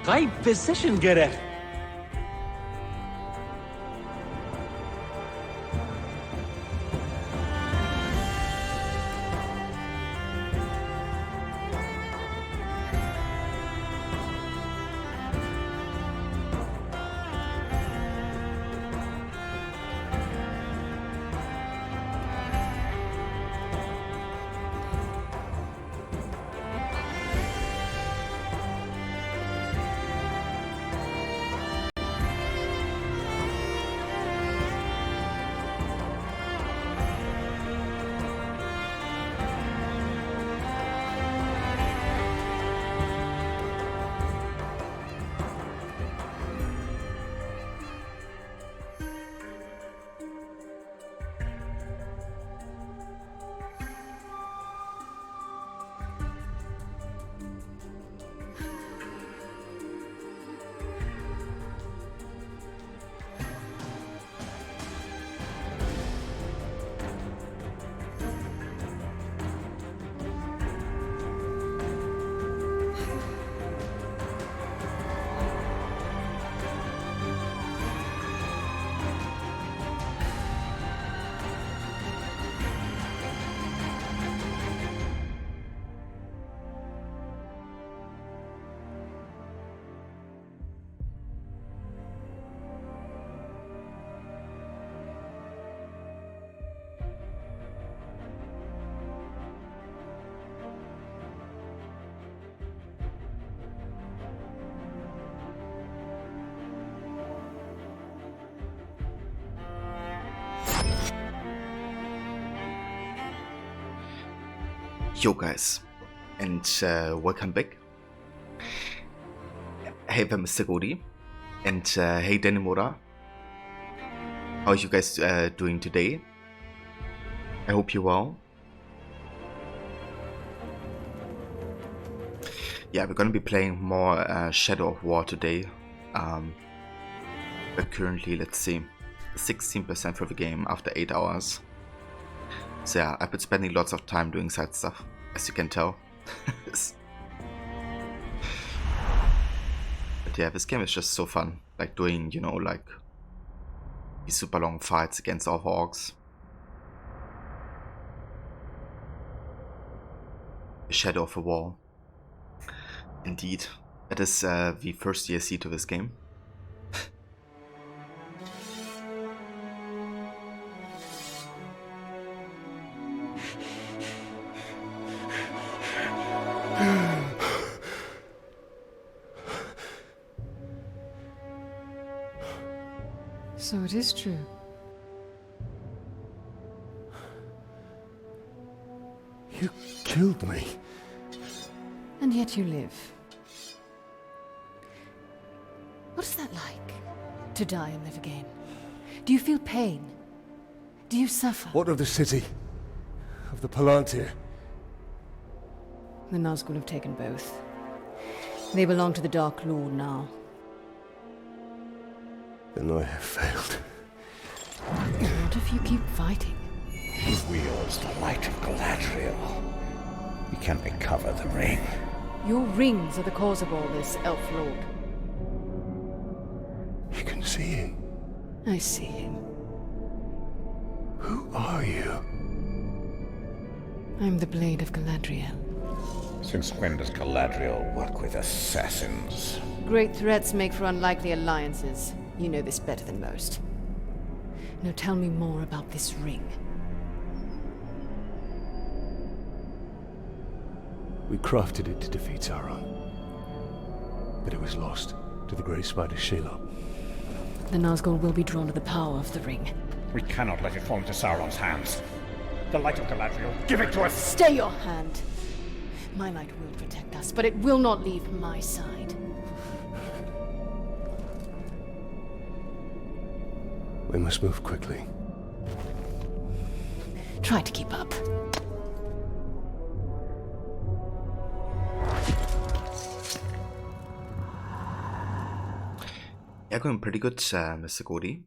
Kayıp physician gerek. Yo guys, and welcome back. Hey there, Mr. Godi, and hey Denimura. How are you guys doing today? I hope you're well. Yeah, we're gonna be playing more Shadow of War today. But currently, let's see, 16% for the game after 8 hours. So yeah, I've been spending lots of time doing side stuff, as you can tell. But yeah, this game is just so fun. Like doing, you know, like these super long fights against our orcs. Shadow of a War. Indeed, it is the first DLC to this game. So it is true. You killed me. And yet you live. What is that like? To die and live again? Do you feel pain? Do you suffer? What of the city? Of the Palantir? The Nazgul have taken both. They belong to the Dark Lord now. Then I have failed. What if you keep fighting? He wields the light of Galadriel. We can recover the ring. Your rings are the cause of all this, Elf Lord. You can see him. I see him. Who are you? I'm the Blade of Galadriel. Since when does Galadriel work with assassins? Great threats make for unlikely alliances. You know this better than most. Now tell me more about this ring. We crafted it to defeat Sauron. But it was lost to the Grey Spider Shelob. The Nazgul will be drawn to the power of the ring. We cannot let it fall into Sauron's hands. The light of Galadriel, give it to us! Stay your hand! My light will protect us, but it will not leave my side. We must move quickly. Try to keep up. Yeah, going pretty good, Mr. Godi.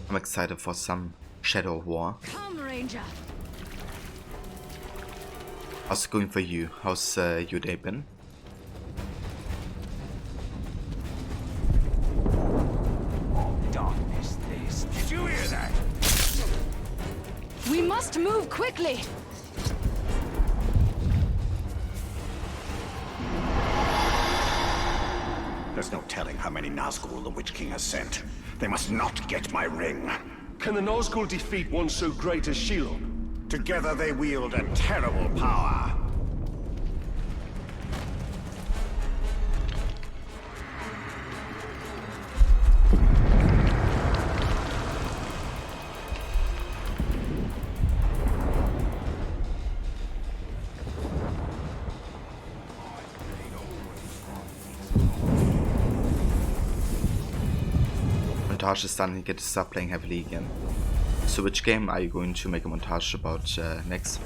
I'm excited for some Shadow of War. Come, Ranger! How's it going for you? How's your day been? quickly! There's no telling how many Nazgul the Witch King has sent. They must not get my ring. Can the Nazgul defeat one so great as Shelob? Together they wield a terrible power. Montage is done, you get to start playing heavily again. So which game are you going to make a montage about next?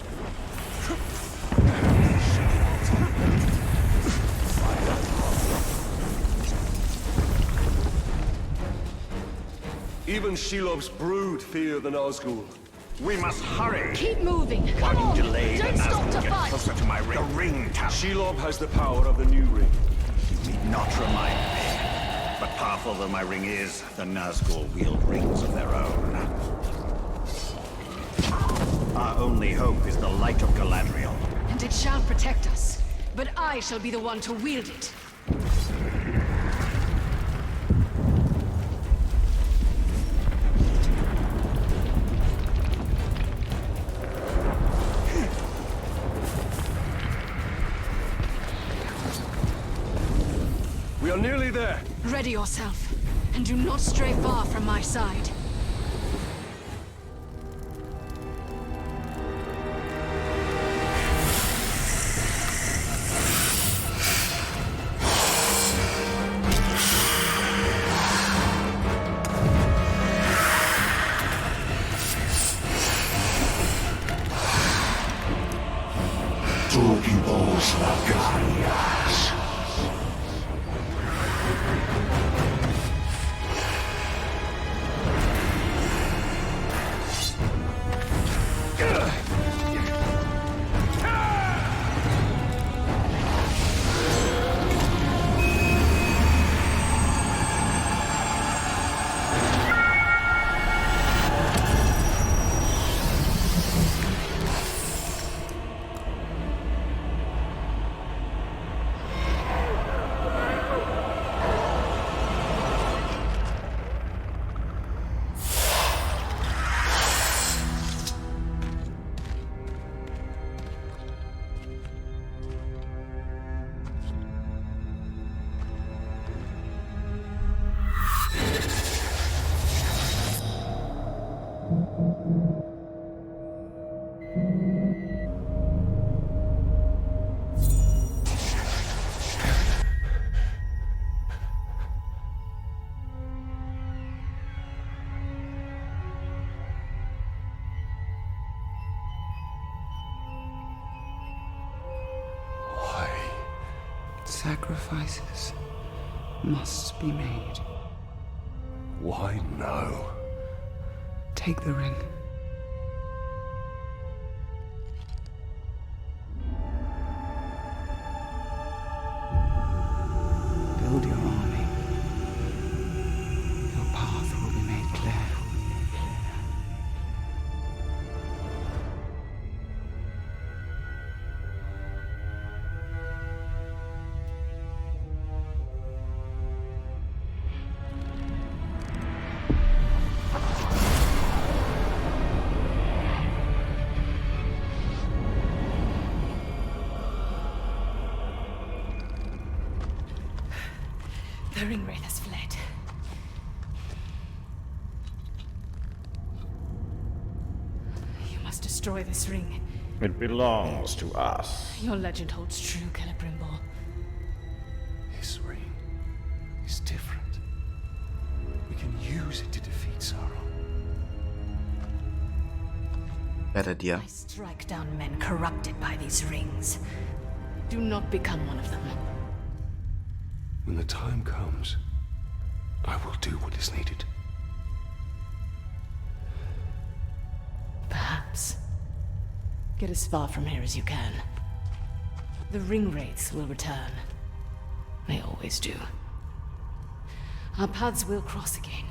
Even Shelob's brood fear the Nazgul. We must hurry. Keep moving! While Come on! you delay, the Don't stop Nazgul to get fight! closer to my ring. The ring tower. Shelob has the power of the new ring. You need not remind me. But powerful though my ring is, the Nazgul wield rings of their own. Our only hope is the light of Galadriel. And it shall protect us. But I shall be the one to wield it. We are nearly there. Ready yourself, and do not stray far from my side. Sacrifices must be made. Why no? Take the ring. Build your army. Your path will be made clear. The ring wraith has fled. You must destroy this ring. It belongs to us. Your legend holds true, Celebrimbor. This ring is different. We can use it to defeat Sauron. Bad idea. I strike down men corrupted by these rings. Do not become one of them. When the time comes, I will do what is needed. Perhaps. Get as far from here as you can. The ring wraiths will return. They always do. Our paths will cross again.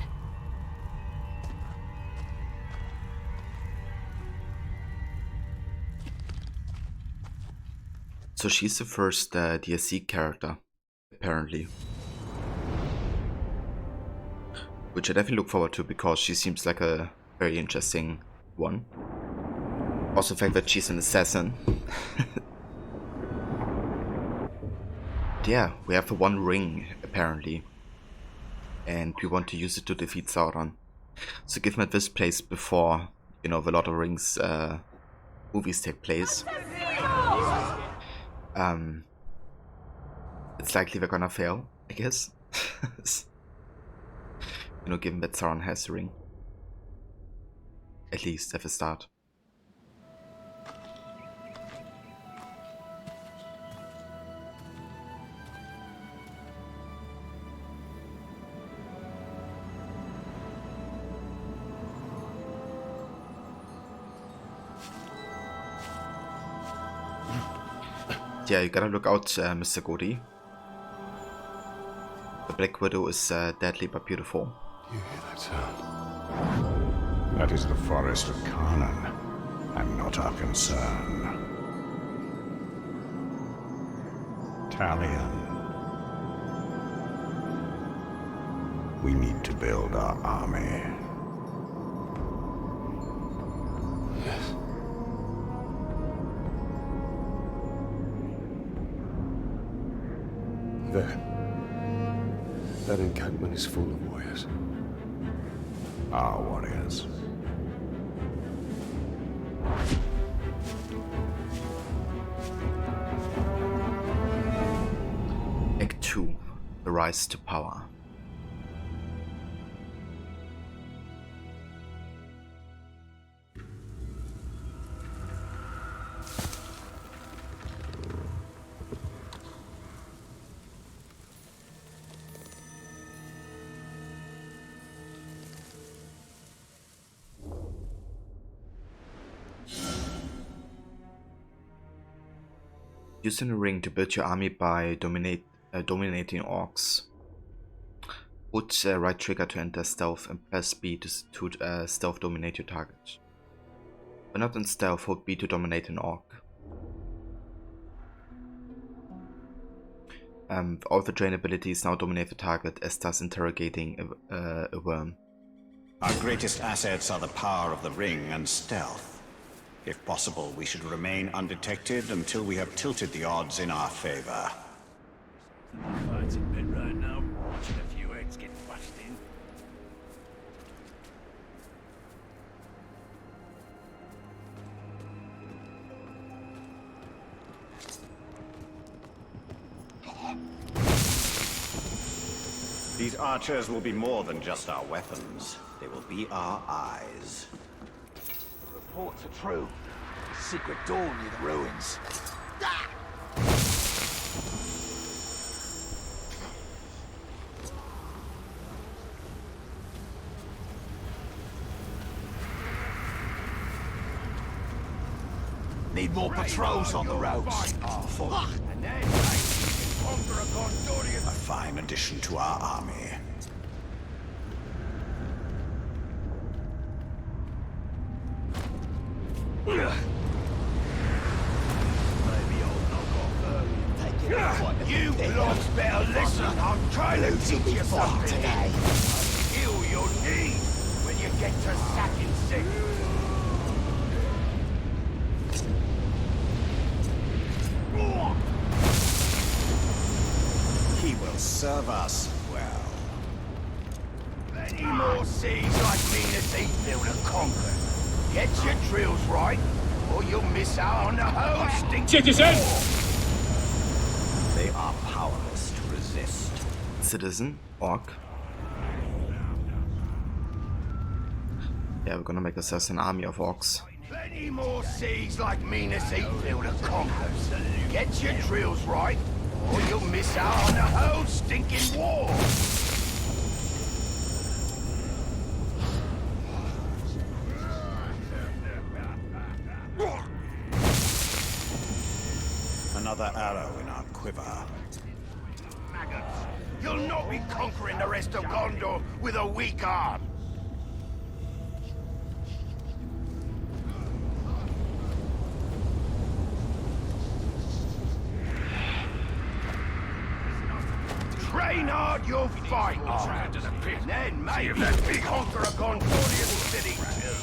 So she's the first DLC character, apparently. Which I definitely look forward to because she seems like a very interesting one. Also the fact that she's an assassin. Yeah, we have the one ring, apparently. And we want to use it to defeat Sauron. So given that this plays before, you know, the Lord of the Rings movies take place, it's likely they're gonna fail, I guess. You know, given that Sauron has the ring. At least at the start. Yeah, you gotta look out, Mr. Godi. The Black Widow is deadly but beautiful. You hear that sound? That is the forest of Canaan, and not our concern. Talion. We need to build our army. Yes. There. That encampment is full of warriors. Our warriors. Act 2. The Rise to Power. Using a ring to build your army by dominating orcs. Hold right trigger to enter stealth and press B to stealth dominate your target. When not in stealth, hold B to dominate an orc. All the drain abilities now dominate the target as does interrogating a worm. Our greatest assets are the power of the ring and stealth. If possible, we should remain undetected until we have tilted the odds in our favor. Fight's in bed right now, watching a few eggs get bashed in. These archers will be more than just our weapons. They will be our eyes. Reports are true. Secret door near the ruins. Need more patrols on the roads. And then conquer a Gondorian. A fine addition to our army. Maybe I'll knock off take it. You blobs better listen. I'm trying to teach you something today. Heal your knees when you get to sacking sick. He will serve us well. Any more seas like Minas Heathfield and conquer. Get your drills right, or you'll miss out on the whole stinking war. They are powerless to resist. Citizen, orc. Yeah, we're gonna make ourselves an army of orcs. Plenty more seas like Minas Heathfield and conquer. Get your drills right, or you'll miss out on the whole stinking war. Another arrow in our quiver. Maggots, you'll not be conquering the rest of Gondor with a weak arm. Train hard, you'll fight hard. And then maybe we conquer a Gondorian city too.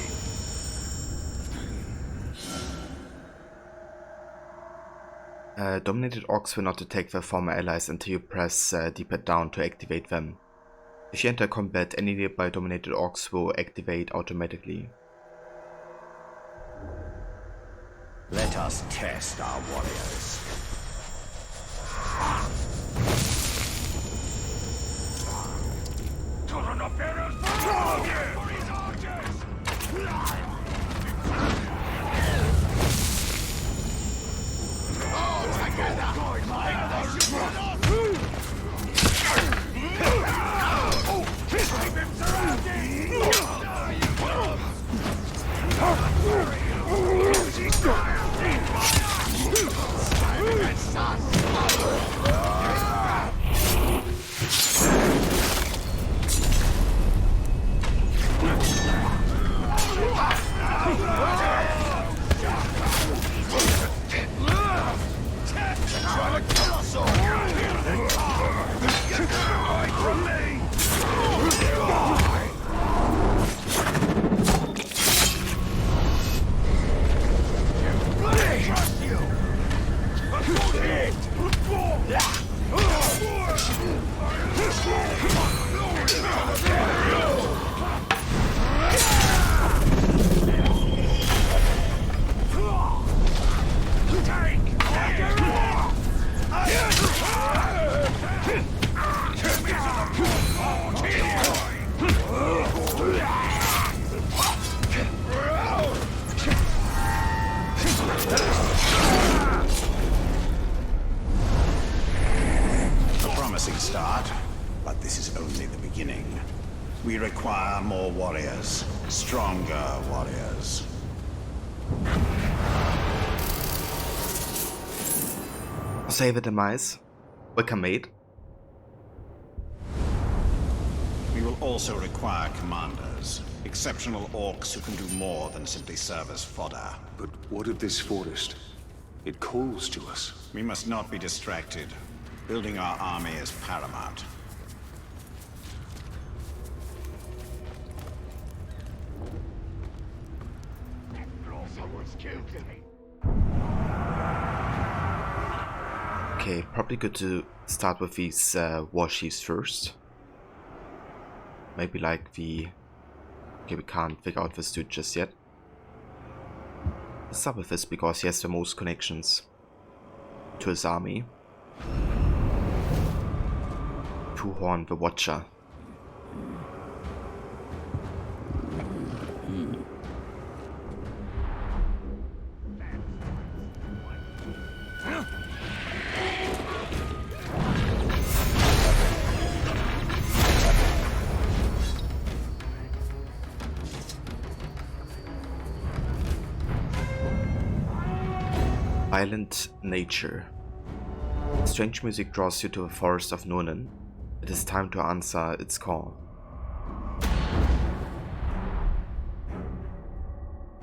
Dominated orcs will not attack their former allies until you press D-pad down to activate them. If you enter combat, any nearby dominated orcs will activate automatically. Let us test our warriors. Start, but this is only the beginning. We require more warriors, stronger warriors. Save the demise. Welcome, mate. We will also require commanders, exceptional orcs who can do more than simply serve as fodder. But what of this forest? It calls to us. We must not be distracted. Building our army is paramount. Okay, probably good to start with these warships first. Maybe like the... Okay, we can't figure out this dude just yet. Let's start with this because he has the most connections to his army. Two-Horn the Watcher. Violent nature. Strange music draws you to the forest of Nurnen. It is time to answer its call.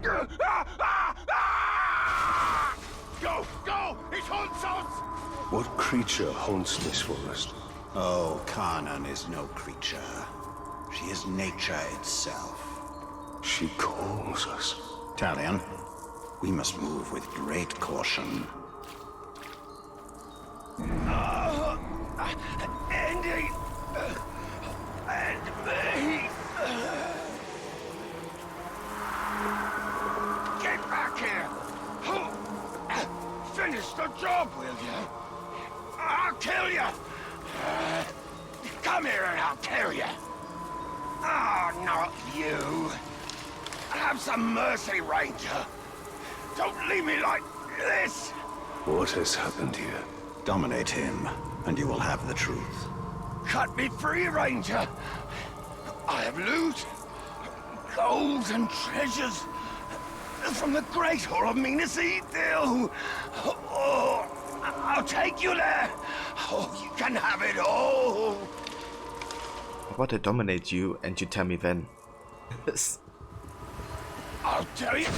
Go! Go! It haunts us! What creature haunts this forest? Oh, Kanan is no creature. She is nature itself. She calls us. Talion, we must move with great caution. Andy! And me! Get back here! Finish the job, will you? I'll kill you! Come here and I'll kill you! Oh, not you! Have some mercy, Ranger! Don't leave me like this! What has happened here? Dominate him, and you will have the truth. Cut me free, Ranger! I have loot, gold and treasures from the Great Hall of Minas Ithil. Oh, I'll take you there. Oh, you can have it all. How about I dominate you and you tell me when? I'll tell you.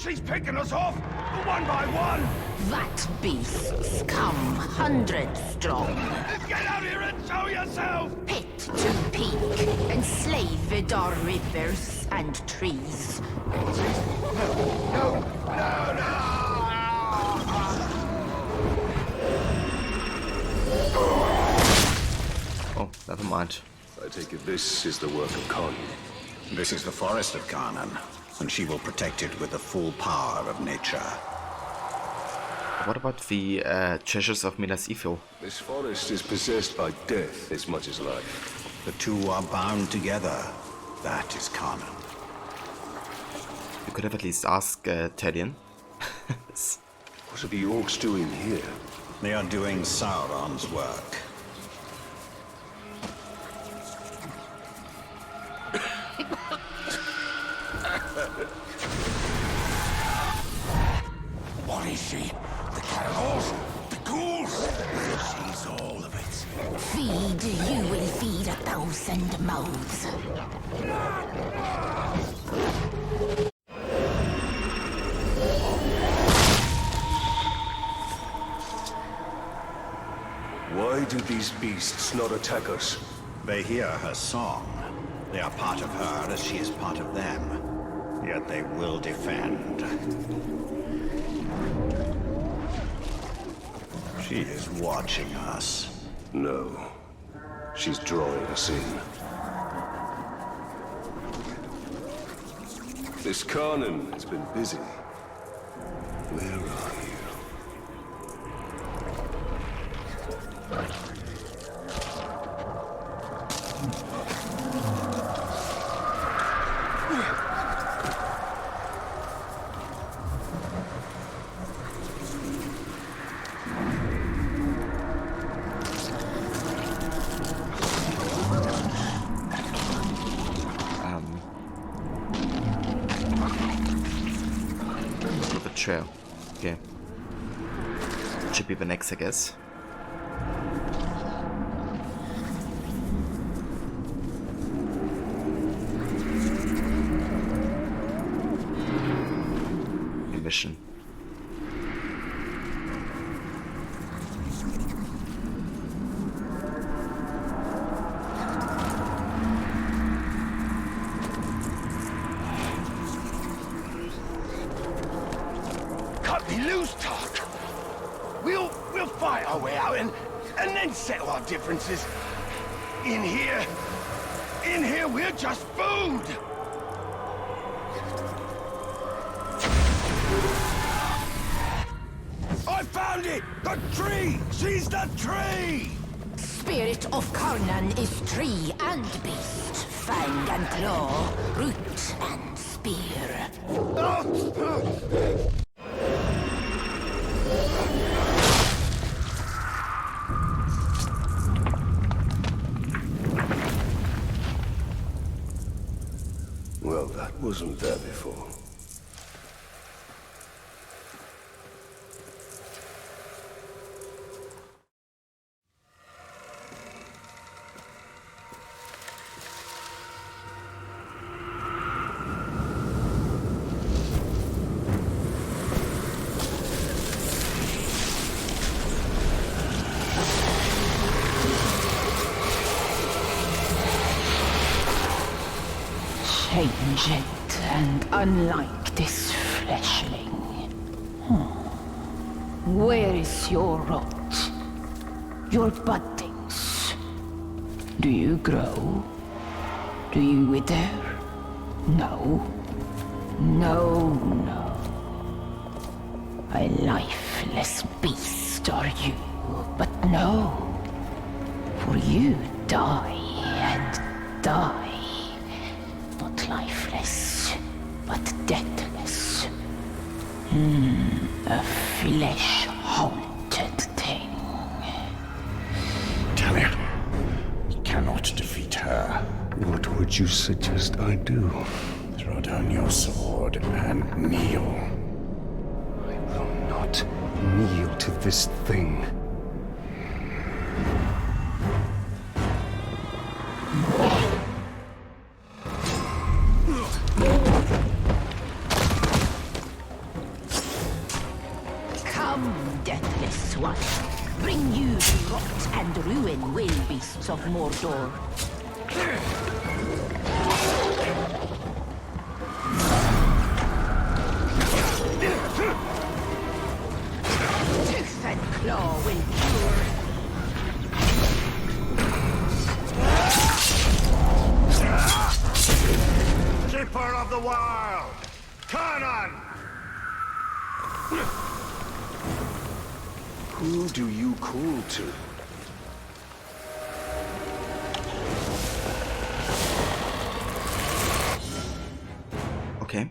She's picking us off, one by one! That beasts come hundreds strong. Get out here and show yourself! Pit to peak, enslaved are rivers and trees. No! Oh, never mind. I take it this is the work of Khan. This is the forest of Kanan, and she will protect it with the full power of nature. What about the treasures of Minas Ithil? This forest is possessed by death as much as life. The two are bound together. That is Kanan. You could have at least asked Tedian. What are the orcs doing here? They are doing Sauron's work. What is she? The cannibals? The ghouls? She's all of it. Feed, you will feed 1,000 mouths. Why do these beasts not attack us? They hear her song. They are part of her as she is part of them. Yet they will defend. She is watching us. No. She's drawing us in. This Kanan has been busy. Where are you? Trail. Okay. Should be the next, I guess. Mission. We'll fight our way out and then settle our differences. In here, we're just food. I found it! The tree! She's the tree! Spirit of Karnan is tree and beast, fang and claw, root and spear. Well, that wasn't there before. Changed and unlike this fleshling. Where is your rot? Your buddings? Do you grow? Do you wither? No. No, no. A lifeless beast are you, but no. For you die and die. Not lifeless, but deathless. A flesh-haunted thing. Talia, we cannot defeat her. What would you suggest I do? Throw down your sword and kneel. I will not kneel to this thing. Come, deathless one. Bring you to rot and ruin, will beasts of Mordor. Tooth and claw will cure. Keeper of the Wild! Conan! Who do you call to? Okay.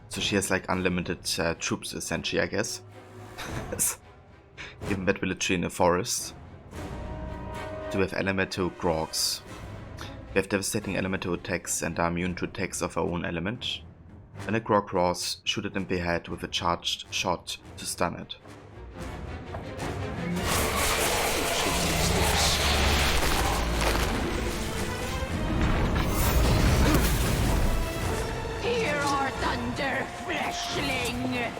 So she has like unlimited troops essentially, I guess. Given that village in a forest. Do we have elemental grogs? We have devastating elemental attacks and are immune to attacks of our own element. When a grog roars, shoot it in the head with a charged shot to stun it. Hear our thunder, fleshling!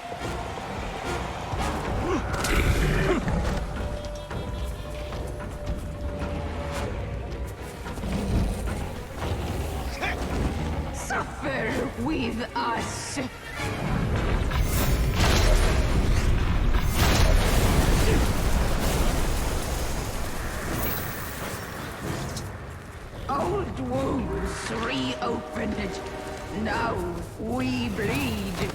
Suffer with us! Old wounds reopened. Now we bleed.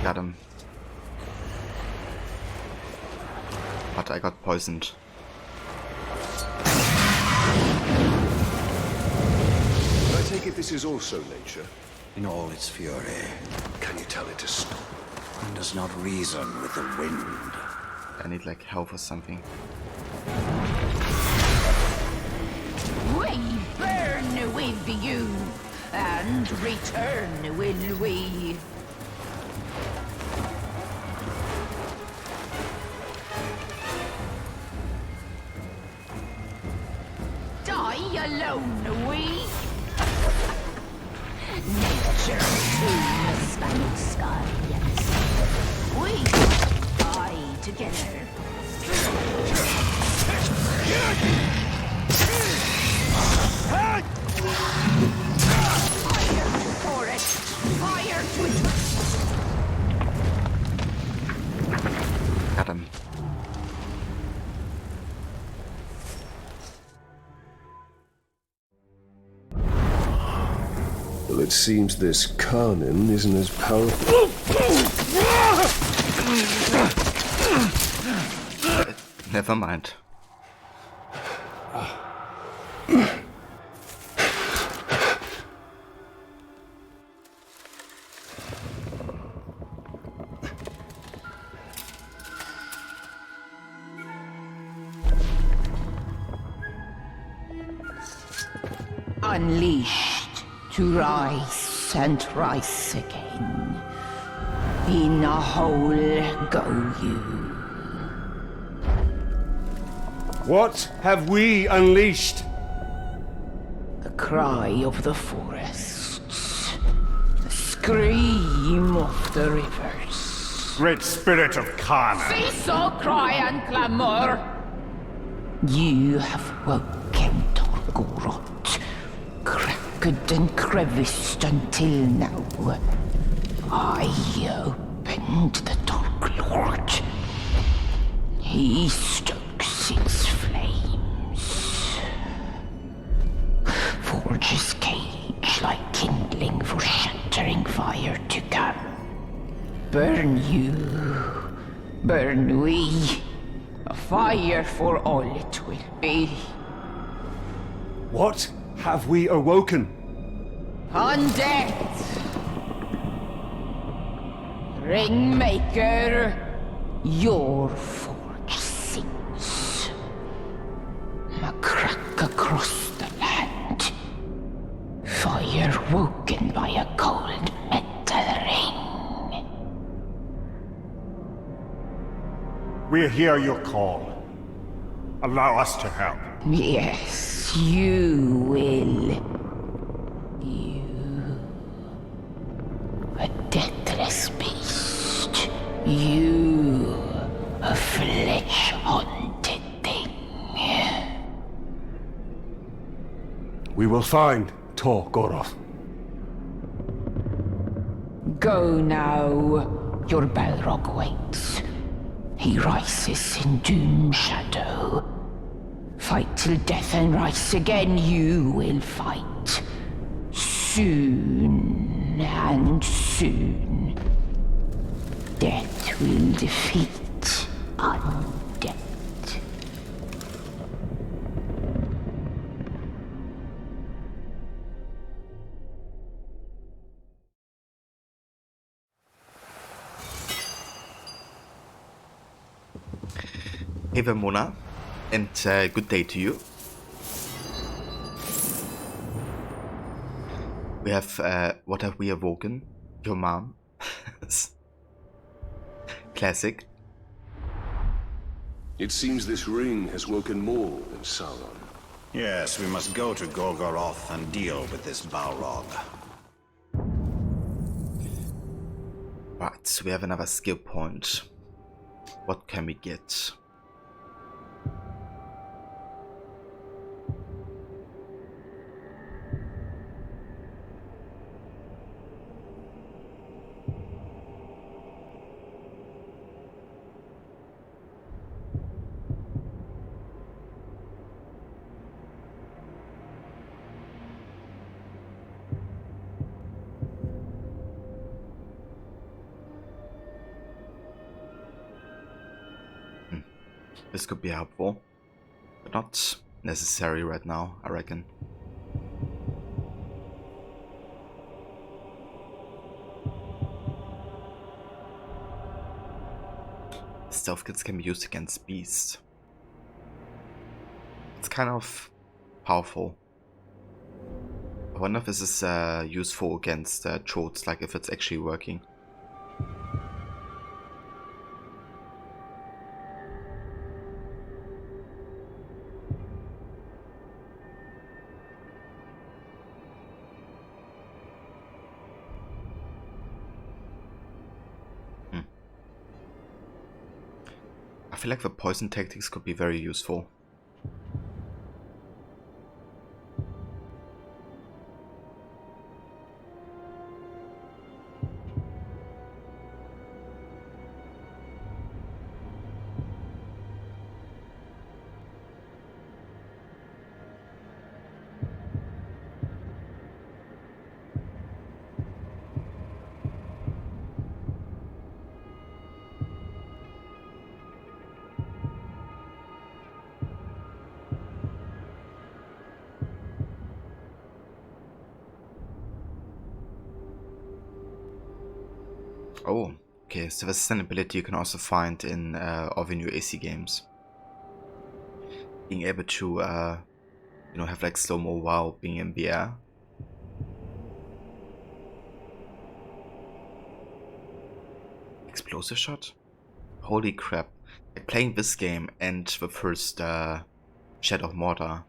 Got him. But I got poisoned. I take it this is also nature. In all its fury, Can you tell it to stop? and does not reason with the wind. I need like health or something. We burn with you, and return will we. Die alone, we. Nature tomb spangled sky, yes. We die together. Fire to forest, fire to Got him. Well, it seems this Conan isn't as powerful. Never mind. unleashed to rise and rise again. In a hole go you. What have we unleashed? The cry of the forests. The scream of the rivers. Great spirit of Khan. Cease all cry and clamor! You have woken Torgorot, cracked and creviced until now. I opened the Dark Lord. he stokes its flames. Forges cage like kindling for shattering fire to come. Burn you, burn we, a fire for all it will be. What have we awoken? Undead! Ringmaker, your forge sings. A crack across the land. Fire woken by a cold metal ring. We hear your call. Allow us to help. Yes, you will. A deathless beast. You, a flesh-haunted thing. We will find Tor Goroth. Go now. Your Balrog waits. He rises in doom shadow. Fight till death and rise again. You will fight. Soon and soon. Death will defeat undead. Hey Vermona, and good day to you. We have, what have we awoken? Your mom. Classic. It seems this ring has woken more than Sauron. Yes, we must go to Golgoroth and deal with this Balrog. Right, so we have another skill point. What can we get? This could be helpful, but not necessary right now, I reckon. Stealth kits can be used against beasts. It's kind of powerful. I wonder if this is useful against trots, like if it's actually working. I feel like the poison tactics could be very useful. Oh, okay, so this is an ability you can also find in all the new AC games. Being able to, you know, have like slow-mo while being in the air. Explosive shot? Holy crap. Like playing this game and the first Shadow of Mordor.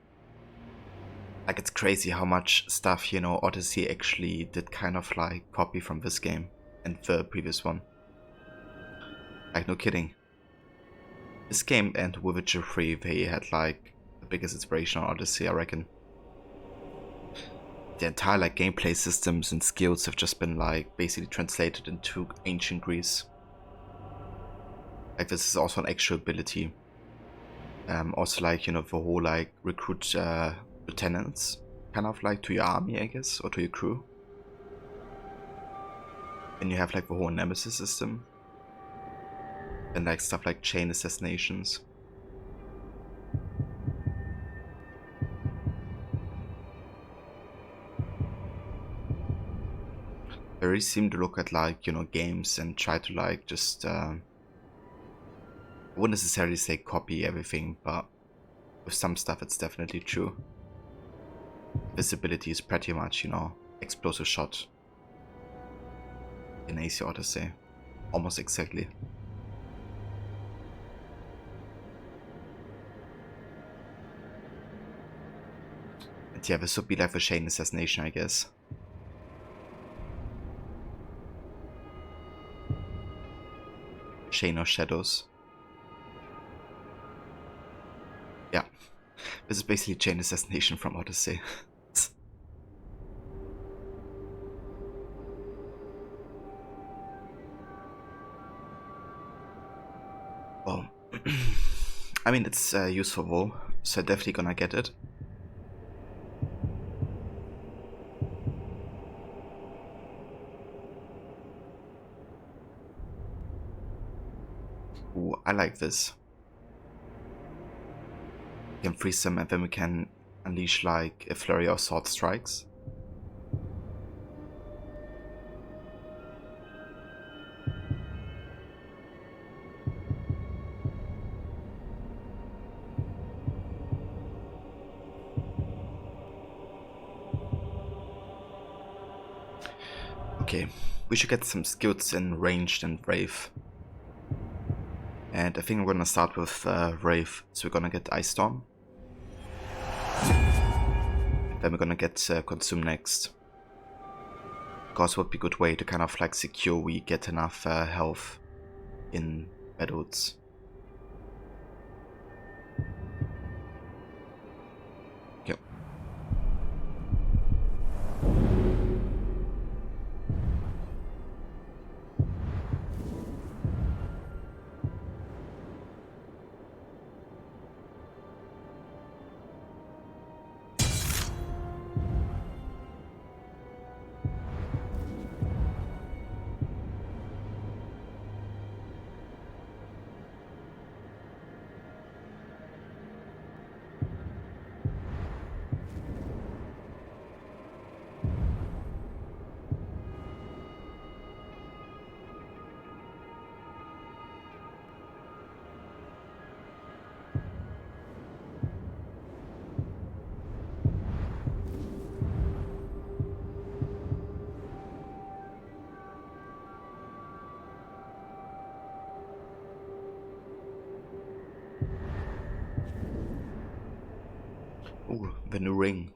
Like it's crazy how much stuff, you know, Odyssey actually did kind of like copy from this game. And the previous one. Like, no kidding. This game and Witcher 3, they had like the biggest inspiration on Odyssey, I reckon. The entire like gameplay systems and skills have just been like basically translated into ancient Greece. Like this is also an actual ability. Also, like, you know, the whole like recruit lieutenants kind of like to your army, I guess, or to your crew. And you have like the whole nemesis system. And like stuff like chain assassinations. They really seem to look at like, you know, games and try to like just I wouldn't necessarily say copy everything, but with some stuff it's definitely true. Visibility is pretty much, you know, explosive shot in AC Odyssey. Almost exactly. And yeah, this would be like a chain assassination, I guess. Chain of Shadows. Yeah. This is basically chain assassination from Odyssey. Well, I mean, it's useful, so definitely gonna get it. Ooh, I like this. We can freeze them and then we can unleash like a flurry of sword strikes. Okay, we should get some skills in ranged and brave. And I think we're gonna start with Wraith, so we're gonna get Ice Storm. Then we're gonna get Consume next. Because it would be a good way to kind of like secure we get enough health in battles. Yep. Ooh, the new ring.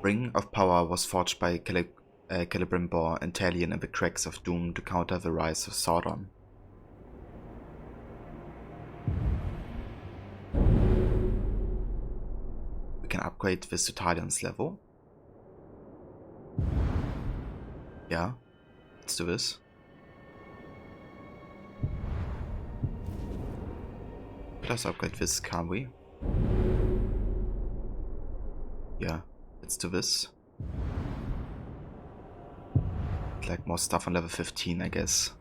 Ring of Power was forged by Celebrimbor and Talion in the cracks of Doom to counter the rise of Sauron. We can upgrade this to Talion's level. Yeah, let's do this. Let's upgrade this, can't we? Yeah, let's do this. Like more stuff on level 15, I guess.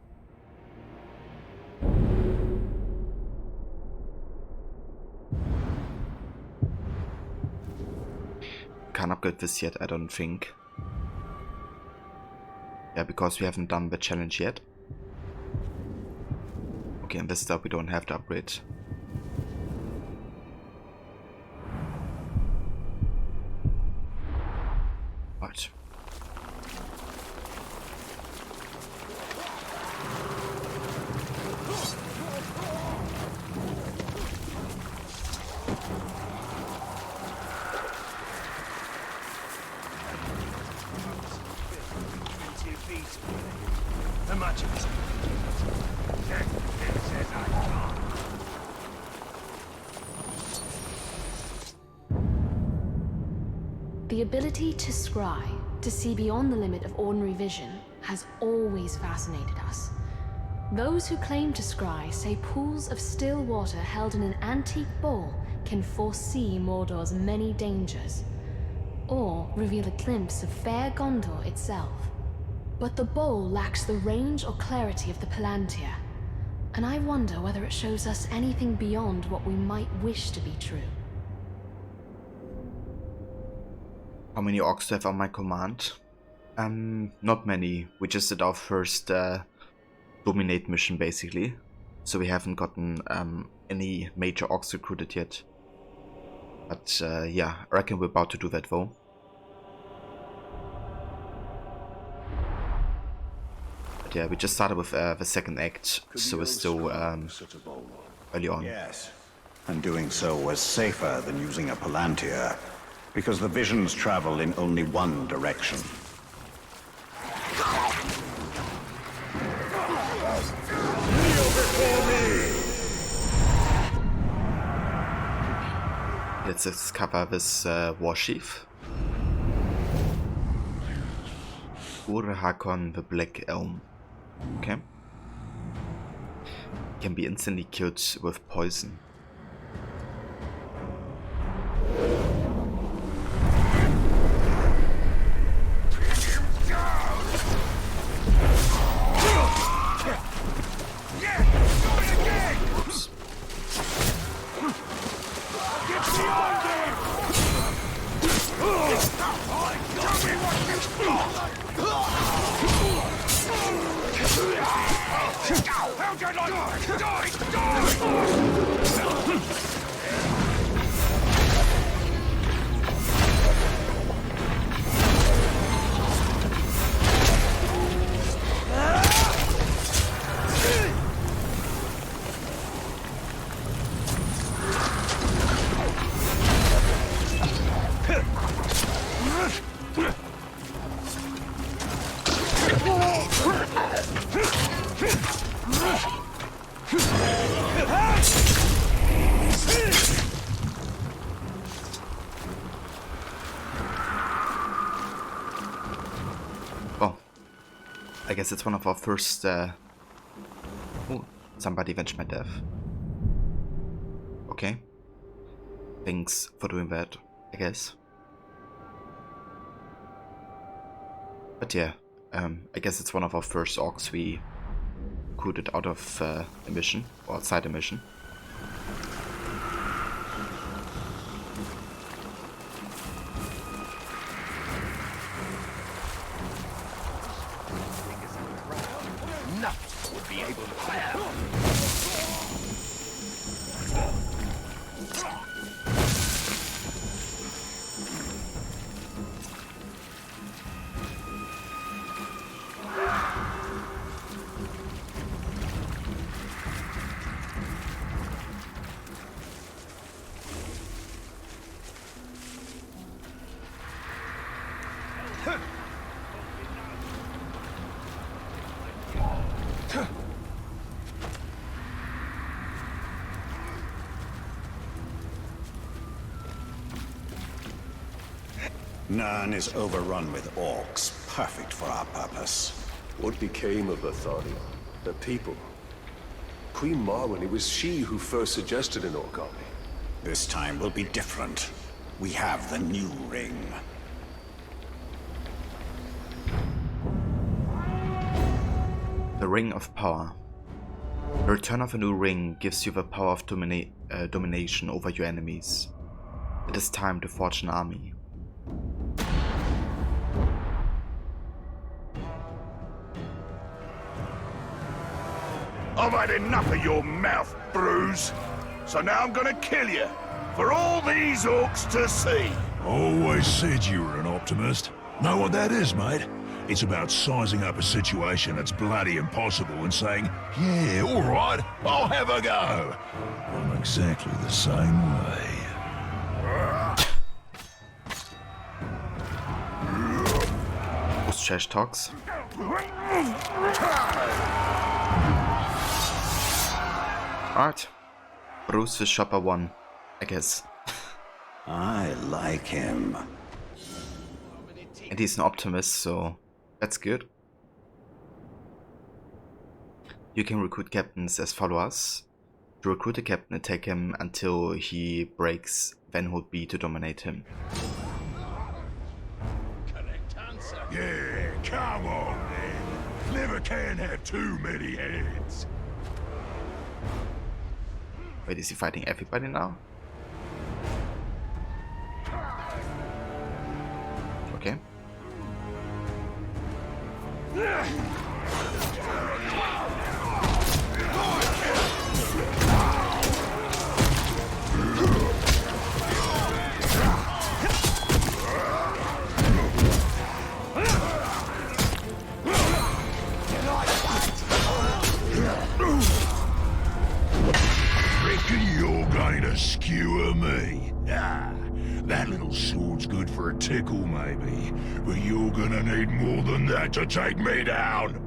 Can't upgrade this yet, I don't think. Yeah, because we haven't done the challenge yet. Okay, and this stuff we don't have to upgrade. Right. The ability to scry, to see beyond the limit of ordinary vision, has always fascinated us. Those who claim to scry say pools of still water held in an antique bowl can foresee Mordor's many dangers, or reveal a glimpse of fair Gondor itself. But the bowl lacks the range or clarity of the Palantir, and I wonder whether it shows us anything beyond what we might wish to be true. How many orcs do I have on my command? Not many. We just did our first dominate mission basically, so we haven't gotten any major orcs recruited yet. But yeah, I reckon we're about to do that though. But yeah, we just started with the second act, so we're still early on. Yes, and doing so was safer than using a Palantir, because the visions travel in only one direction. Let's discover this war sheaf. Urhakon the Black Elm. Okay. Can be instantly killed with poison. Oops. Well, I guess it's one of our first. Oh, somebody avenged my death. Okay. Thanks for doing that, I guess. But yeah, I guess it's one of our first orcs we recruited out of a mission, or outside a mission. Nothing would be able to bear. Nern is overrun with orcs, perfect for our purpose. What became of Atharia? The people? Queen Marwen, it was she who first suggested an orc army. This time will be different. We have the new ring. The Ring of Power. The return of a new ring gives you the power of domination over your enemies. It is time to forge an army. I've had enough of your mouth, Bruise. So now I'm gonna kill you. For all these orcs to see. Always said you were an optimist. Know what that is, mate? It's about sizing up a situation that's bloody impossible and saying, yeah, all right, I'll have a go. I'm exactly the same way. Who's trash talks? Alright. Bruce the Shopper 1, I guess. I like him. And he's an optimist, so that's good. You can recruit captains as followers. To recruit a captain, attack him until he breaks, then hold B to dominate him. Yeah, come on then. Never can have too many heads. Wait, is he fighting everybody now? Okay. Reckon you're going to skewer me? Ah, that little sword's good for a tickle, maybe. But you're gonna need more than that to take me down.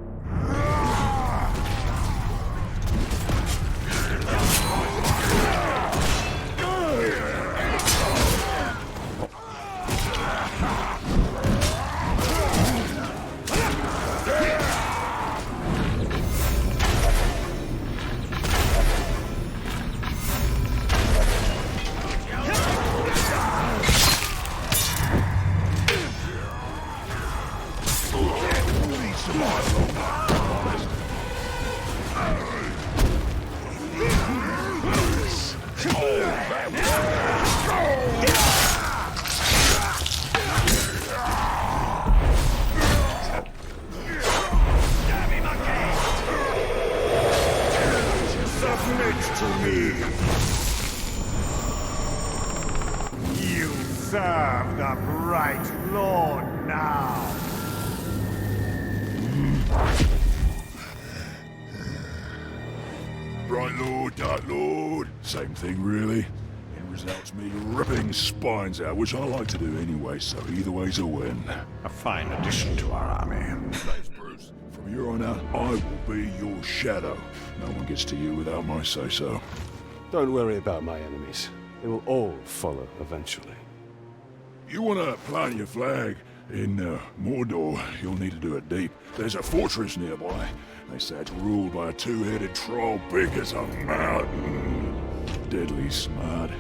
Serve the bright Lord now. Right Lord, Dark Lord. Same thing, really. It results me ripping spines out, which I like to do anyway, so either way's a win. A fine addition to our army. Thanks, Bruce. From here on out, I will be your shadow. No one gets to you without my say-so. Don't worry about my enemies. They will all follow eventually. You want to plant your flag in Mordor, you'll need to do it deep. There's a fortress nearby. They say it's ruled by a two-headed troll big as a mountain. Deadly smart,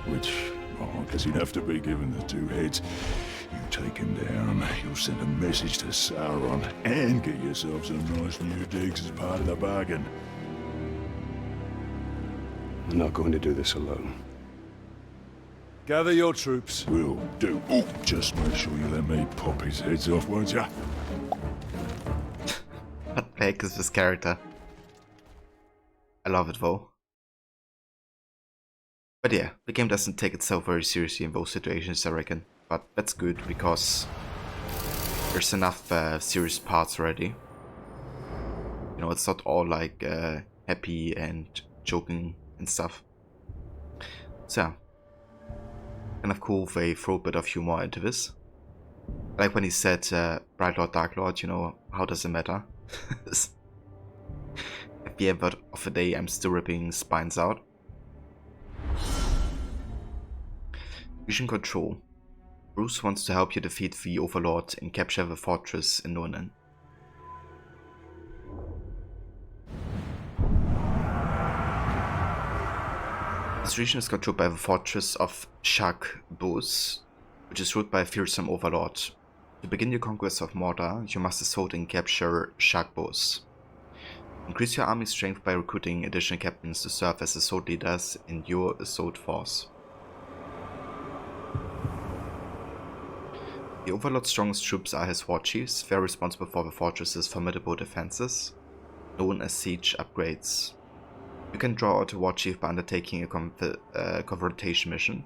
which, I guess he'd have to be given the two heads. You take him down, you'll send a message to Sauron, and get yourself some nice new digs as part of the bargain. I'm not going to do this alone. Gather your troops. Will do. Oh, just make sure you let me pop his heads off, won't ya? What the heck is this character? I love it though. But yeah, the game doesn't take itself very seriously in those situations, I reckon. But that's good, because there's enough serious parts already. You know, it's not all like happy and joking and stuff. So yeah. Kind of cool they throw a bit of humor into this. Like when he said, Bright Lord, Dark Lord, you know, how does it matter? At the end of the day, I'm still ripping spines out. Vision control. Bruce wants to help you defeat the Overlord and capture the fortress in Nonan. This region is controlled by the fortress of Shag-Bos, which is ruled by a fearsome overlord. To begin your conquest of Mordor, you must assault and capture Shag-Bos. Increase your army strength by recruiting additional captains to serve as assault leaders in your assault force. The Overlord's strongest troops are his war chiefs. They are responsible for the fortress's formidable defenses, known as siege upgrades. You can draw out a war chief by undertaking a confrontation mission.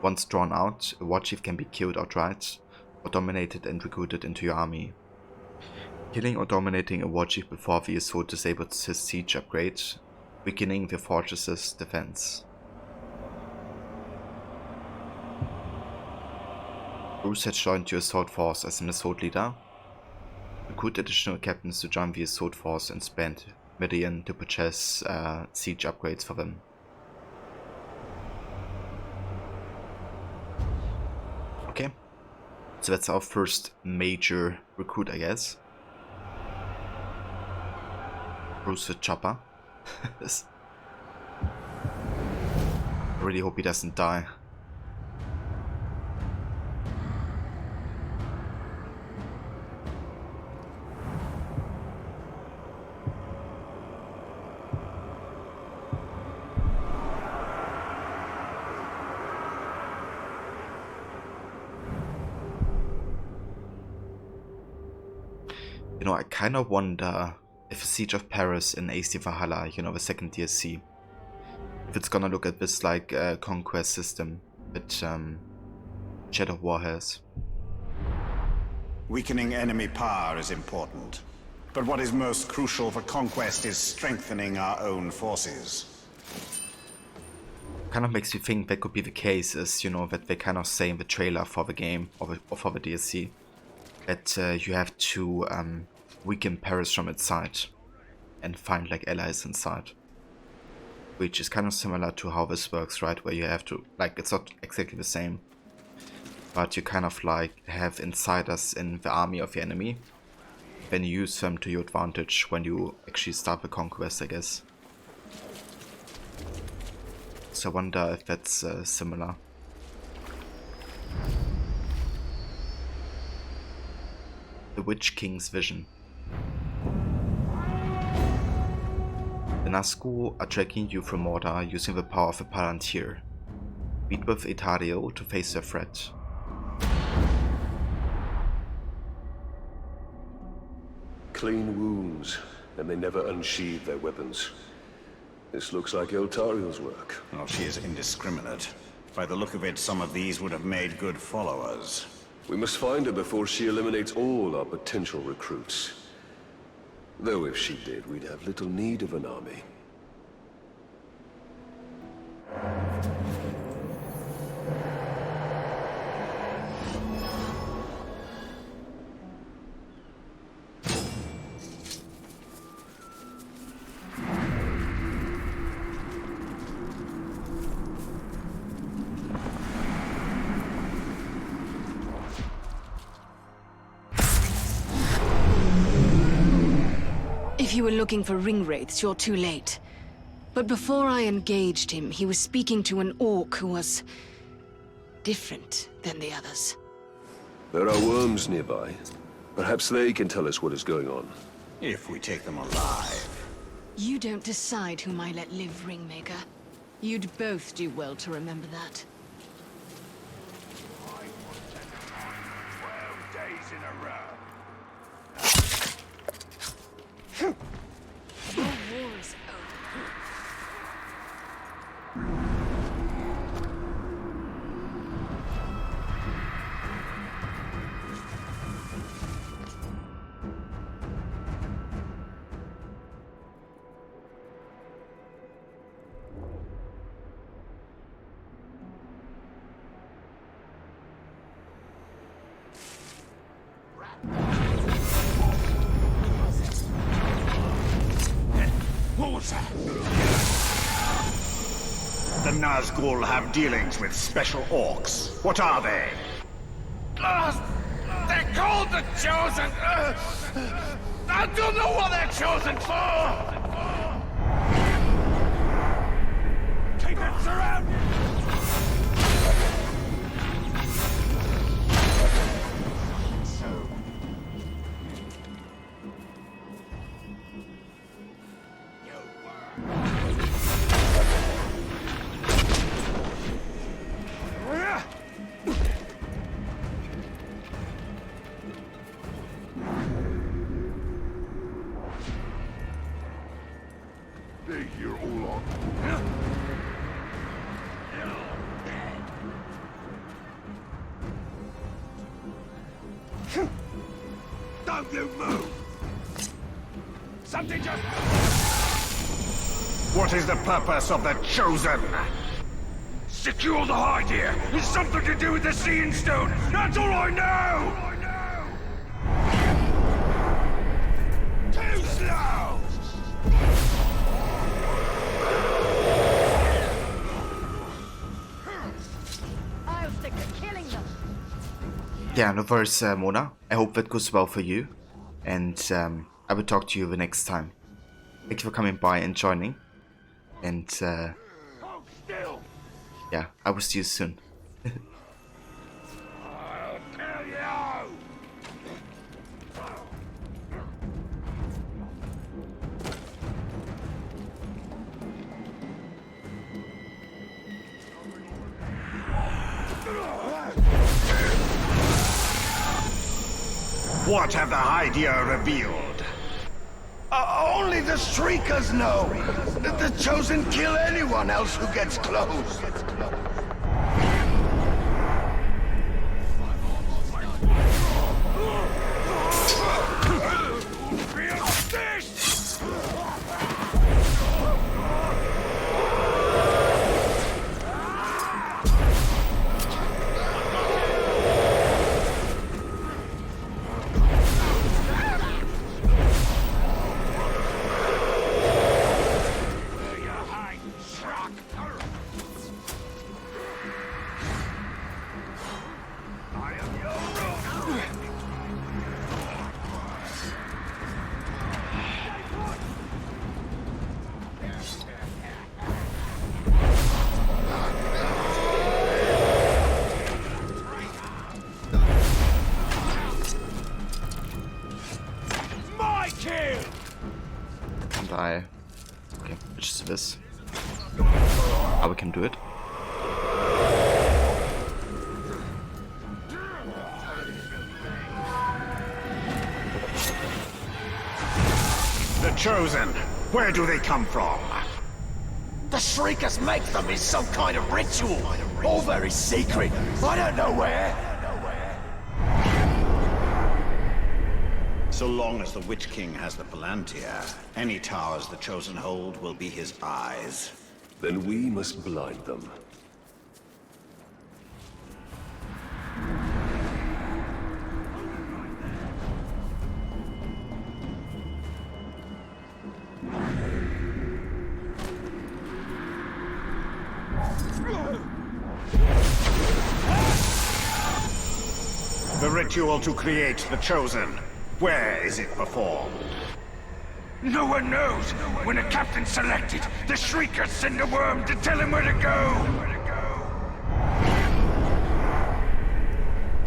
Once drawn out, a war chief can be killed outright, or dominated and recruited into your army. Killing or dominating a war chief before the assault disables his siege upgrade, weakening the fortress's defense. Bruce has joined your assault force as an assault leader. Recruit additional captains to join the assault force and spend Midian to purchase siege upgrades for them. Okay, so that's our first major recruit, I guess. Bruce the Chopper. I really hope he doesn't die. You know, I kind of wonder if Siege of Paris in AC Valhalla, you know, the second DLC, if it's gonna look at this like conquest system that Shadow of War has. Weakening enemy power is important, but what is most crucial for conquest is strengthening our own forces. Kind of makes me think that could be the case, is, you know, that they kind of say in the trailer for the game, or for the DLC, that you have to weaken Paris from its side and find like allies inside. Which is kind of similar to how this works, right? Where you have to, like, it's not exactly the same, but you kind of like have insiders in the army of the enemy, then you use them to your advantage when you actually start the conquest, I guess. So I wonder if that's similar. The Witch King's Vision. The Nazgûl are tracking you from Mordor using the power of the Palantir. Meet with Itario to face their threat. Clean wounds, and they never unsheathe their weapons. This looks like Eltario's work. Well, she is indiscriminate. By the look of it, some of these would have made good followers. We must find her before she eliminates all our potential recruits. Though if she did, we'd have little need of an army. If you were looking for ring wraiths, you're too late. But before I engaged him, he was speaking to an orc who was different than the others. There are worms nearby. Perhaps they can tell us what is going on. If we take them alive. You don't decide whom I let live, Ringmaker. You'd both do well to remember that. 12 days in a row. Your war is over. What was that? The Nazgûl have dealings with special orcs. What are they? They're called the Chosen. I don't know what they're chosen for. Keep it surrounded. They hear all on. Don't you move! Something just... What is the purpose of the Chosen? Secure the hide here! It's something to do with the Seeing Stone! That's all I know! Too slow! I'll stick to killing them. Yeah, no worries, Mona. I hope that goes well for you. And I will talk to you the next time. Thank you for coming by and joining. And yeah, I will see you soon. I'll tell you! What have the Hydeia revealed? Only the Shriekers know. The Chosen kill anyone else who gets close. Okay, which is this? How we can do it? The Chosen! Where do they come from? The Shriekers make them in some kind of ritual. All very secret. I don't know where. So long as the Witch King has the Palantir, any towers the Chosen hold will be his eyes. Then we must blind them. The ritual to create the Chosen. Where is it performed? No one knows. When a captain's selected, the Shriekers send a worm to tell him where to go.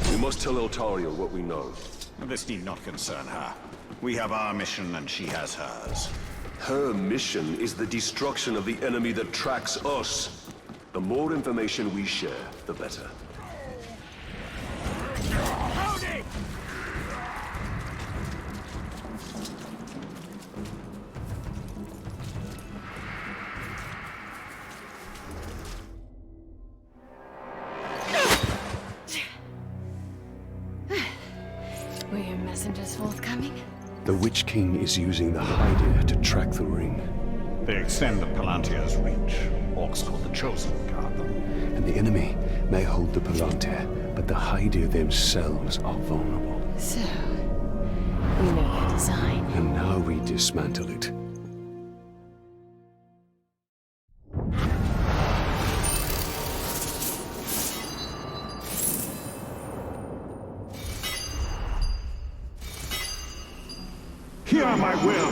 We must tell Eltaria what we know. This need not concern her. We have our mission and she has hers. Her mission is the destruction of the enemy that tracks us. The more information we share, the better. Were your messengers forthcoming? The Witch King is using the Hydeia to track the ring. They extend the Palantir's reach. Orcs called the Chosen guard them. And the enemy may hold the Palantir, but the Hydeia themselves are vulnerable. So, we know their design. And now we dismantle it. Hear my will!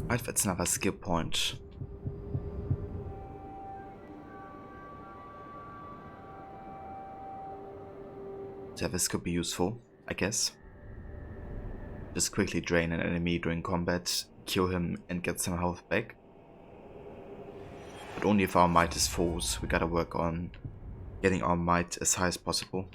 Right, that's another skill point. So this could be useful, I guess. Just quickly drain an enemy during combat, kill him and get some health back. But only if our might is full, so we gotta work on getting our might as high as possible.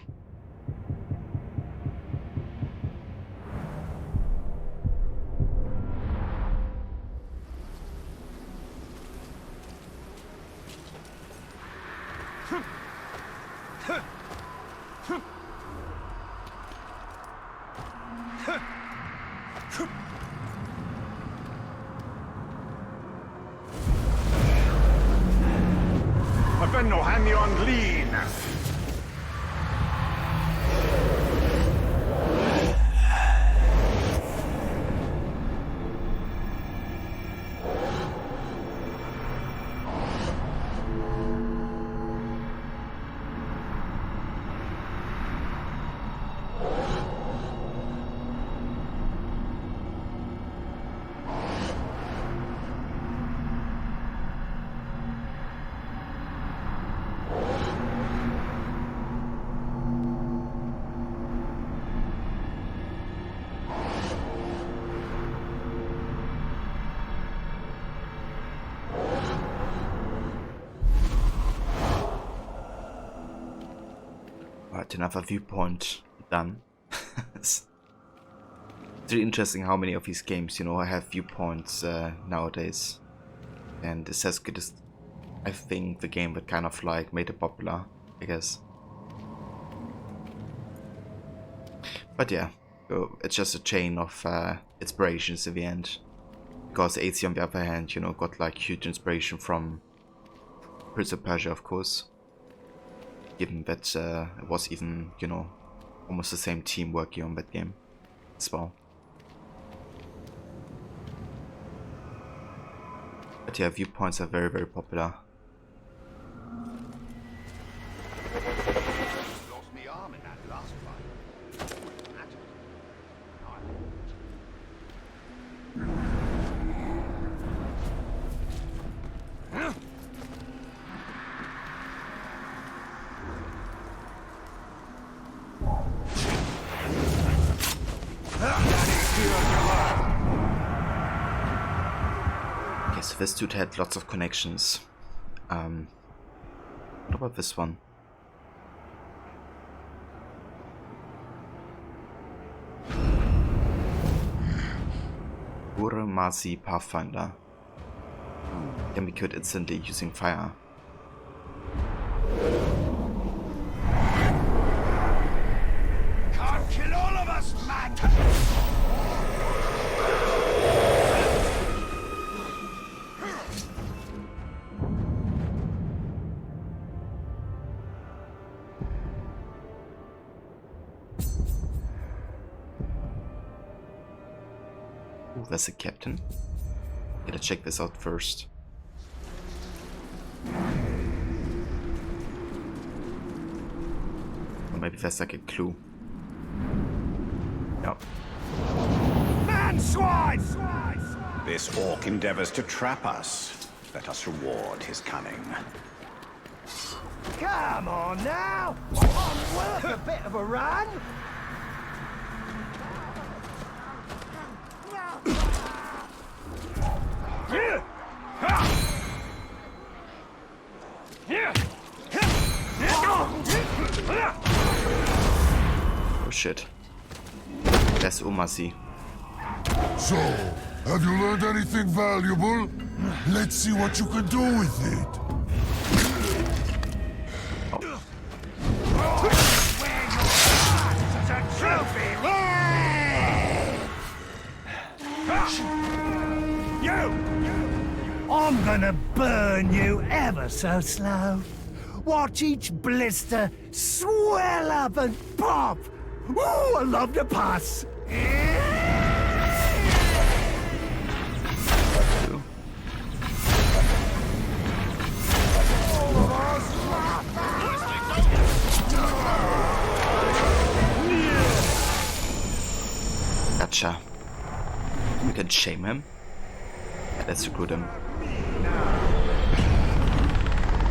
Avenno Hanyon Lean! Alright, another viewpoint done. It's really interesting how many of these games, you know, have viewpoints nowadays. And it's as good as, I think, the game that kind of like made it popular, I guess. But yeah, so it's just a chain of inspirations in the end. Because AC, on the other hand, you know, got like huge inspiration from Prince of Persia, of course. Given that it was even, you know, almost the same team working on that game as well. But yeah, viewpoints are very, very popular. Lost me arm in that last fight. Okay, so this dude had lots of connections. What about this one? Uramasi Pathfinder. Can be killed instantly using fire. Can't kill all of us, man! Ooh, there's a captain. Gotta check this out first. Or maybe there's like a clue. No. Man, swine! This orc endeavors to trap us. Let us reward his cunning. Come on now! I'm worth a bit of a run! Oh shit. That's Umasi. So, have you learned anything valuable? Let's see what you can do with it. I'm gonna burn you ever so slow. Watch each blister swell up and pop. Ooh, I love the pus. Gotcha. We can shame him. Yeah, let's recruit him.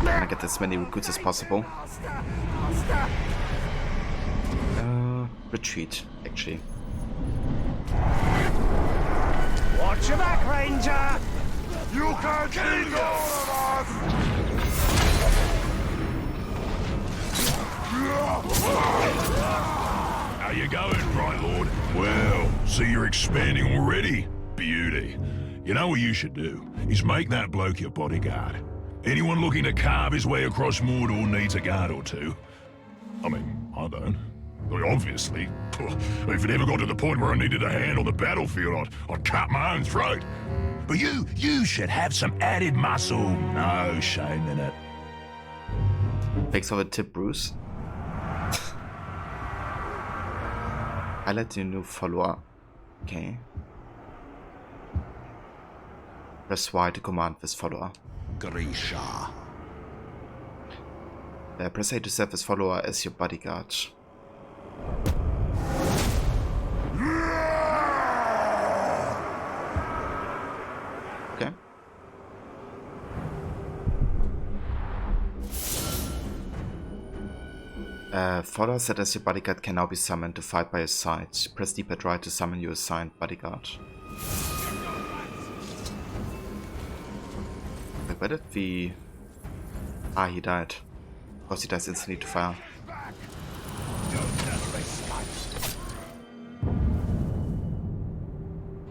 Trying to get as many recruits as possible. Retreat, actually. Watch your back, Ranger. You can't kill all of us. How you going, Bright Lord? Well, see you're expanding already. Beauty. You know what you should do? Is make that bloke your bodyguard. Anyone looking to carve his way across Mordor needs a guard or two. I mean, I don't. I mean, obviously. If it ever got to the point where I needed a hand on the battlefield, I'd cut my own throat. But you should have some added muscle. No shame in it. Thanks for the tip, Bruce. Highlight your new follower. Okay. Press Y to command this follower. Grisha. Press A to serve this follower as your bodyguard. Okay. Follower set as your bodyguard can now be summoned to fight by your side. Press D-pad right to summon your assigned bodyguard. Wait, where did the... Ah, he died. Of course he dies instantly to fire.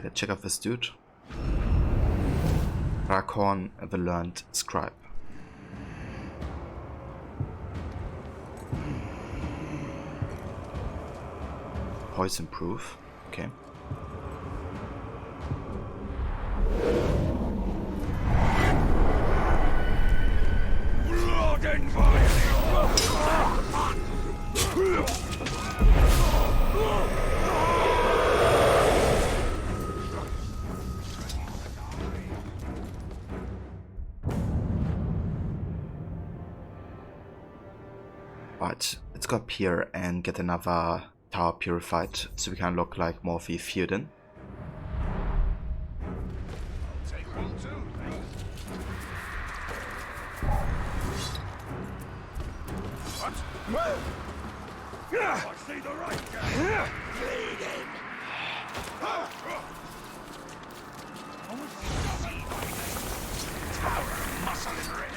Okay, let's check out this dude. Rakhorn, the learned scribe. Poison proof. Okay. Right, let's go up here and get another tower purified so we can look like more of the Theoden. I see the right guy. Bleeding. Tower muscle in red.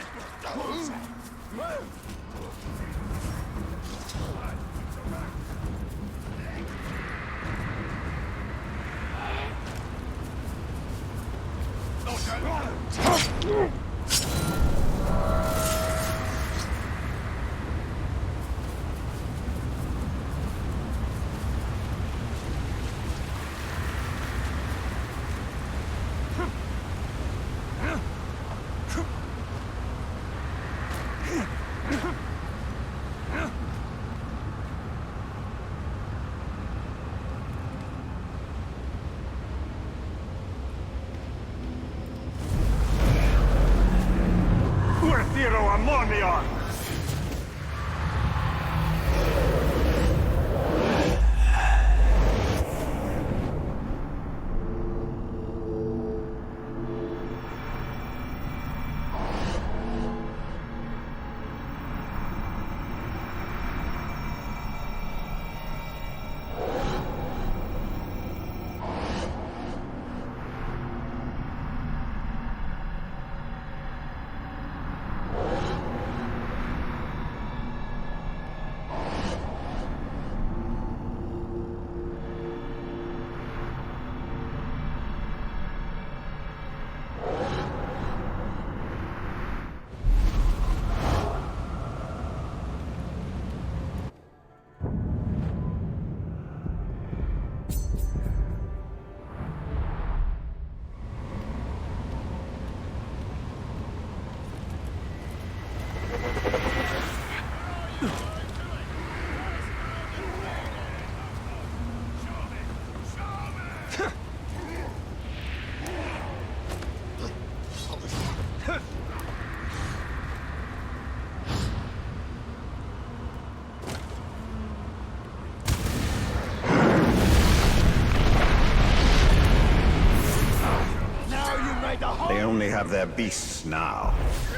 They only have their beasts now.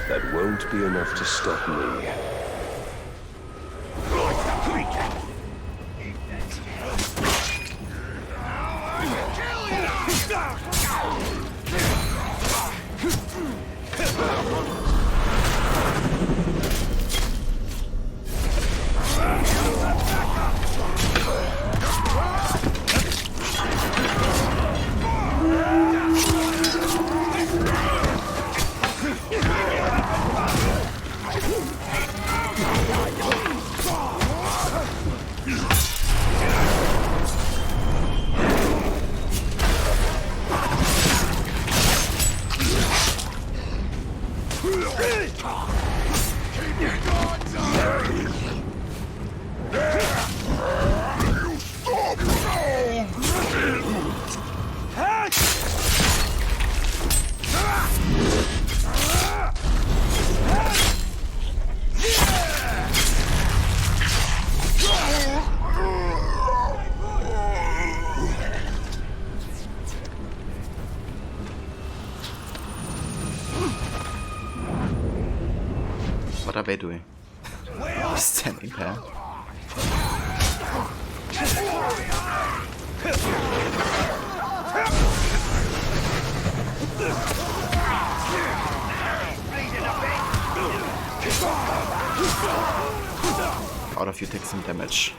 That won't be enough to stop me. What are they doing? Standing there. Out of you take some damage.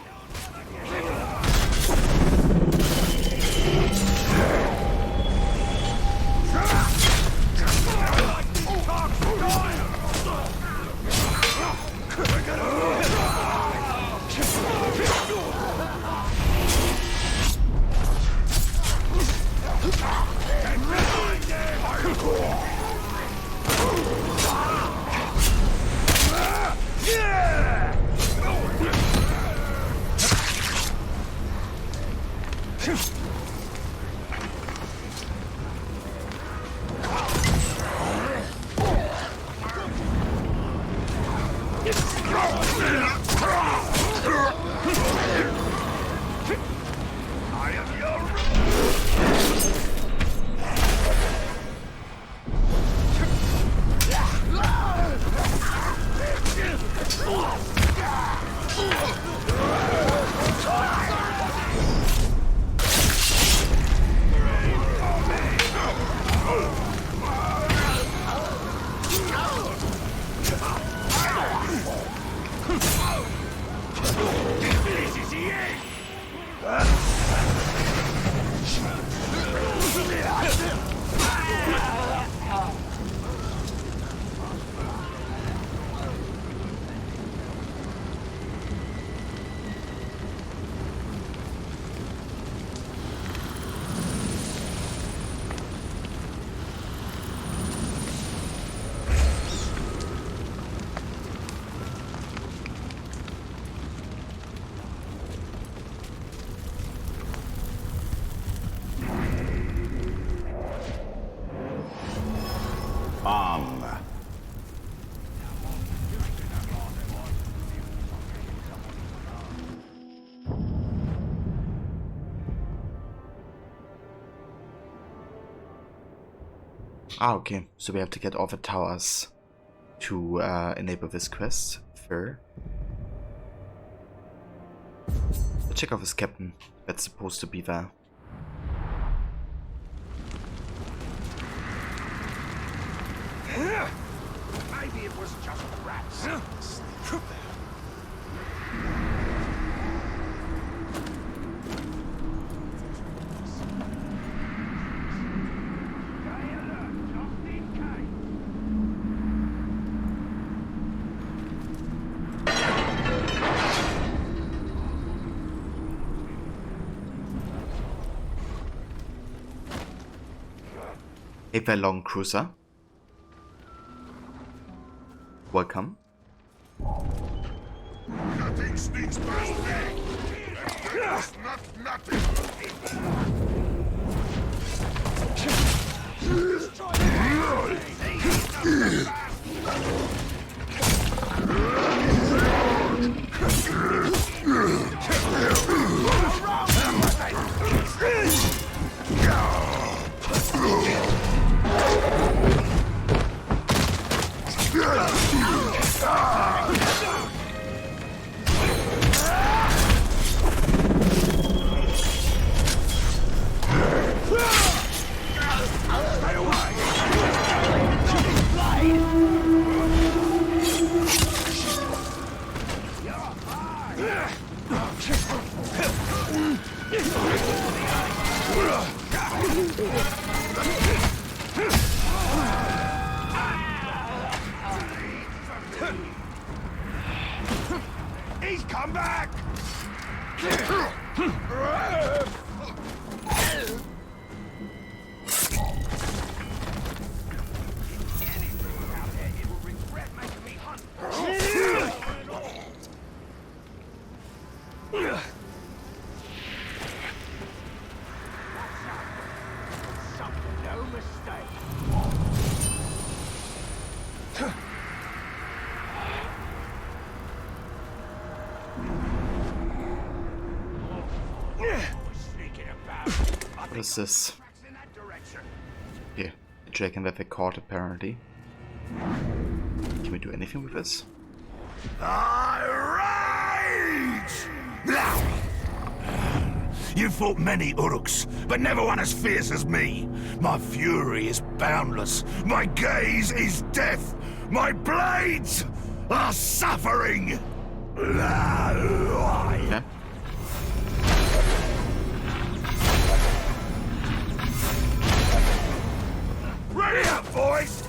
Ah, okay. So we have to get off at towers to enable this quest. Fair. Check off his captain. That's supposed to be there. Maybe it was just rats. Hey there, long cruiser. Welcome. Nothing sneaks past me. There's nothing. He's come back! No mistake. What is this? Here, a dragon with a cord apparently. Can we do anything with this? I rage! You fought many Uruks, but never one as fierce as me. My fury is boundless. My gaze is death. My blades are suffering. Yeah. Ready up, boys!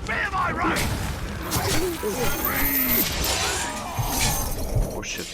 Bear my right! Oh shit.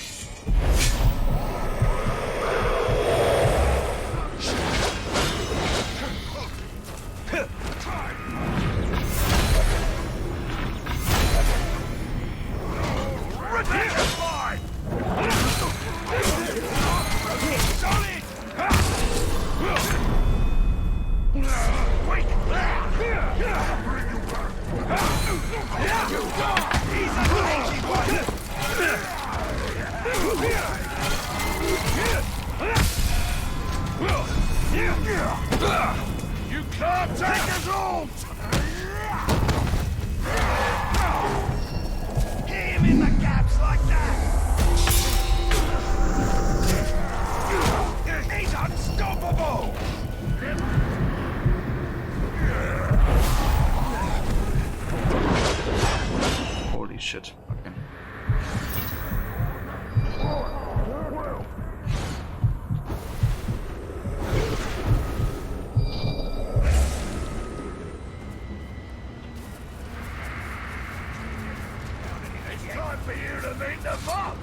shit. Okay. It's time for you to meet the mob!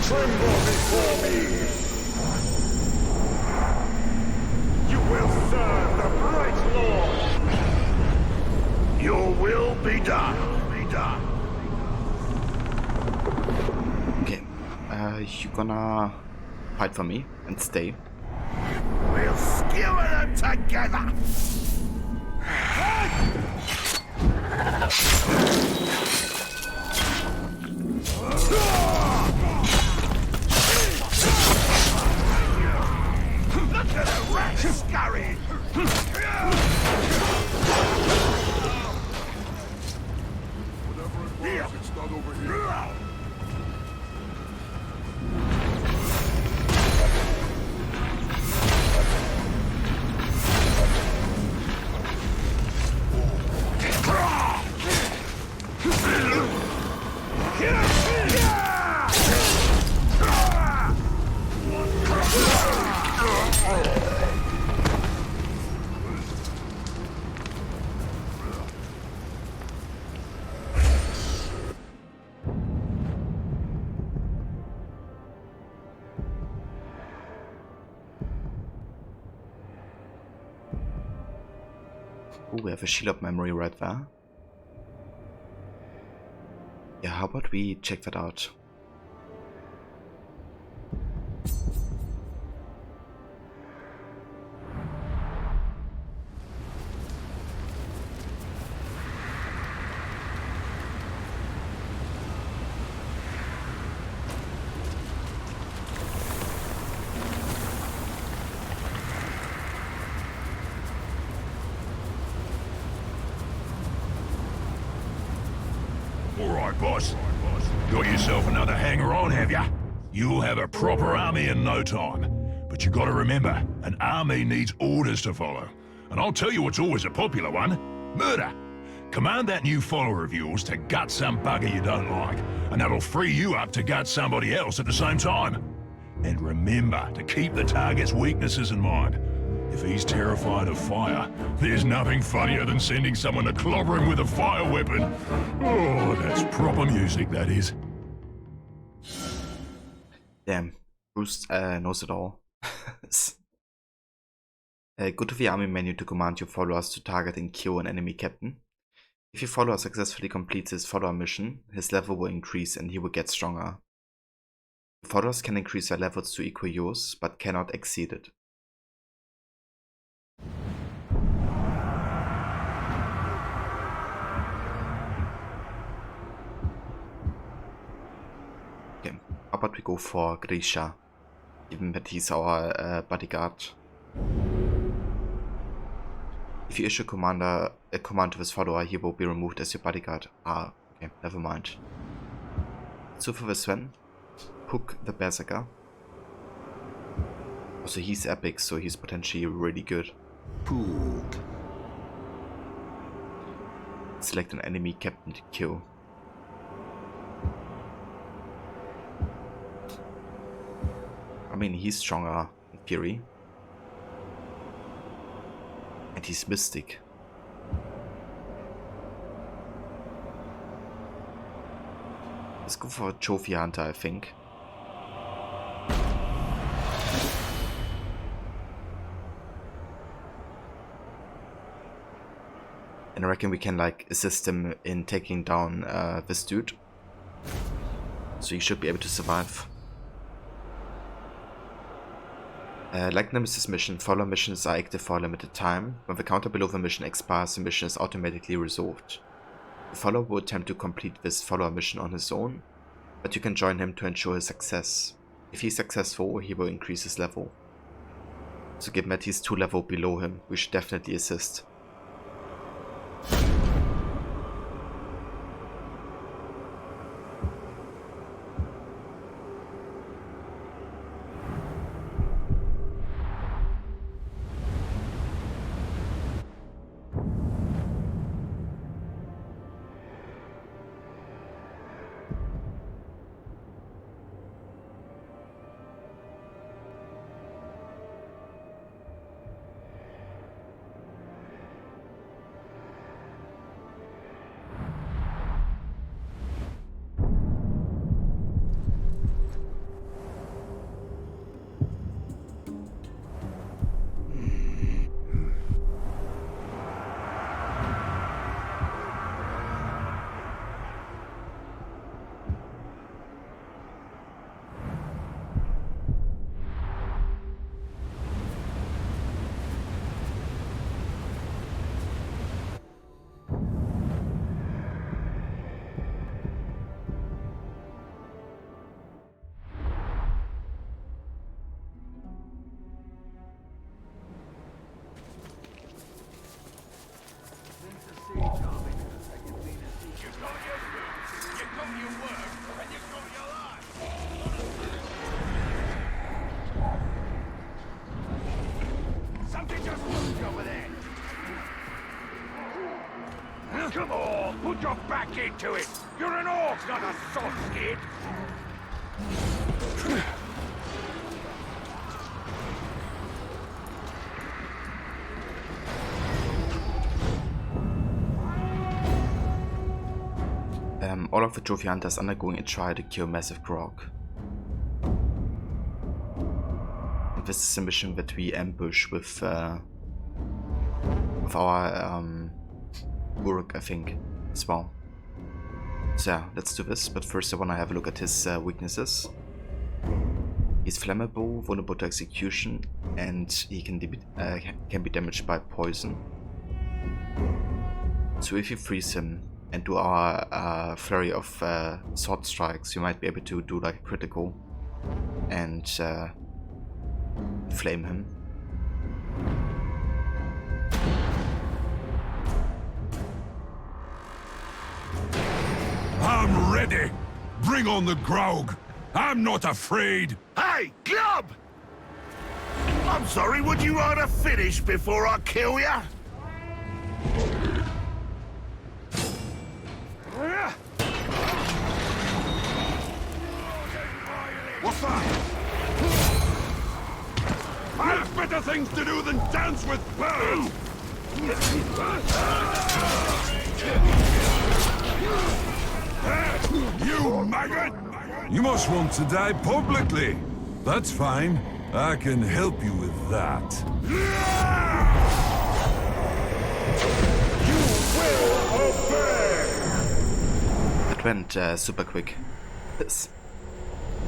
Tremble before me! You will serve the bright Lord! Your will be done. Okay. You gonna fight for me and stay. We'll skewer them together! Look at the rat scurrying! Whatever it was, it's not over here. Oh, we have a shield of memory right there. Yeah, how about we check that out? Alright, boss. Got yourself another hanger-on, have ya? You'll have a proper army in no time. But you gotta remember, an army needs orders to follow. And I'll tell you what's always a popular one. Murder. Command that new follower of yours to gut some bugger you don't like, and that'll free you up to gut somebody else at the same time. And remember to keep the target's weaknesses in mind. If he's terrified of fire, there's nothing funnier than sending someone to clobber him with a fire weapon. Oh, that's proper music, that is. Damn, Bruce knows it all. Go to the army menu to command your followers to target and kill an enemy captain. If your follower successfully completes his follower mission, his level will increase and he will get stronger. Your followers can increase their levels to equal yours, but cannot exceed it. Okay, how about we go for Grisha, given that he's our bodyguard. If you issue a command to his follower, he will be removed as your bodyguard. Ah, okay, never mind. So for Sven, Puck the Berserker. Also, he's epic, so he's potentially really good. Puck. Select an enemy captain to kill. I mean, he's stronger in theory. And he's mystic. Let's go for a trophy hunter, I think. And I reckon we can like assist him in taking down this dude. So he should be able to survive. Like Nemesis mission, follower missions are active for a limited time. When the counter below the mission expires, the mission is automatically resolved. The follower will attempt to complete this follower mission on his own, but you can join him to ensure his success. If he's successful, he will increase his level. So given that he's 2 levels below him, we should definitely assist. Come on, put your back into it. You're an orc, not a soft kid. All of the trophy hunters undergoing a trial to kill massive grog. And this is a mission that we ambush with our Uruk, I think, as well. So yeah, let's do this, but first I want to have a look at his weaknesses. He's flammable, vulnerable to execution, and he can be damaged by poison. So if you freeze him and do our flurry of sword strikes, you might be able to do like a critical and flame him. I'm ready. Bring on the grog. I'm not afraid. Hey, Club! I'm sorry, would you rather finish before I kill ya? What's that? I've better things to do than dance with birds! You maggot! You must want to die publicly. That's fine. I can help you with that. You will obey! That went super quick. Yes.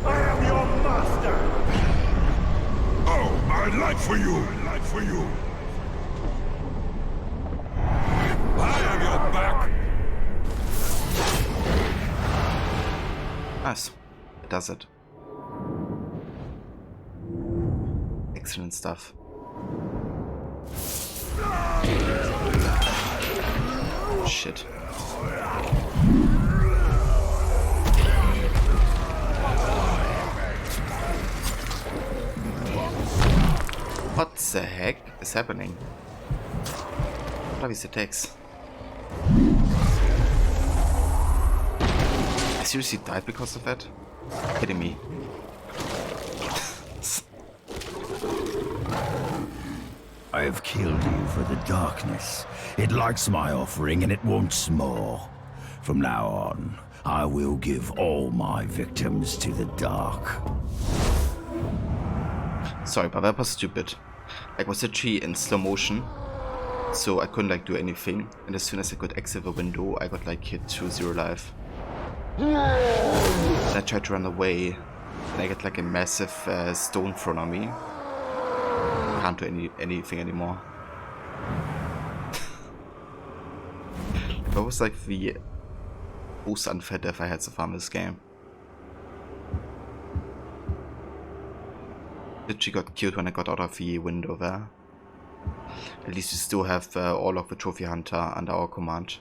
I am your master! Oh, I'd like for you! I have your back! Nice. It does it. Excellent stuff. Shit. What the heck is happening? What are these attacks? I seriously died because of that? You're kidding me. I have killed you for the darkness. It likes my offering and it wants more. From now on, I will give all my victims to the dark. Sorry, but that was stupid. Like, was literally in slow motion, so I couldn't like do anything. And as soon as I could exit the window, I got like hit to 0 life. And I tried to run away, and I get like a massive stone thrown on me. Can't do anything anymore. That was like the most unfair death I had so far in this game. Literally got killed when I got out of the window there. At least we still have all of the trophy hunter under our command.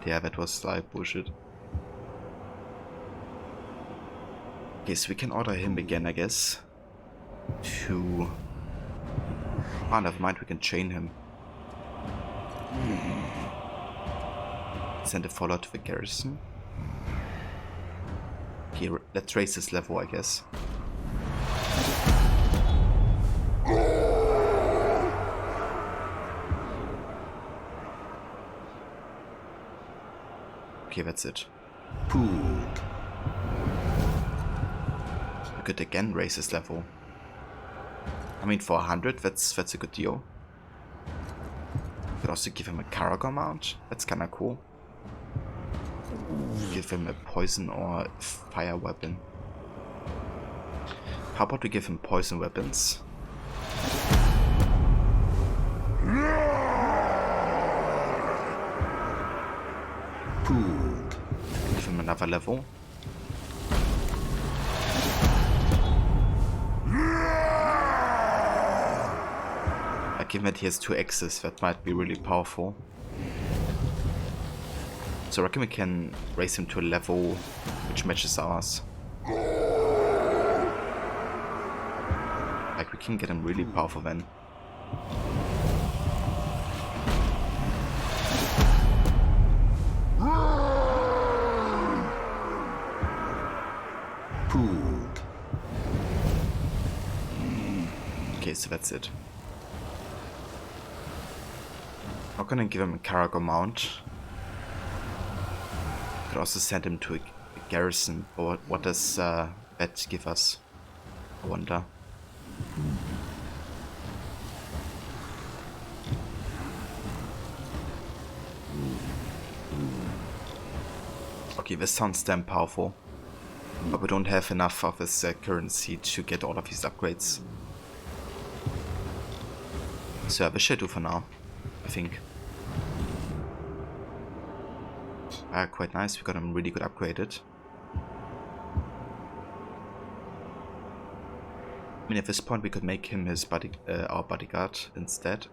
Yeah, that was like bullshit. Okay, so we can order him again, I guess. To... Ah, never mind, we can chain him. Send a follower to the garrison. Okay, let's raise this level, I guess. Okay, that's it. Pooled. We could again raise this level. I mean, for 100, that's a good deal. We could also give him a Karagon mount. That's kinda cool. Give him a poison or fire weapon. How about we give him poison weapons? Pooled. Give him another level. Given that he has 2 X's, that might be really powerful. So I reckon we can raise him to a level which matches ours. Like, we can get him really powerful then. so that's it. Not gonna give him a cargo mount. Could also send him to a garrison, but what does that give us? I wonder. Okay, this sounds damn powerful, but we don't have enough of this currency to get all of these upgrades. So yeah, this should do for now, I think. Quite nice, we got him really good upgraded. I mean, at this point we could make him his our bodyguard instead.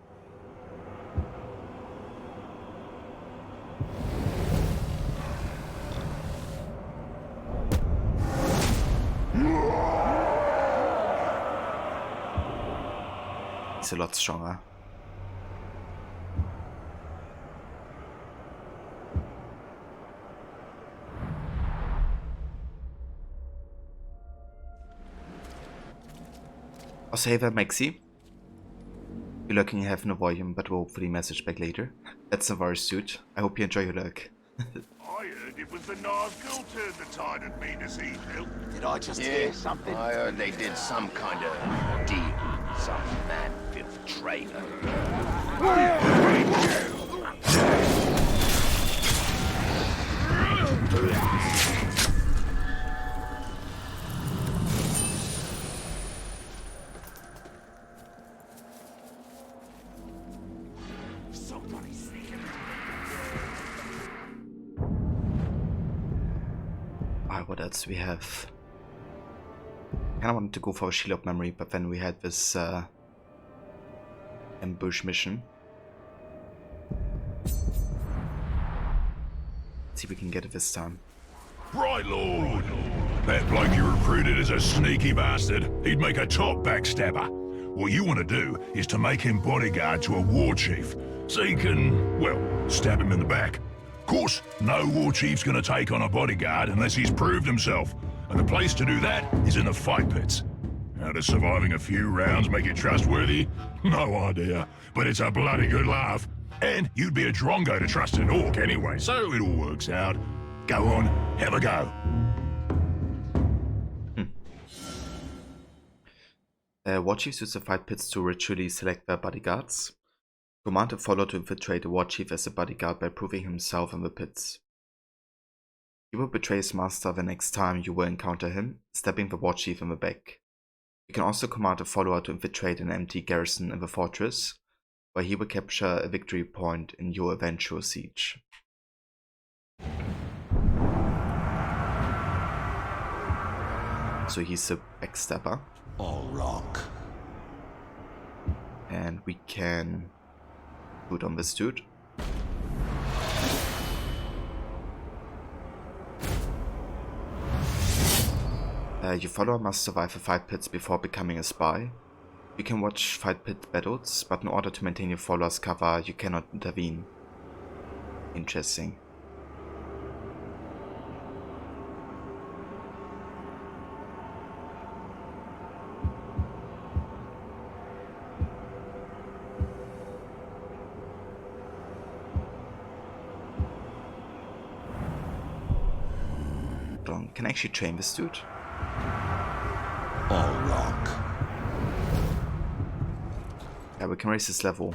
He's a lot stronger. Also, hey there, Maxi. You're lurking in Heaven of Volume, but will hopefully message back later. That's a virus suit. I hope you enjoy your lurk. I heard it was the Nazgul turned the tide of meanness evil. Did I just hear something? I heard they did some kind of deal. Some man-fifth traitor. What else we have? I kinda wanted to go for a Shield of Memory, but then we had this ambush mission. Let's see if we can get it this time. Right, Lord. That bloke you recruited is a sneaky bastard. He'd make a top backstabber. What you want to do is to make him bodyguard to a war chief, so you can, well, stab him in the back. Of course, no war chief's gonna take on a bodyguard unless he's proved himself, and the place to do that is in the fight pits. How does surviving a few rounds make you trustworthy? No idea, but it's a bloody good laugh. And you'd be a drongo to trust an orc anyway, so it all works out. Go on, have a go. War chiefs use the fight pits to ritually select their bodyguards. Command a follower to infiltrate the war chief as a bodyguard by proving himself in the pits. He will betray his master the next time you will encounter him, stabbing the war chief in the back. You can also command a follower to infiltrate an empty garrison in the fortress, where he will capture a victory point in your eventual siege. So he's a backstabber. All rock. And we can put on this dude. Your follower must survive the fight pits before becoming a spy. You can watch fight pit battles, but in order to maintain your follower's cover, you cannot intervene. Interesting. Can I actually train this dude? All rock. Yeah, we can raise his level.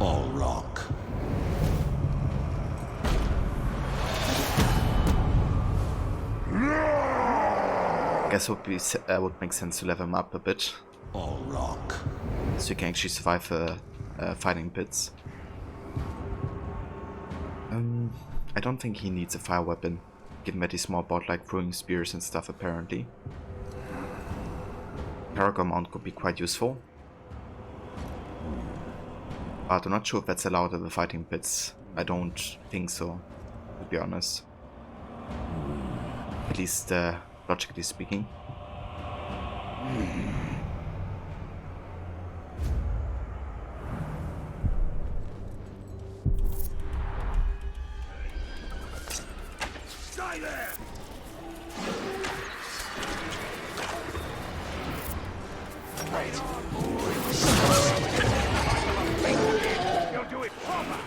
All rock. I guess would make sense to level him up a bit. All rock. So you can actually survive the fighting pits. I don't think he needs a fire weapon, given that he's more about like throwing spears and stuff apparently. Paragon mount could be quite useful, but I'm not sure if that's allowed in the fighting pits. I don't think so, to be honest. At least logically speaking. You'll do it proper.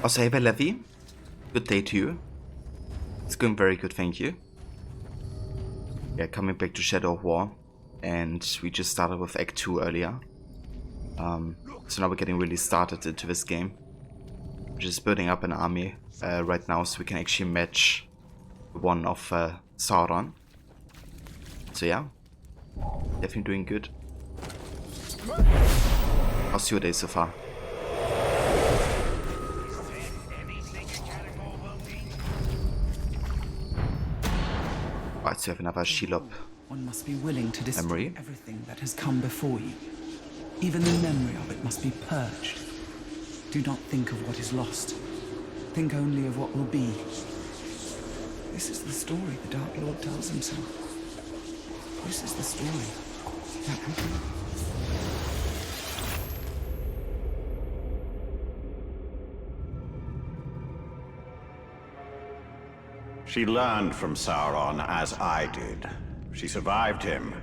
Also, hey, Levy. Good day to you. It's going very good, thank you. Yeah, coming back to Shadow of War. And we just started with Act 2 earlier. So now we're getting really started into this game. We're just building up an army right now so we can actually match the one of Sauron. So yeah, definitely doing good. How's your day so far? Right, so we have another Shelob One must be willing to destroy memory. everything that has come before you. Even the memory of it must be purged. Do not think of what is lost. Think only of what will be. This is the story the Dark Lord tells himself. This is the story that will be. She learned from Sauron as I did. She survived him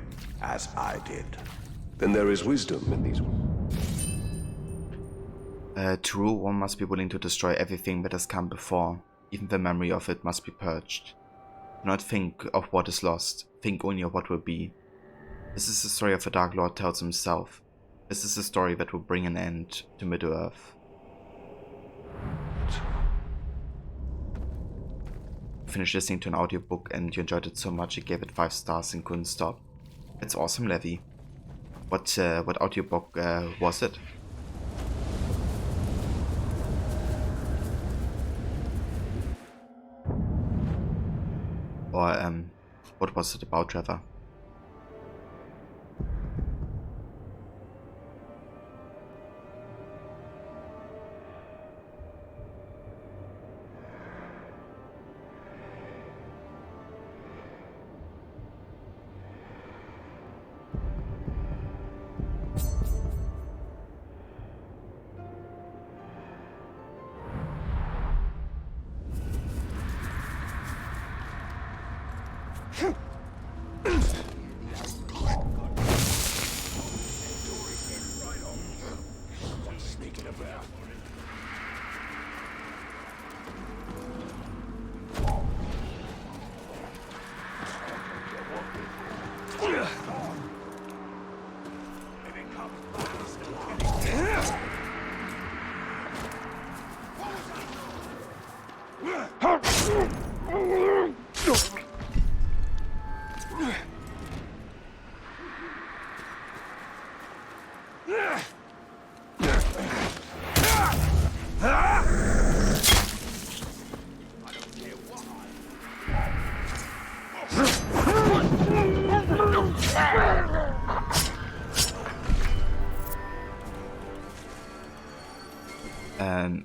as I did. Then there is wisdom in these words. True, one must be willing to destroy everything that has come before. Even the memory of it must be purged. Do not think of what is lost. Think only of what will be. This is the story of the Dark Lord tells himself. This is the story that will bring an end to Middle-earth. Finished listening to an audiobook and you enjoyed it so much you gave it 5 stars and couldn't stop. That's awesome, Levy. What audiobook was it? Or what was it about, Trevor?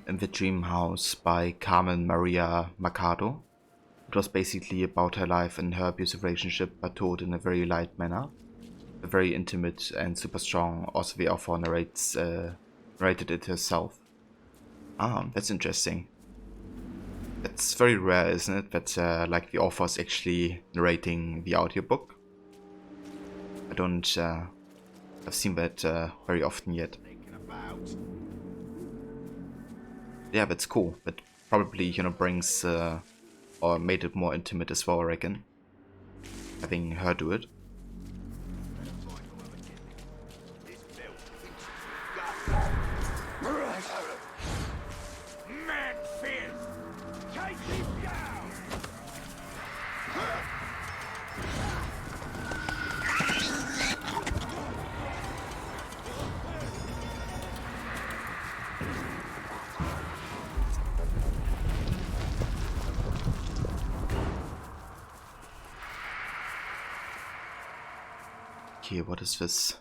In the Dream House by Carmen Maria Machado. It was basically about her life and her abusive relationship, but told in a very light manner. A very intimate and super strong. Also, the author narrated it herself. Ah, that's interesting. It's very rare, isn't it, that like the author is actually narrating the audiobook. I don't have seen that very often yet. Yeah, that's cool. That probably, you know, brings or made it more intimate as well, I reckon. Having her do it. Okay, what is this?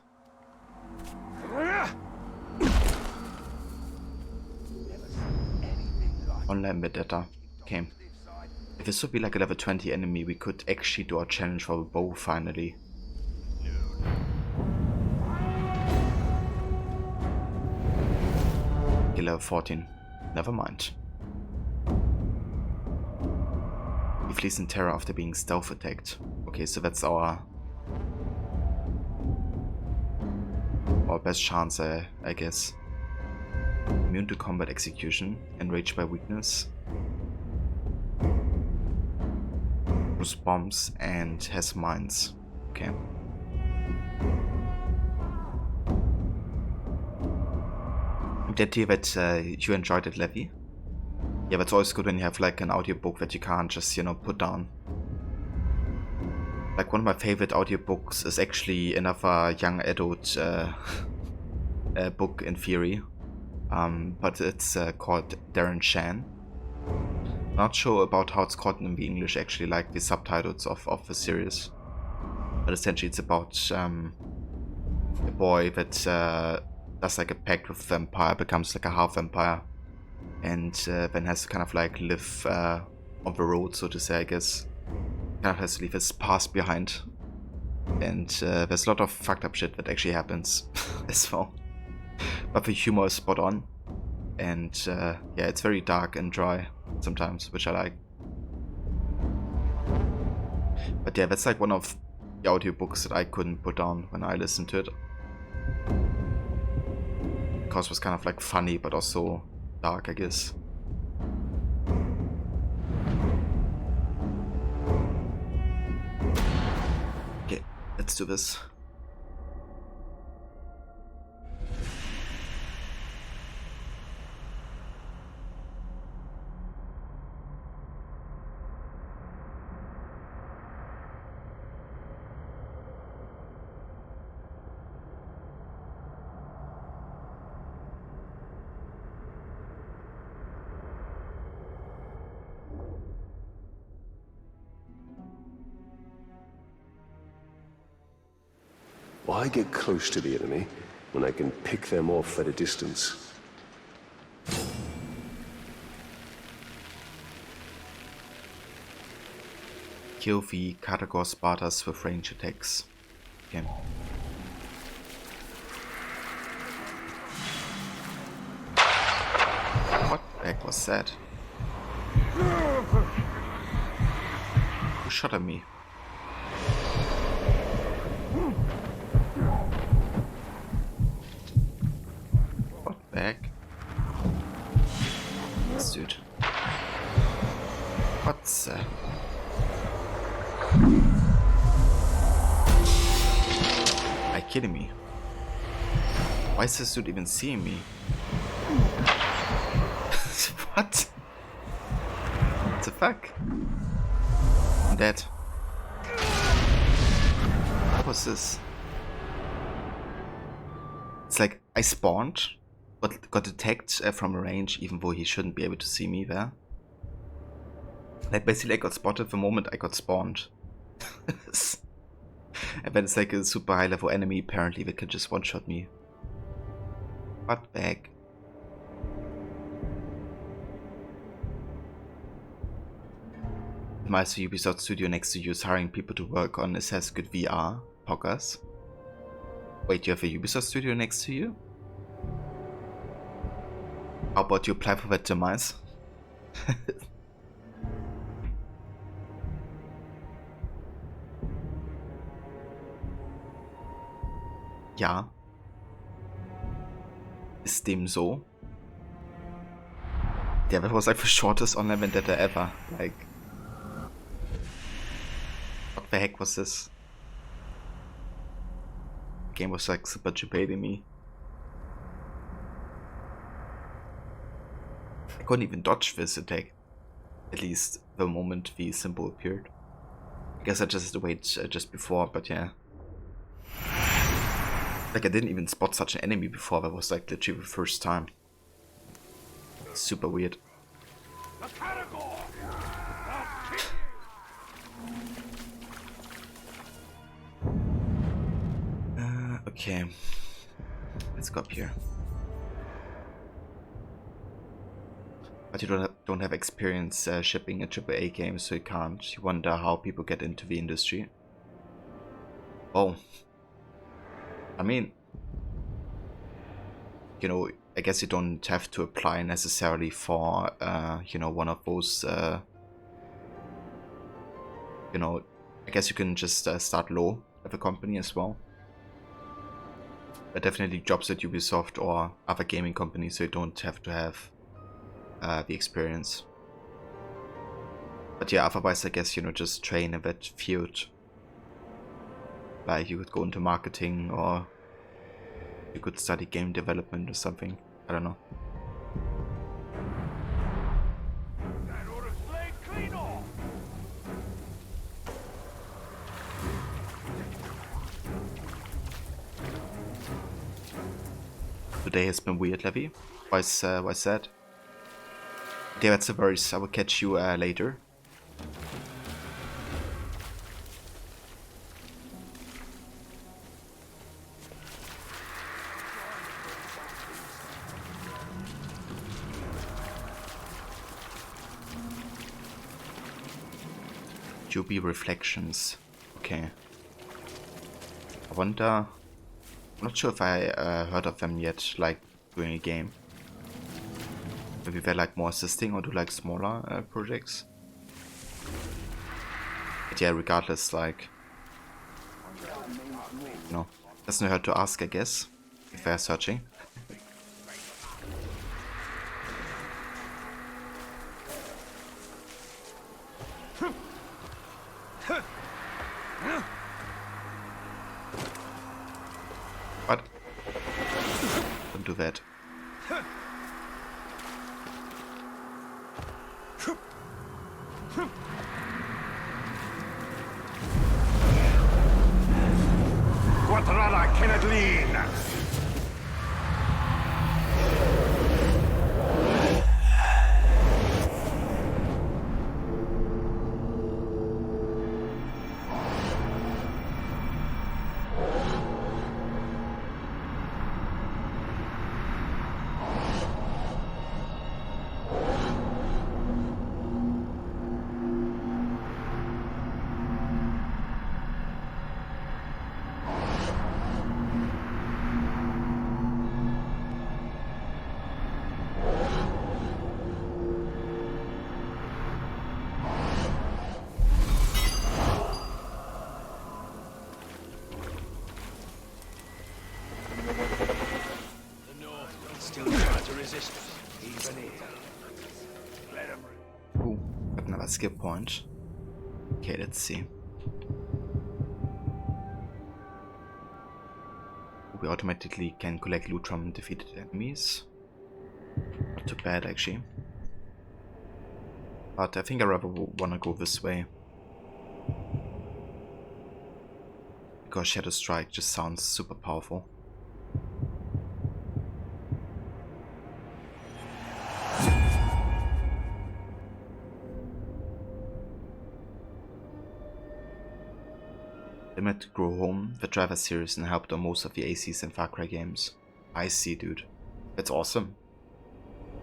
Online vendetta. Okay. If this would be like a level 20 enemy, we could actually do our challenge for a bow finally. Okay, level 14. Never mind. He flees in terror after being stealth attacked. Okay, so that's our best chance, I guess. Immune to combat execution, enraged by weakness, throws bombs, and has mines. Okay. I'm glad to hear that you enjoyed it, Levi. Yeah, that's always good when you have like an audiobook that you can't just, you know, put down. Like one of my favorite audiobooks is actually another young adult book in theory. But it's called Darren Shan. Not sure about how it's called in the English actually, like the subtitles of the series. But essentially it's about a boy that does like a pact with a vampire, becomes like a half vampire. And then has to kind of like live on the road, so to say, I guess. Kind of has to leave his past behind. And there's a lot of fucked up shit that actually happens as well. But the humor is spot on. And yeah, it's very dark and dry sometimes, which I like. But yeah, that's like one of the audiobooks that I couldn't put down when I listened to it. Because it was kind of like funny, but also dark, I guess. Okay, let's do this. Why get close to the enemy when I can pick them off at a distance? Kill the Cartagor Spartas with range attacks. Okay. What the heck was that? Who shot at me? What the heck? This dude. What's Are you kidding me? Why is this dude even seeing me? What? What the fuck? I'm dead. What was this? It's like I spawned, but got attacked from a range even though he shouldn't be able to see me there. Like basically I got spotted the moment I got spawned. And then it's like a super high level enemy apparently that can just one-shot me. What the heck? My Ubisoft studio next to you is hiring people to work on Assassin's Creed VR podcast. Wait, you have a Ubisoft studio next to you? How about you apply for that, demise? Ja. Ist dem so? Yeah, that was like the shortest online vendetta ever. Like, what the heck was this? The game was like super debating me. I couldn't even dodge this attack. At least the moment the symbol appeared. I guess I just had to wait just before, but yeah. Like I didn't even spot such an enemy before. That was like literally the first time. Super weird. Okay, let's go up here. But you don't have experience shipping a AAA game, so you can't. You wonder how people get into the industry. Oh, I mean, you know, I guess you don't have to apply necessarily for, you know, one of those, you know, I guess you can just start low with a company as well. But definitely jobs at Ubisoft or other gaming companies, so you don't have to have the experience. But yeah, otherwise I guess, you know, just train in that field. Like you could go into marketing, or you could study game development or something. I don't know. Today has been weird, Levy. Why's that? Yeah, that's the worries. I will catch you later. Juby Reflections. Okay. I wonder... I'm not sure if I heard of them yet, like, doing a game. Maybe they're like more assisting or do like smaller projects. But yeah, regardless, like... You know, doesn't hurt to ask, I guess, if they're searching. What? Don't do that. Quadrara Kennedlin! Ooh, got another skill point. Okay, let's see. We automatically can collect loot from defeated enemies. Not too bad, actually. But I think I rather wanna go this way. Because Shadow Strike just sounds super powerful. They met to grow home, the Driver series, and helped on most of the ACs and Far Cry games. I see, dude. That's awesome.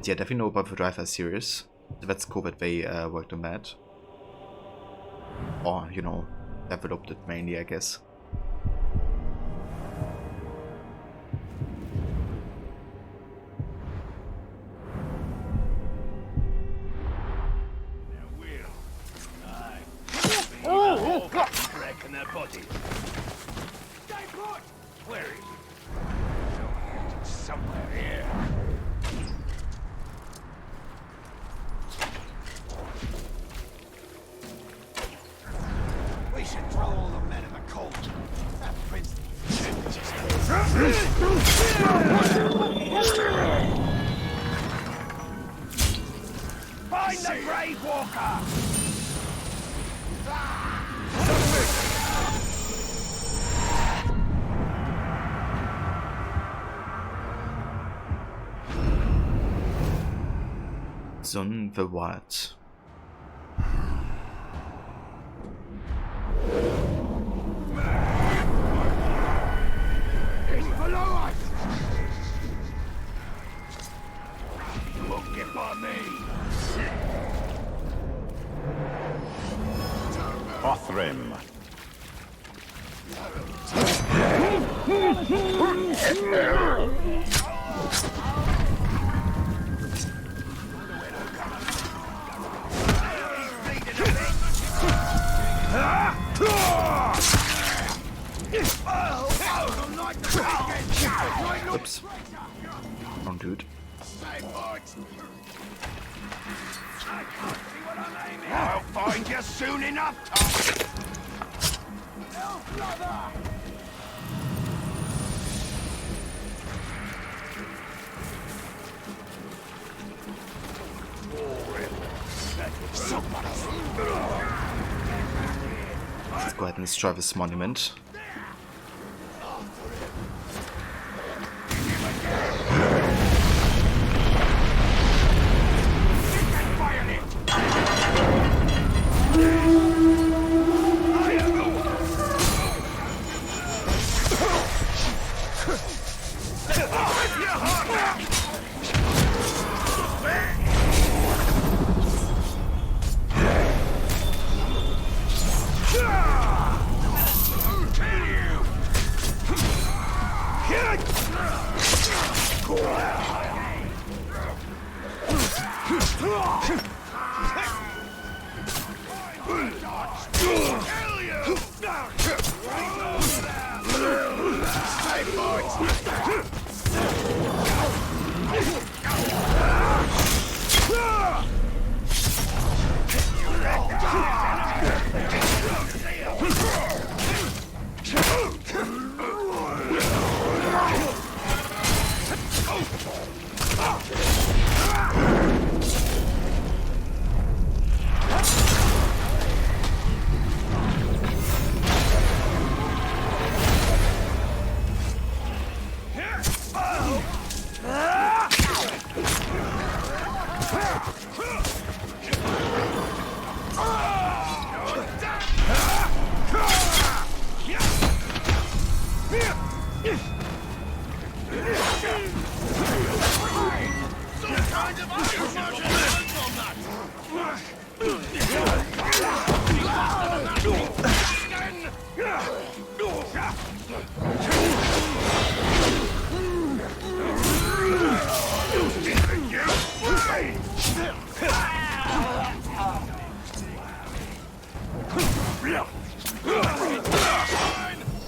Yeah, definitely know about the Driver series. So that's cool that they worked on that. Or, you know, developed it mainly, I guess. Where is it? Somewhere here. We should throw all the men in the cold. That prince find the Grave Walker! Son the Wild. Oops. Don't do it. I'll find you soon enough, Tom. Let's go ahead and destroy this monument.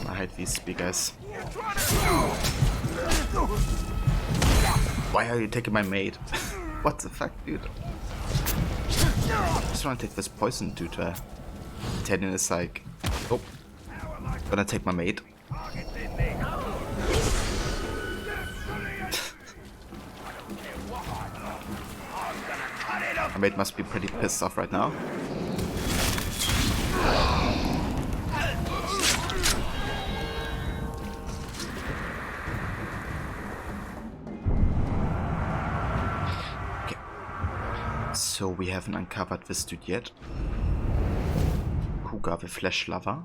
I hate these big guys. Why are you taking my mate? What the fuck, dude? I just wanna take this poison dude. Teddy is like, oh, gonna take my mate. My mate must be pretty pissed off right now. So we haven't uncovered this dude yet. Cougar the Flesh Lover.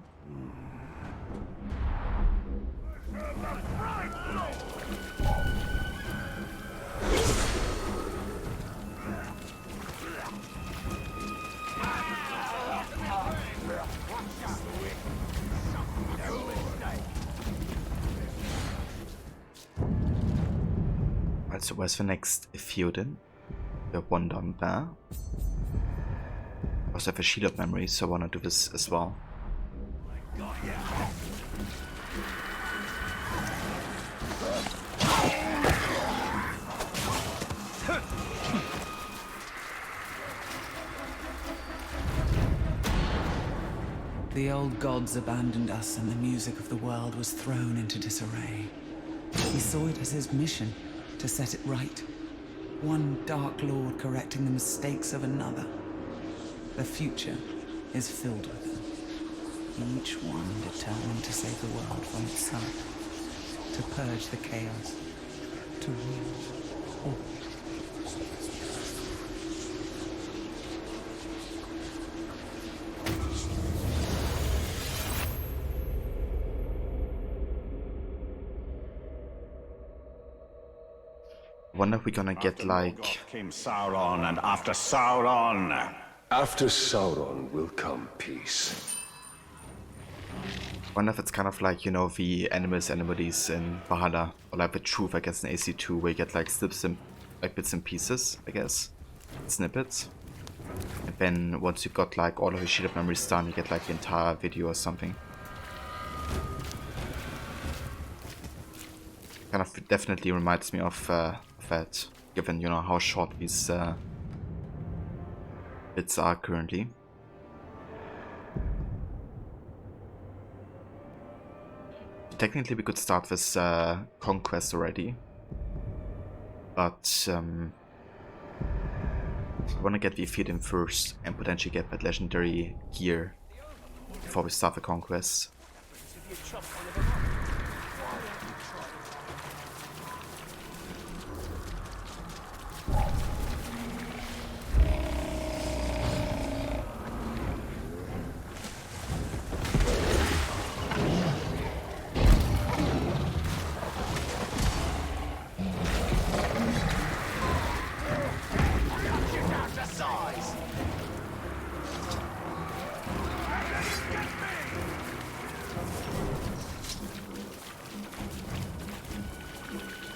Right, so where's the next Theoden? We have one down there. I also have a shield of memory, so I want to do this as well. The old gods abandoned us and the music of the world was thrown into disarray. He saw it as his mission to set it right. One Dark Lord correcting the mistakes of another. The future is filled with them. Each one determined to save the world from itself. To purge the chaos. To rule all. Wonder if we're gonna get like came Sauron, and after Sauron, After Sauron will come peace. wonder if it's kind of like, you know, the animals in Valhalla, or like the Truth, I guess, in AC2, where you get like snips and like bits and pieces, I guess, snippets. And then once you got like all of the shaded memories done, you get like the entire video or something. Kind of definitely reminds me of that, given, you know, how short these bits are currently. Technically we could start this conquest already, but I want to get the feed in first and potentially get that legendary gear before we start the conquest.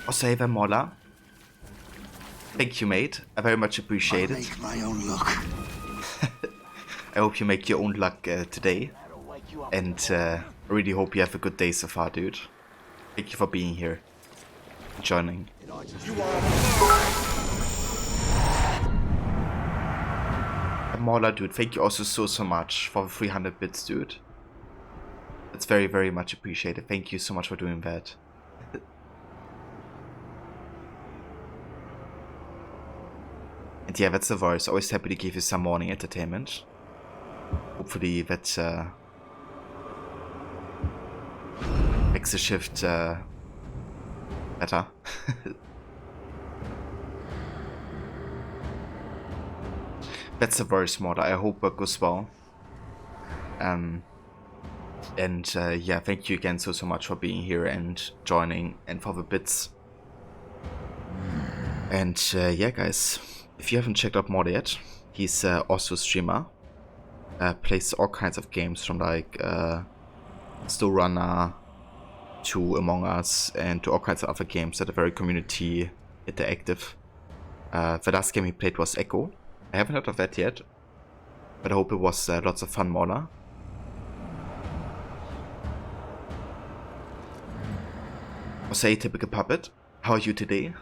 Osava Mola. Thank you, mate. I very much appreciate it. Make my own luck. I hope you make your own luck today. And I really hope you have a good day so far, dude. Thank you for being here. Joining. Mola, dude, thank you also so much for the 300 bits, dude. That's very, very much appreciated. Thank you so much for doing that. And yeah, that's the voice. Always happy to give you some morning entertainment. Hopefully that makes the shift better. That's the voice mod. I hope it goes well. And yeah, thank you again so much for being here and joining and for the bits. And yeah, guys. If you haven't checked out Mod yet, he's also a streamer. Plays all kinds of games from like Still Runner to Among Us and to all kinds of other games that are very community interactive. The last game he played was Echo. I haven't heard of that yet, but I hope it was lots of fun, Mola. Say, typical puppet, how are you today?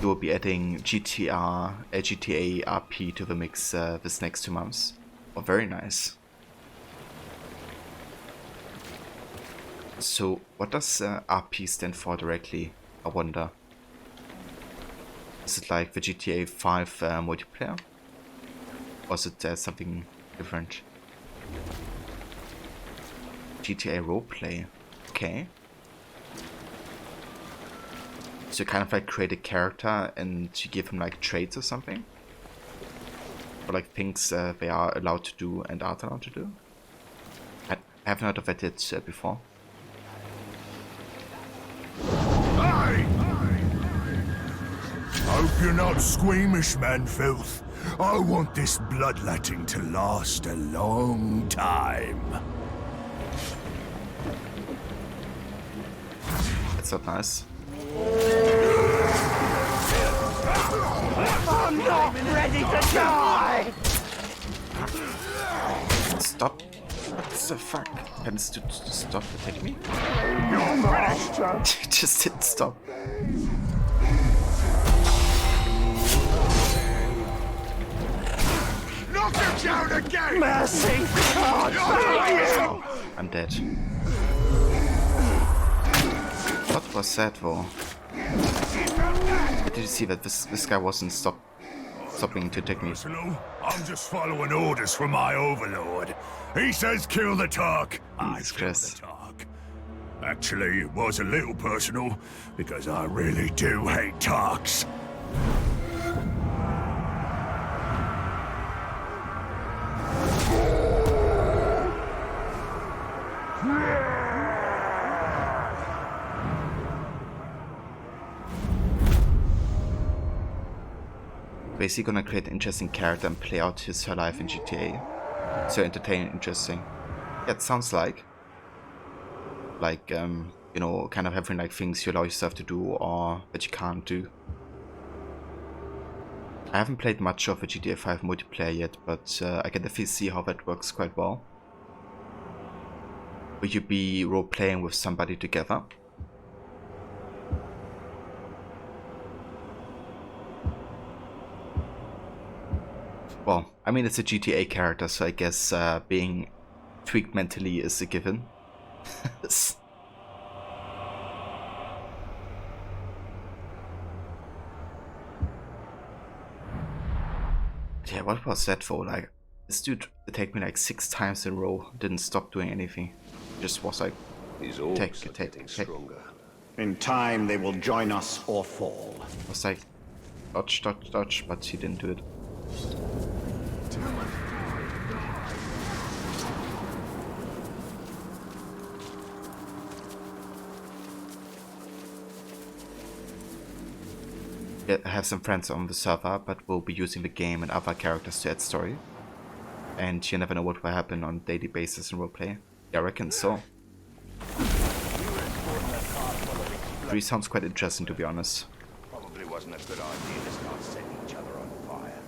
You will be adding GTA RP to the mix this next 2 months. Oh, very nice. So, what does RP stand for directly, I wonder? Is it like the GTA 5 multiplayer? Or is it something different? GTA roleplay, okay. So you kind of like create a character and you give him like traits or something? Or like things they are allowed to do and aren't allowed to do? I haven't heard of that yet before. Hope you're not squeamish, man-filth. I want this bloodletting to last a long time. That's so nice. I'm not ready to die! Stop. What the fuck? Happens to stop attacking me? You're finished! It just didn't stop. Knock him down again! Mercy! God, thank you! I'm dead. What was that for? Did you see that this guy wasn't stopping to attack me? I'm just following orders from my overlord. He says kill the Turk. I kill the Turk. Actually, it was a little personal, because I really do hate Turks. Basically gonna create an interesting character and play out her life in GTA. So entertaining, interesting. Yeah, it sounds like you know, kind of having like things you allow yourself to do or that you can't do. I haven't played much of a GTA 5 multiplayer yet, but I can definitely see how that works quite well. Will you be role-playing with somebody together? Well, I mean, it's a GTA character, so I guess being tweaked mentally is a given. Yeah, what was that for? Like, this dude attacked me like 6 times in a row, didn't stop doing anything. Just was like, These orcs are getting stronger. In time, they will join us or fall. I was like, dodge, dodge, dodge, but he didn't do it. Yeah, I have some friends on the server, but we'll be using the game and other characters to add story. And you never know what will happen on a daily basis in roleplay. Yeah, I reckon so. 3 sounds quite interesting, to be honest. Probably wasn't a good idea to start setting each other on fire.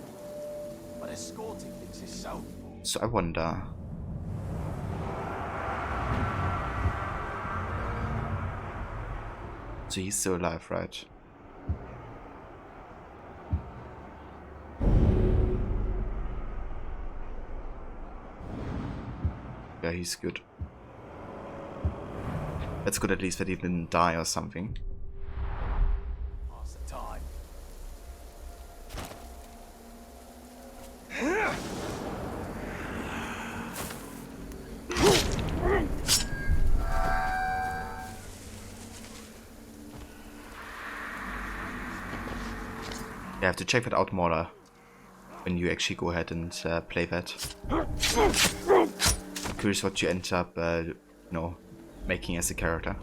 But escorting things is so... So I wonder... So he's still alive, right? Yeah, he's good. That's good at least that he didn't die or something. Pass the time. You have to check that out more when you actually go ahead and play that. I'm curious what you end up, you know, making as a character.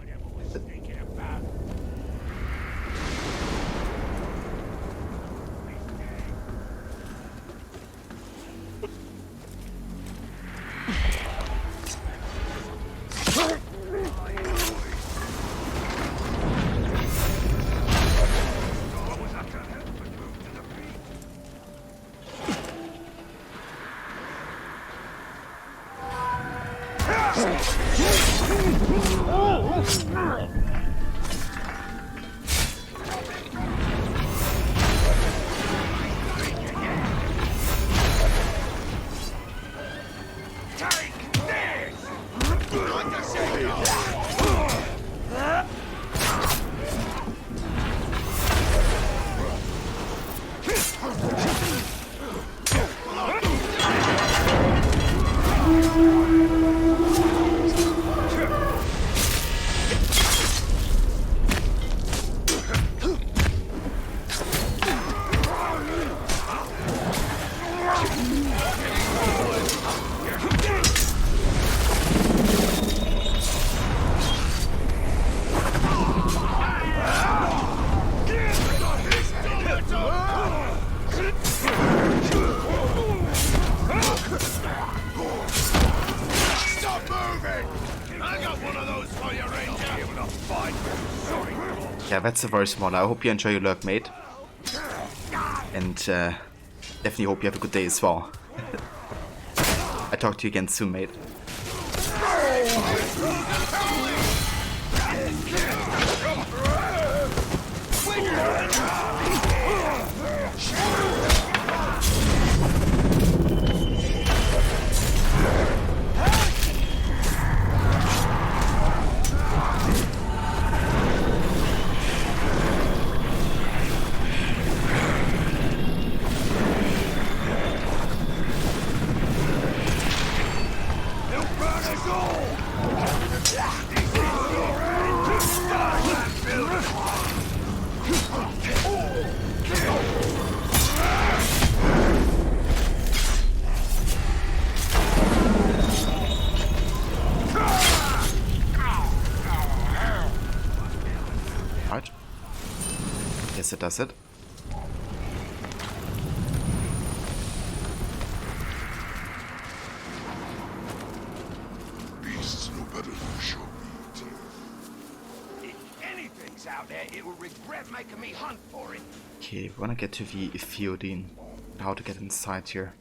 Yeah, that's a very small. I hope you enjoy your lurk, mate. And definitely hope you have a good day as well. I talk to you again soon, mate. Right. Yes, it does it. Prince out there, it will regret making me hunt for him. Okay, we wanna get to the Ephiodine. How to get inside here.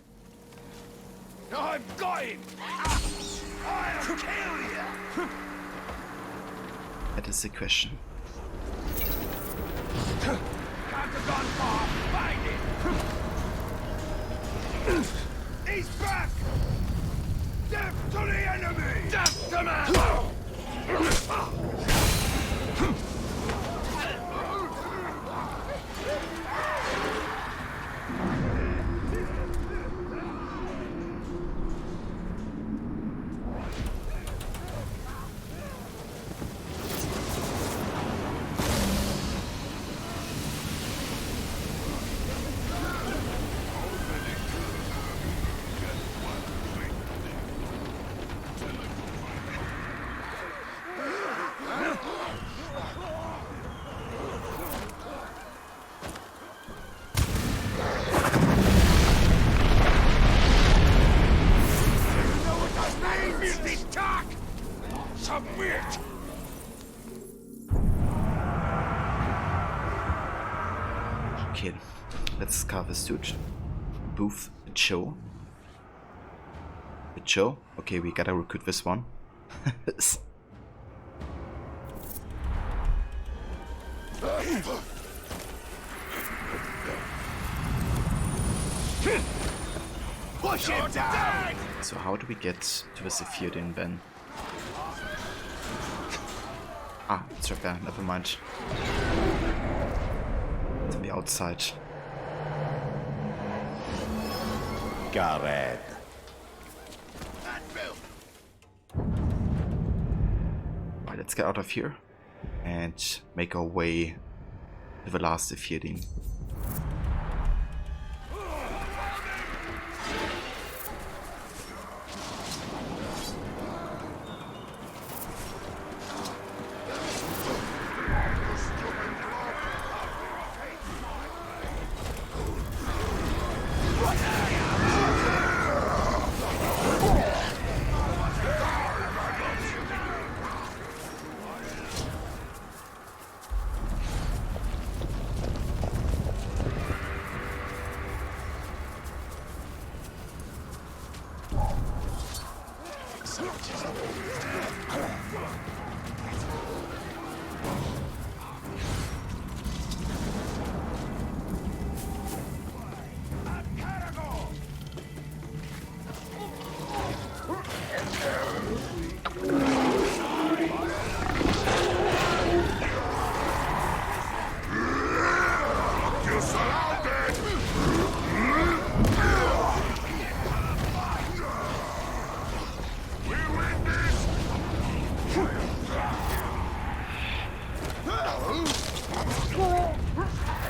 I've got him! I'll kill you! That is the question. Can't have gone far. Find it! He's back! Death to the enemy! Death to man! Submit! Okay, let's carve a suit. Booth Cho. Cho? Okay, we gotta recruit this one. Push him down! So how do we get to the Ephiodine then? Ah, it's right there, never mind. It's on the outside. Gareth. Right, let's get out of here and make our way to the last Ephiodine.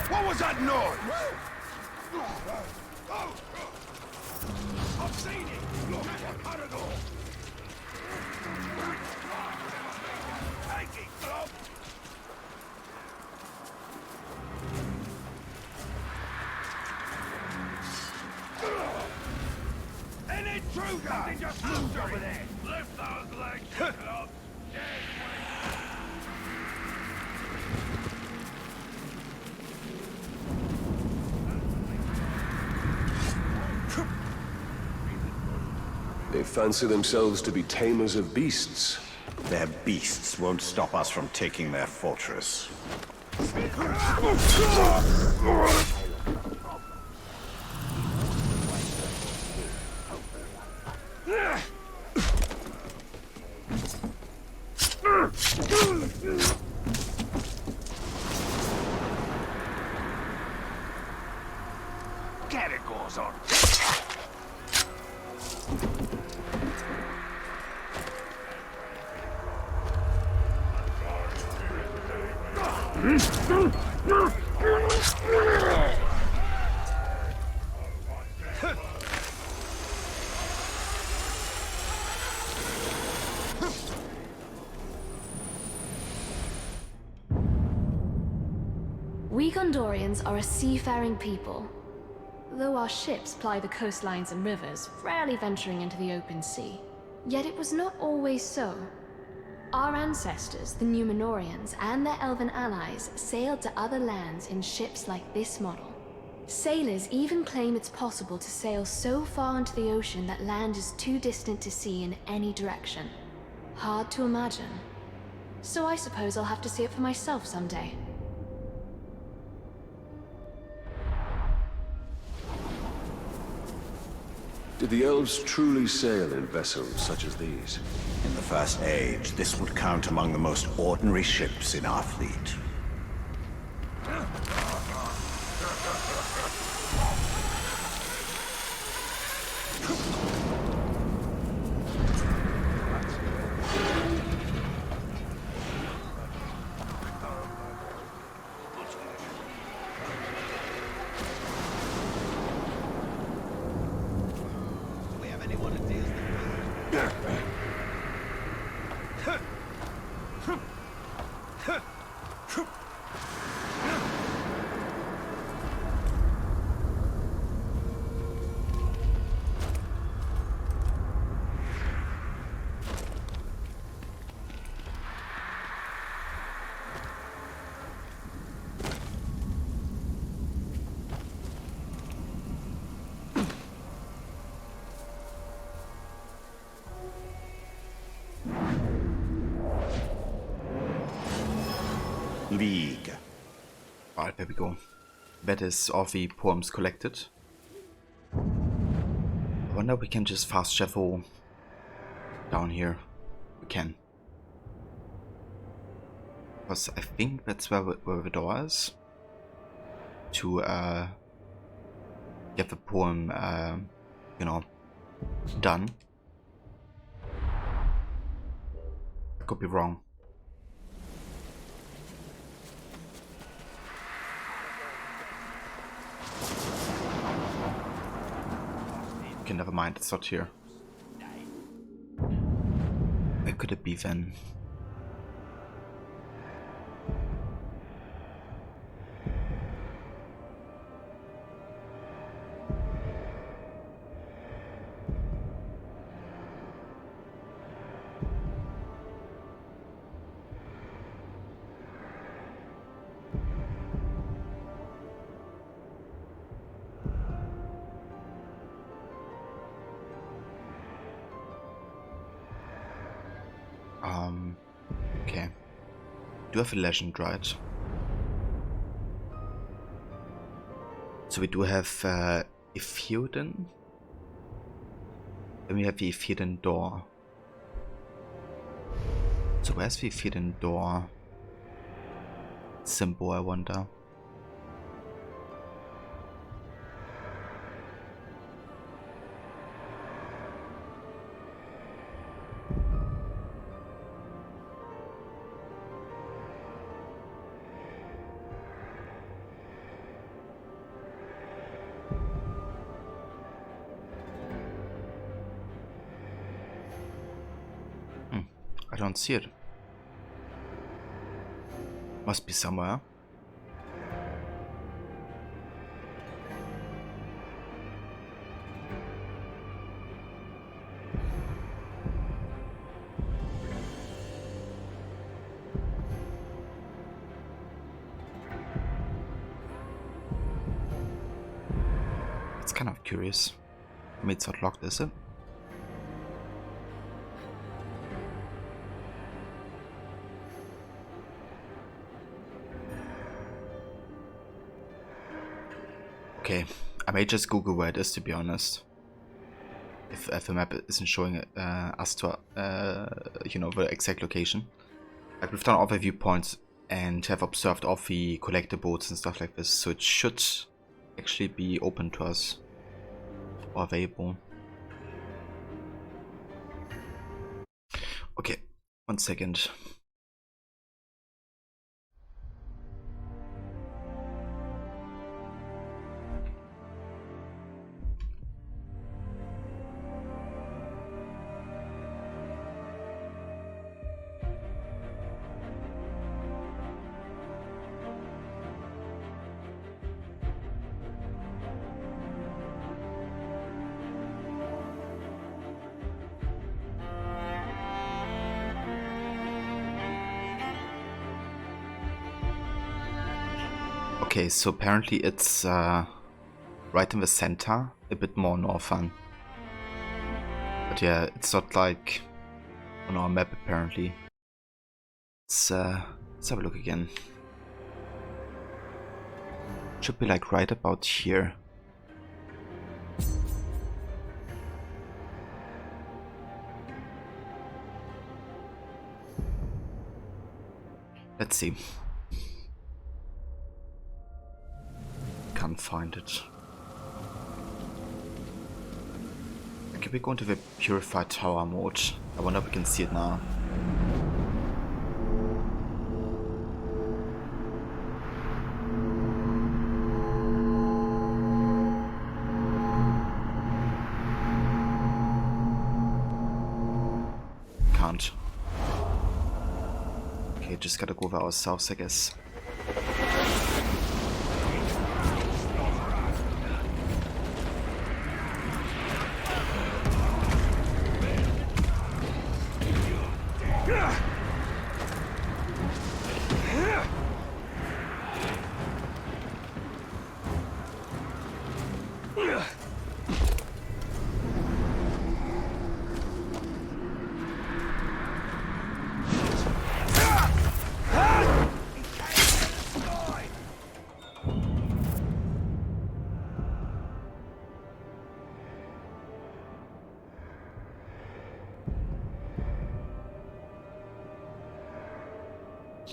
What was that noise? I've seen it! Look, I gotta go! Take it, Glove! An intruder! Something just moved over there! Lift those legs, Glove! They fancy themselves to be tamers of beasts. Their beasts won't stop us from taking their fortress. Get it goes on. We Gondorians are a seafaring people. Though our ships ply the coastlines and rivers, rarely venturing into the open sea. Yet it was not always so. Our ancestors, the Numenorians, and their elven allies sailed to other lands in ships like this model. Sailors even claim it's possible to sail so far into the ocean that land is too distant to see in any direction. Hard to imagine. So I suppose I'll have to see it for myself someday. Did the elves truly sail in vessels such as these? In the First Age, this would count among the most ordinary ships in our fleet. League. Alright, there we go. That is all the poems collected. I wonder if we can just fast travel down here. We can. Because I think that's where the door is. To get the poem, you know, done. I could be wrong. Okay, never mind, it's not here. Where could it be then? Okay. Do have a legend, right? So we do have Ithilden. Then we have the Ithilden door. So where's the Ithilden door symbol, I wonder? I don't see it. Must be somewhere. It's kind of curious. I mean, it's not locked, is it? Okay, I may just Google where it is, to be honest. If the map isn't showing us to, you know, the exact location. Like, we've done all the viewpoints and have observed all the collector boats and stuff like this, so it should actually be open to us or available. Okay, 1 second. Okay, so apparently it's right in the center, a bit more northern. But yeah, it's not like on our map apparently. Let's have a look again. Should be like right about here. Let's see. Can't find it. Okay, we go into the Purified Tower mode. I wonder if we can see it now. Can't. Okay, just gotta go over ourselves, I guess.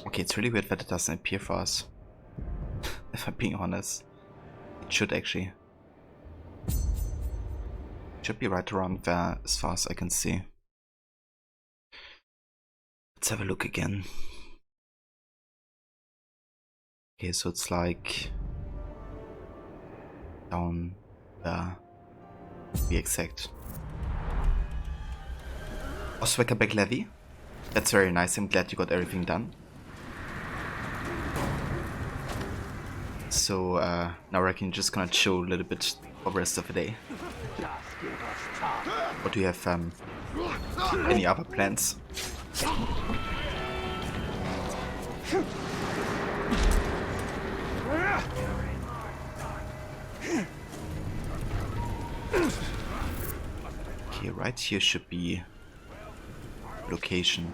Okay, it's really weird that it doesn't appear for us. If I'm being honest. It should actually. It should be right around there as far as I can see. Let's have a look again. Okay, so it's like down there. To be exact. Osweckerbeck Levy. That's very nice. I'm glad you got everything done. So now I reckon just gonna chill a little bit for the rest of the day. Or do you have any other plans? Okay, right here should be location.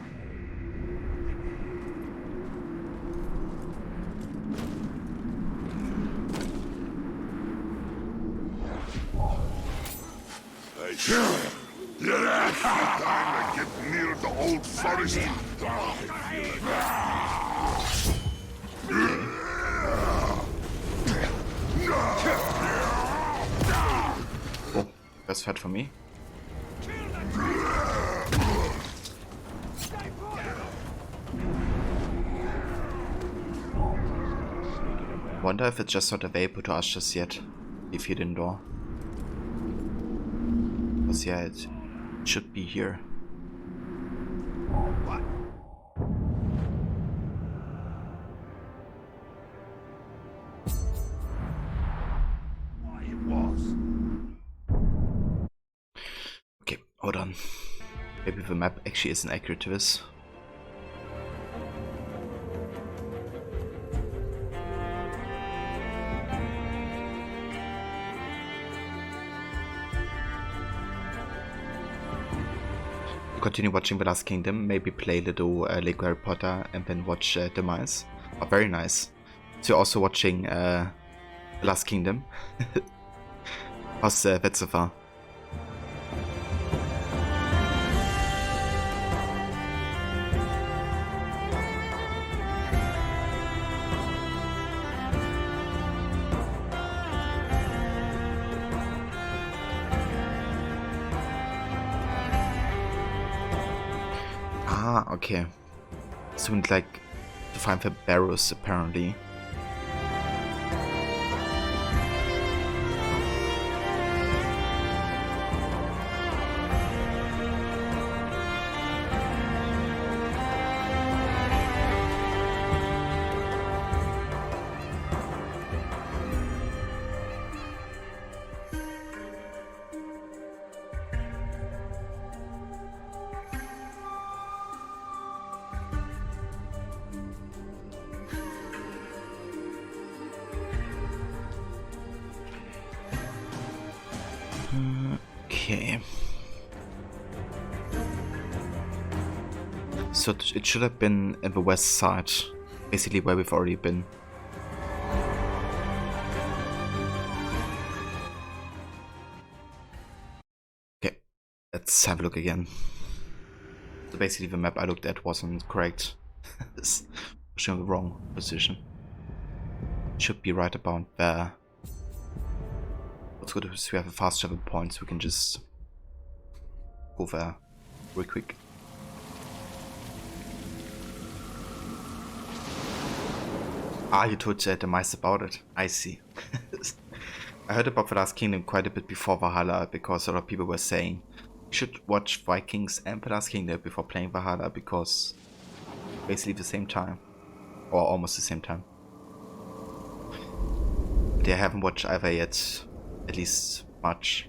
You're time to get near the old forest. Oh, that's fat for me. Wonder if it's just not available to us just yet. If you didn't door. Because yeah, it should be here. Okay, hold on. Maybe the map actually isn't accurate to this. Continue watching The Last Kingdom, maybe play little Lego Harry Potter and then watch Demise. Oh, very nice. So you're also watching The Last Kingdom. How's that so far? Ah, okay. So we'd like to find the barrows apparently. Okay. So it should have been in the west side, basically where we've already been. Okay, let's have a look again. So basically the map I looked at wasn't correct. It's showing the wrong position. It should be right about there. What's good is we have a fast travel point, so we can just go there real quick. Ah, you told the mice about it. I see. I heard about the Last Kingdom quite a bit before Valhalla, because a lot of people were saying you should watch Vikings and the Last Kingdom before playing Valhalla, because basically the same time, or almost the same time. But I haven't watched either yet, at least much.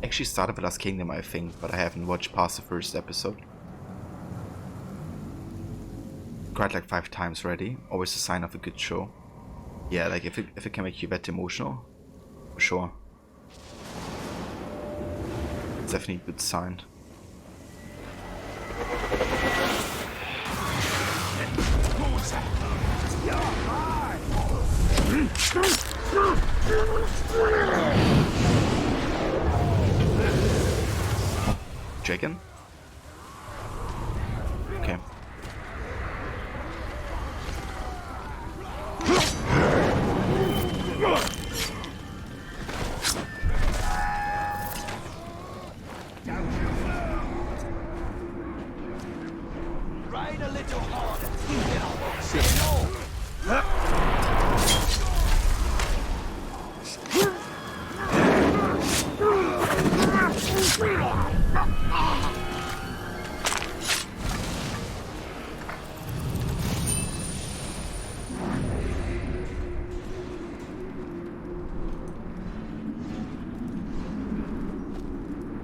Actually started the Last Kingdom, I think, but I haven't watched past the first episode. Cried like 5 times already. Always a sign of a good show. Yeah, like if it can make you that emotional, for sure. It's definitely a good sign. Oh, dragon? Okay. Ride a little harder. Then I won't say no.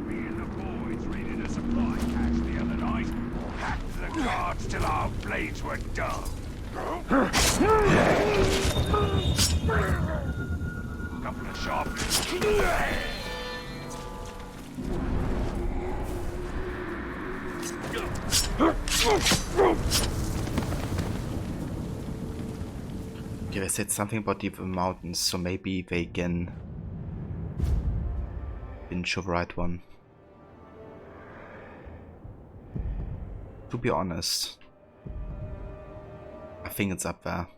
Me and the boys raided a supply cache the other night. Hacked the guards till our blades were dull. Couple of sharp. Okay, they said something about the mountains, so maybe they can didn't show the right one. To be honest, I think it's up there.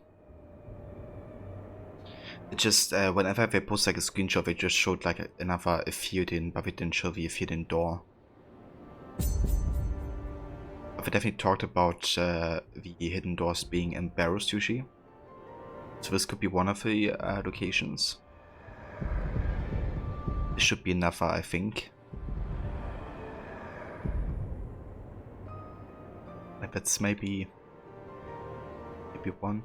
It just whenever they post like a screenshot, they just showed like another Ethereum, but they didn't show the Ethereum door. But they definitely talked about the hidden doors being in barrows usually. So this could be one of the locations. It should be another, I think. Like that's maybe one.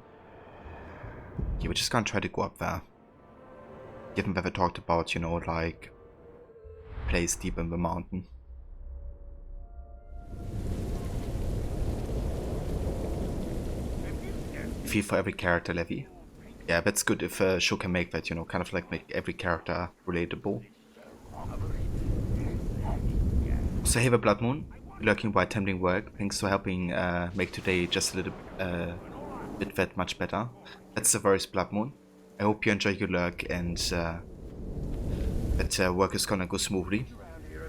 Yeah, we're just gonna try to go up there. Given that we talked about, you know, like place deep in the mountain. Feel for every character, Levy. Yeah, that's good if a show can make that, you know, kind of like make every character relatable. So hey, the Blood Moon, lurking while attempting work. Thanks for helping make today just a little bit that much better. That's the Varys Blood Moon. I hope you enjoy your lurk and that work is gonna go smoothly.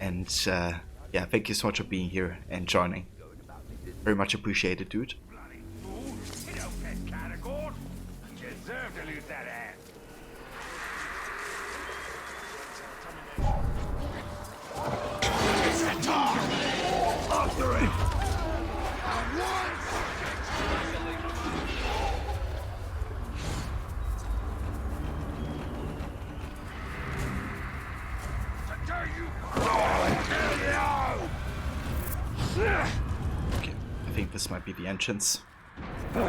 And yeah, thank you so much for being here and joining. Very much appreciated, dude. Deserve to lose that ass. After it. Okay, I think this might be the entrance. There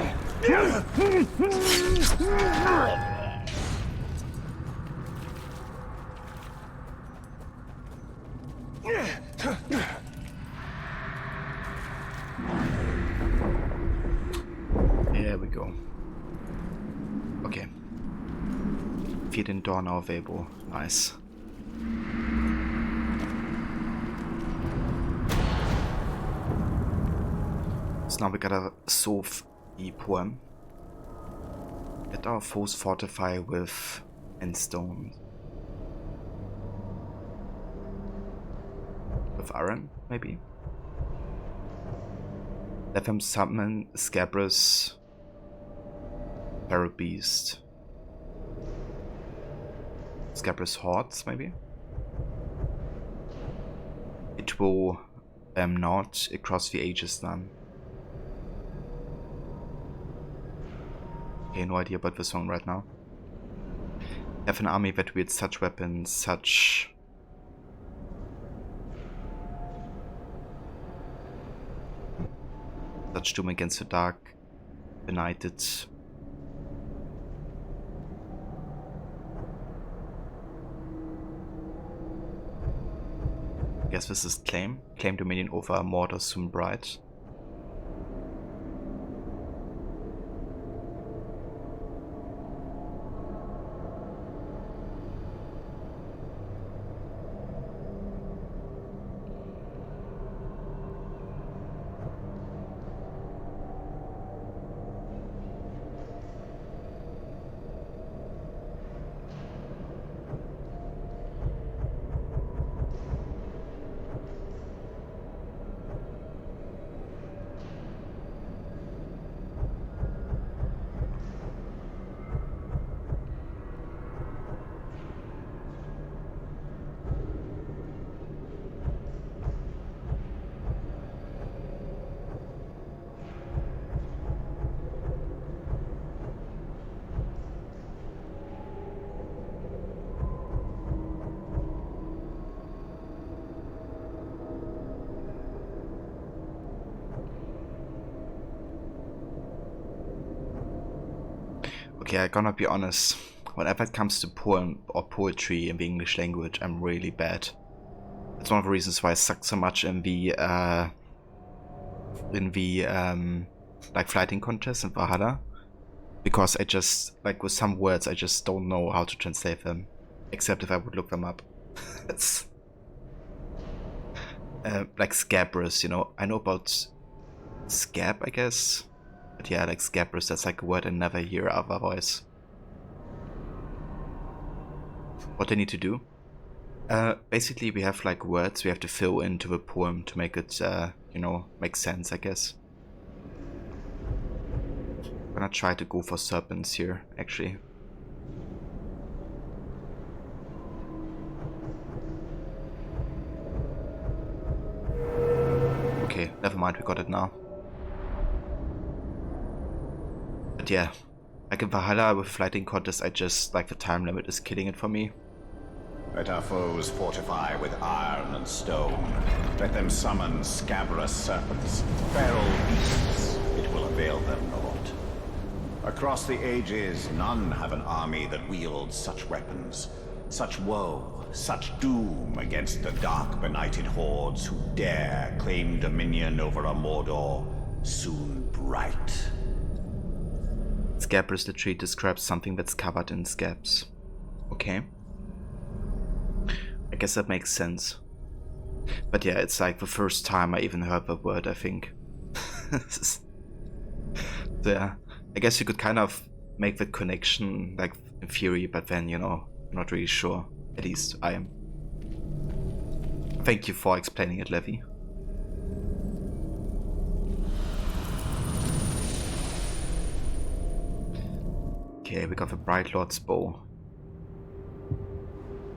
we go. Okay. Feed in door now available. Nice. So now we gotta solve the poem. Let our foes fortify with endstone. With iron, maybe? Let them summon Scabrous Feral Beast. Scabrous Hordes, maybe? It will not across the ages then. Okay, no idea about this one right now. Have an army that wields such weapons, such... such doom against the dark, benighted. I guess this is claim. Claim dominion over Mordor soon bright. Okay, I gotta be honest, whenever it comes to poem or poetry in the English language, I'm really bad. That's one of the reasons why I suck so much in the like fighting contest in Valhalla. Because I just, like with some words, I just don't know how to translate them. Except if I would look them up. It's like scabrous, you know. I know about scab, I guess. But yeah, like scabrous, that's like a word I never hear otherwise. What I need to do? Basically we have like words we have to fill into the poem to make it, you know, make sense, I guess. I'm gonna try to go for serpents here, actually. Okay, never mind, we got it now. But yeah, like in Valhalla with fighting contest, I just, like the time limit is killing it for me. Let our foes fortify with iron and stone. Let them summon scabrous serpents, feral beasts. It will avail them naught. Across the ages, none have an army that wields such weapons, such woe, such doom against the dark benighted hordes who dare claim dominion over a Mordor soon bright. Scabrous literally describes something that's covered in scabs. Okay. I guess that makes sense. But yeah, it's like the first time I even heard the word, I think. So yeah, I guess you could kind of make the connection, like in theory, but then, you know, I'm not really sure. At least I am. Thank you for explaining it, Levi. Okay, we got the Bright Lord's bow.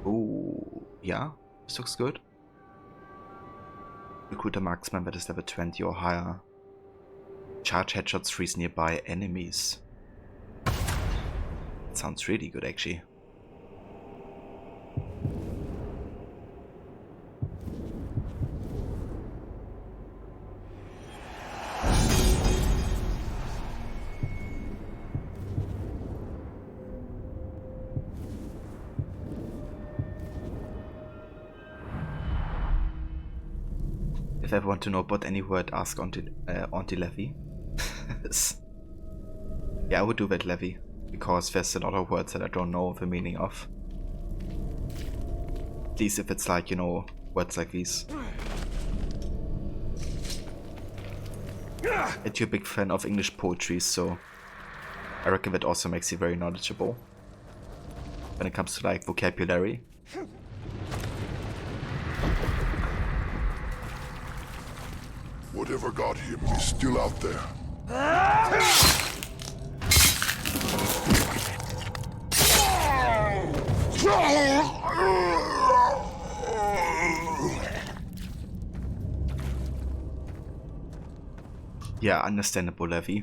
Ooh, yeah, this looks good. Recruit a marksman that is level 20 or higher. Charge headshots freeze nearby enemies. That sounds really good, actually. If I want to know about any word, ask Auntie Levi. Yeah, I would do that, Levi, because there's a lot of words that I don't know the meaning of. At least if it's like, you know, words like these. that you're a big fan of English poetry, so I reckon that also makes you very knowledgeable when it comes to like vocabulary. Whatever got him is still out there. Yeah, understandable, Levi.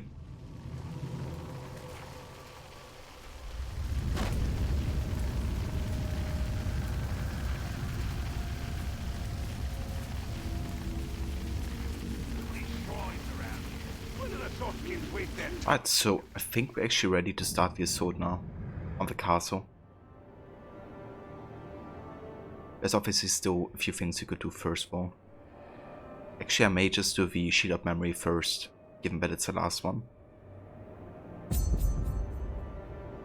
Alright, so I think we're actually ready to start the assault now on the castle. There's obviously still a few things you could do first though. Actually, I may just do the Shield of Memory first, given that it's the last one.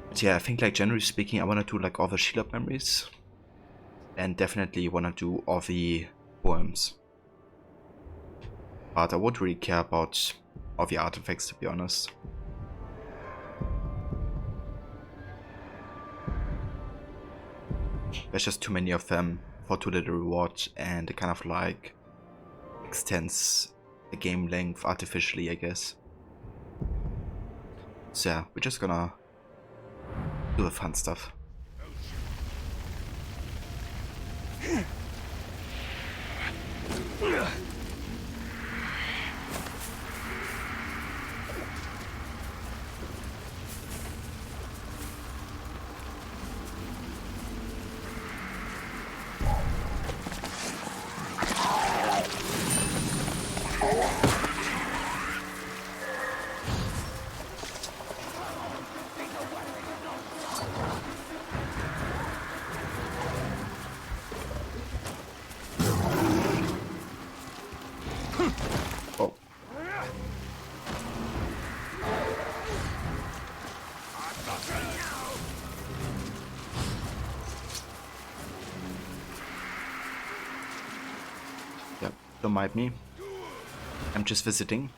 But yeah, I think like generally speaking, I want to do like all the Shield of Memories. And definitely want to do all the poems. But I won't really care about all the artifacts, to be honest. There's just too many of them for too little reward, and it kind of like extends the game length artificially, I guess. So yeah, we're just gonna do the fun stuff. Oh. Yep, don't mind me. I'm just visiting.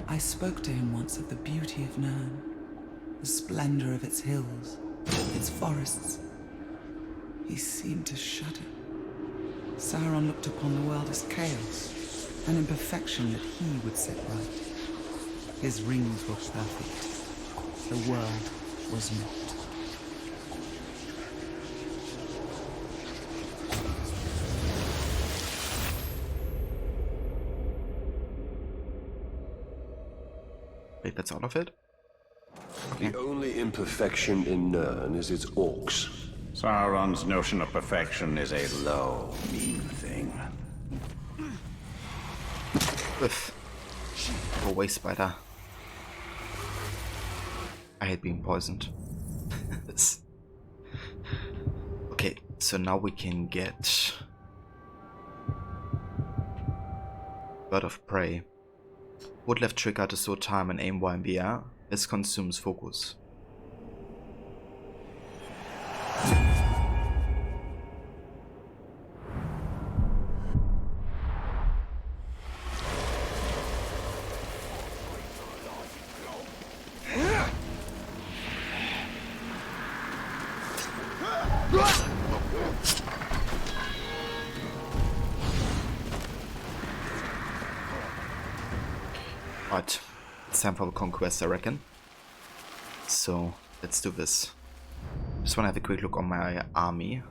I spoke to him once of the beauty of Nirn, the splendor of its hills, its forests. He seemed to shudder. Sauron looked upon the world as chaos, an imperfection that he would set right. His rings were perfect. The world was not. Wait, that's all of it? The only imperfection in Nirn is its orcs. Sauron's notion of perfection is a low, mean thing. Ugh. Go away, spider. I hate being poisoned. Okay, so now we can get Bird of Prey. Would left trigger to slow time and aim while in the air. This consumes focus. Right, it's time for the conquest, I reckon. So let's do this. Just want to have a quick look on my army.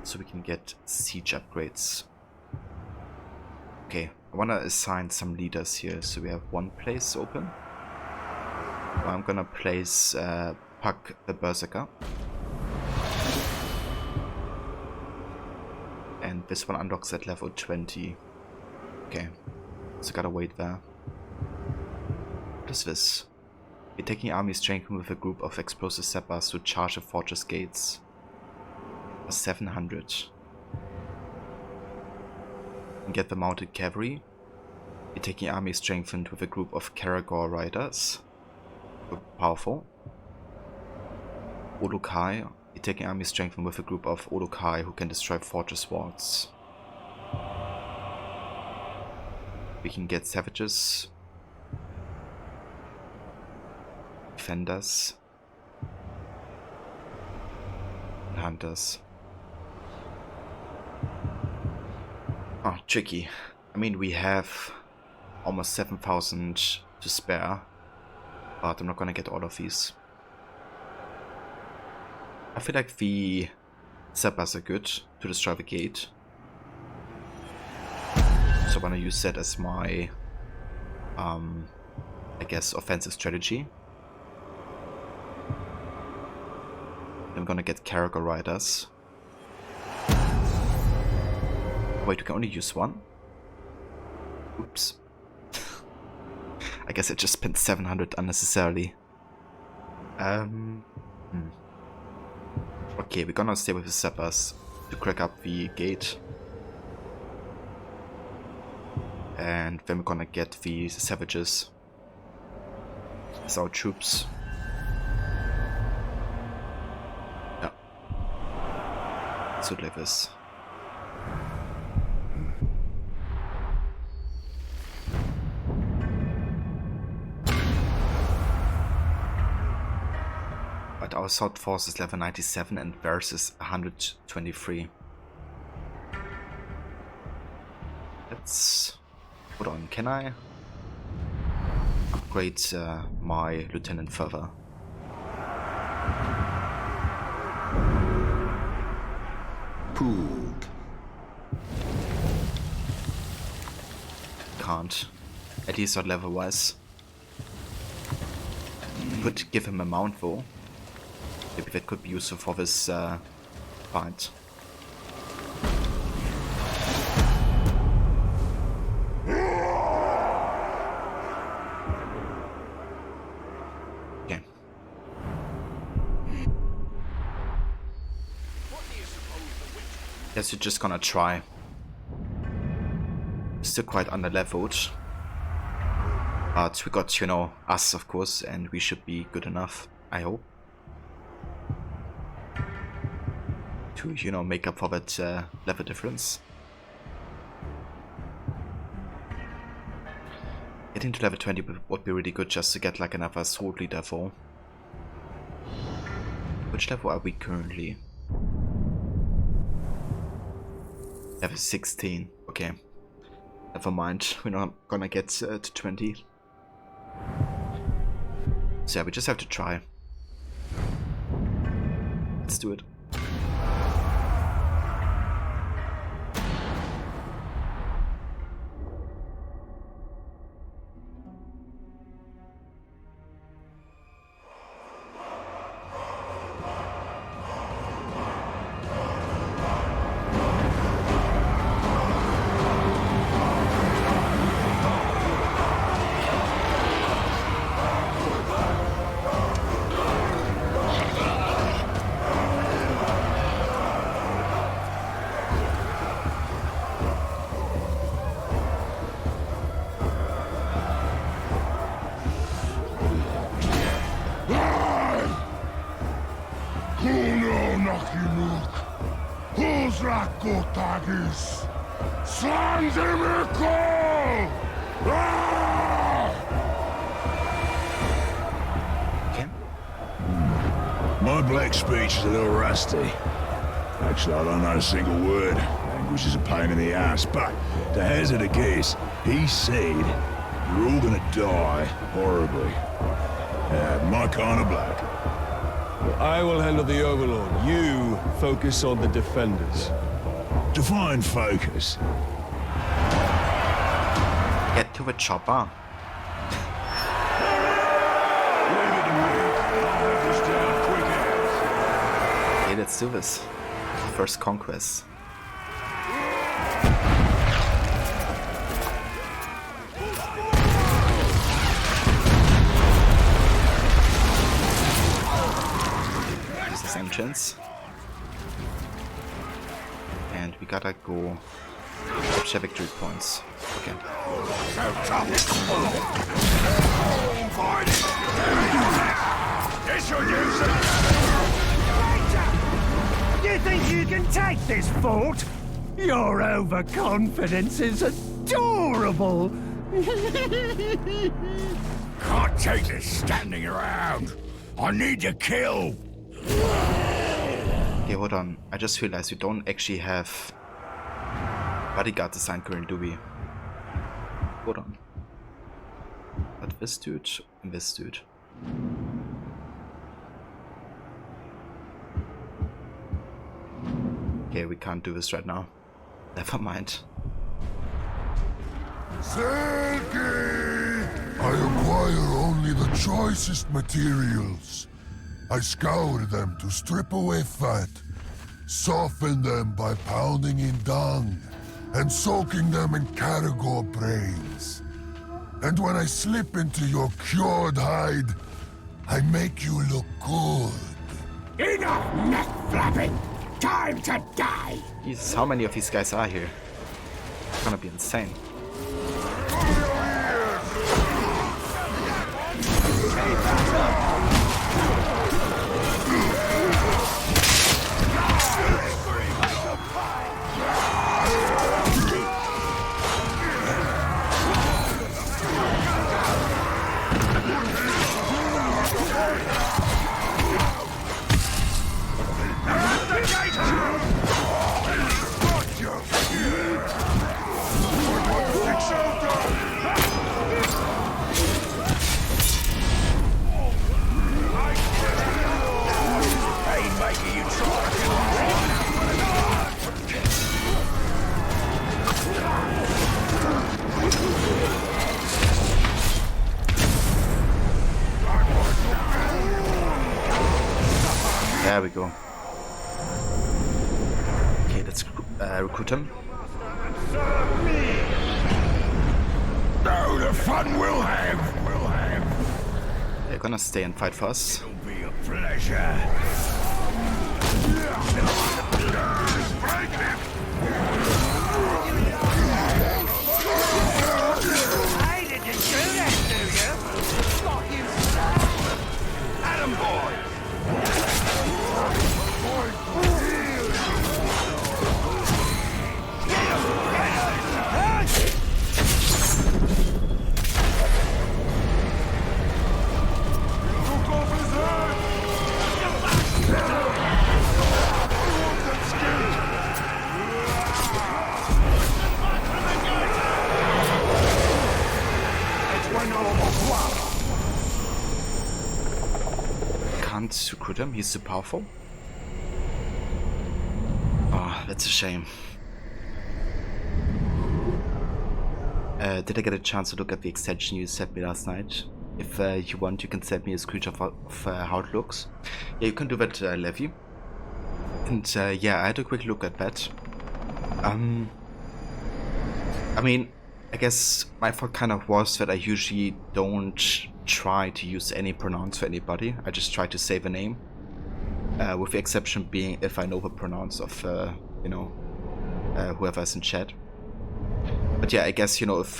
So we can get siege upgrades. Okay, I want to assign some leaders here. So we have one place open. I'm gonna place Puck the Berserker. And this one unlocks at level 20. Okay, so gotta wait there. What is this? We're taking army strength with a group of explosive sappers to charge the fortress gates. For 700. and get the mounted cavalry. You're taking army strengthened with a group of Karagor riders. Powerful. Olokai. You're taking army strengthened with a group of Olokai who can destroy fortress walls. We can get savages. Defenders. And hunters. Oh, tricky. I mean, we have almost 7,000 to spare, but I'm not gonna get all of these. I feel like the sappers are good to destroy the gate, so I'm gonna use that as my, I guess, offensive strategy. I'm gonna get Karagor riders. Wait, we can only use one? Oops. I guess I just spent 700 unnecessarily. Okay, we're gonna stay with the sappers to crack up the gate. And then we're gonna get the savages as our troops. Yeah. So like this. But our assault force is level 97 and theirs is 123. Let's... Hold on, can I upgrade my lieutenant further? Poog. Can't. At least not level wise. Could give him a mount though. Maybe that could be useful for this fight. Okay. Guess we're just gonna try. Still quite underleveled. But we got, you know, us of course, and we should be good enough, I hope. To, you know, make up for that level difference. Getting to level 20 would be really good just to get like another sword leader for. Which level are we currently? Level 16, okay. Never mind, we're not gonna get to 20. So yeah, we just have to try. Let's do it. My black speech is a little rusty. Actually, I don't know a single word. Language is a pain in the ass, but to hazard a guess, he said you're all gonna die horribly. My kind of black. Well, I will handle the Overlord. You focus on the defenders. Define focus. Get to the chopper. Okay, let's do this. First conquest. Use this entrance. And we gotta go Capture victory points. Okay. You think you can take this fort? Your overconfidence is adorable. Can't take this standing around. I need to kill. Okay, hold on. I just realized we don't actually have bodyguard assigned currently, do we? Hold on. But this dude and this dude. Okay, we can't do this right now. Never mind. Sergei! I acquire only the choicest materials. I scour them to strip away fat, soften them by pounding in dung, and soaking them in caragor brains. And when I slip into your cured hide, I make you look good. Enough neck flapping! Time to die! Jesus, how many of these guys are here? It's gonna be insane. There we go. Okay, let's recruit him. No, the fun we'll have. They're gonna stay and fight for us. It'll be a pleasure. Hey, did you do that, do you? Fuck you, Adam boy! Can't recruit him, he's too powerful. Oh, that's a shame. Did I get a chance to look at the extension you sent me last night? If you want, you can send me a screenshot of how it looks. Yeah, you can do that, Levy. And yeah, I had a quick look at that. I mean, I guess my fault kind of was that I usually don't try to use any pronouns for anybody. I just try to save a name. With the exception being if I know the pronouns of, you know, whoever's in chat. But yeah, I guess, you know, if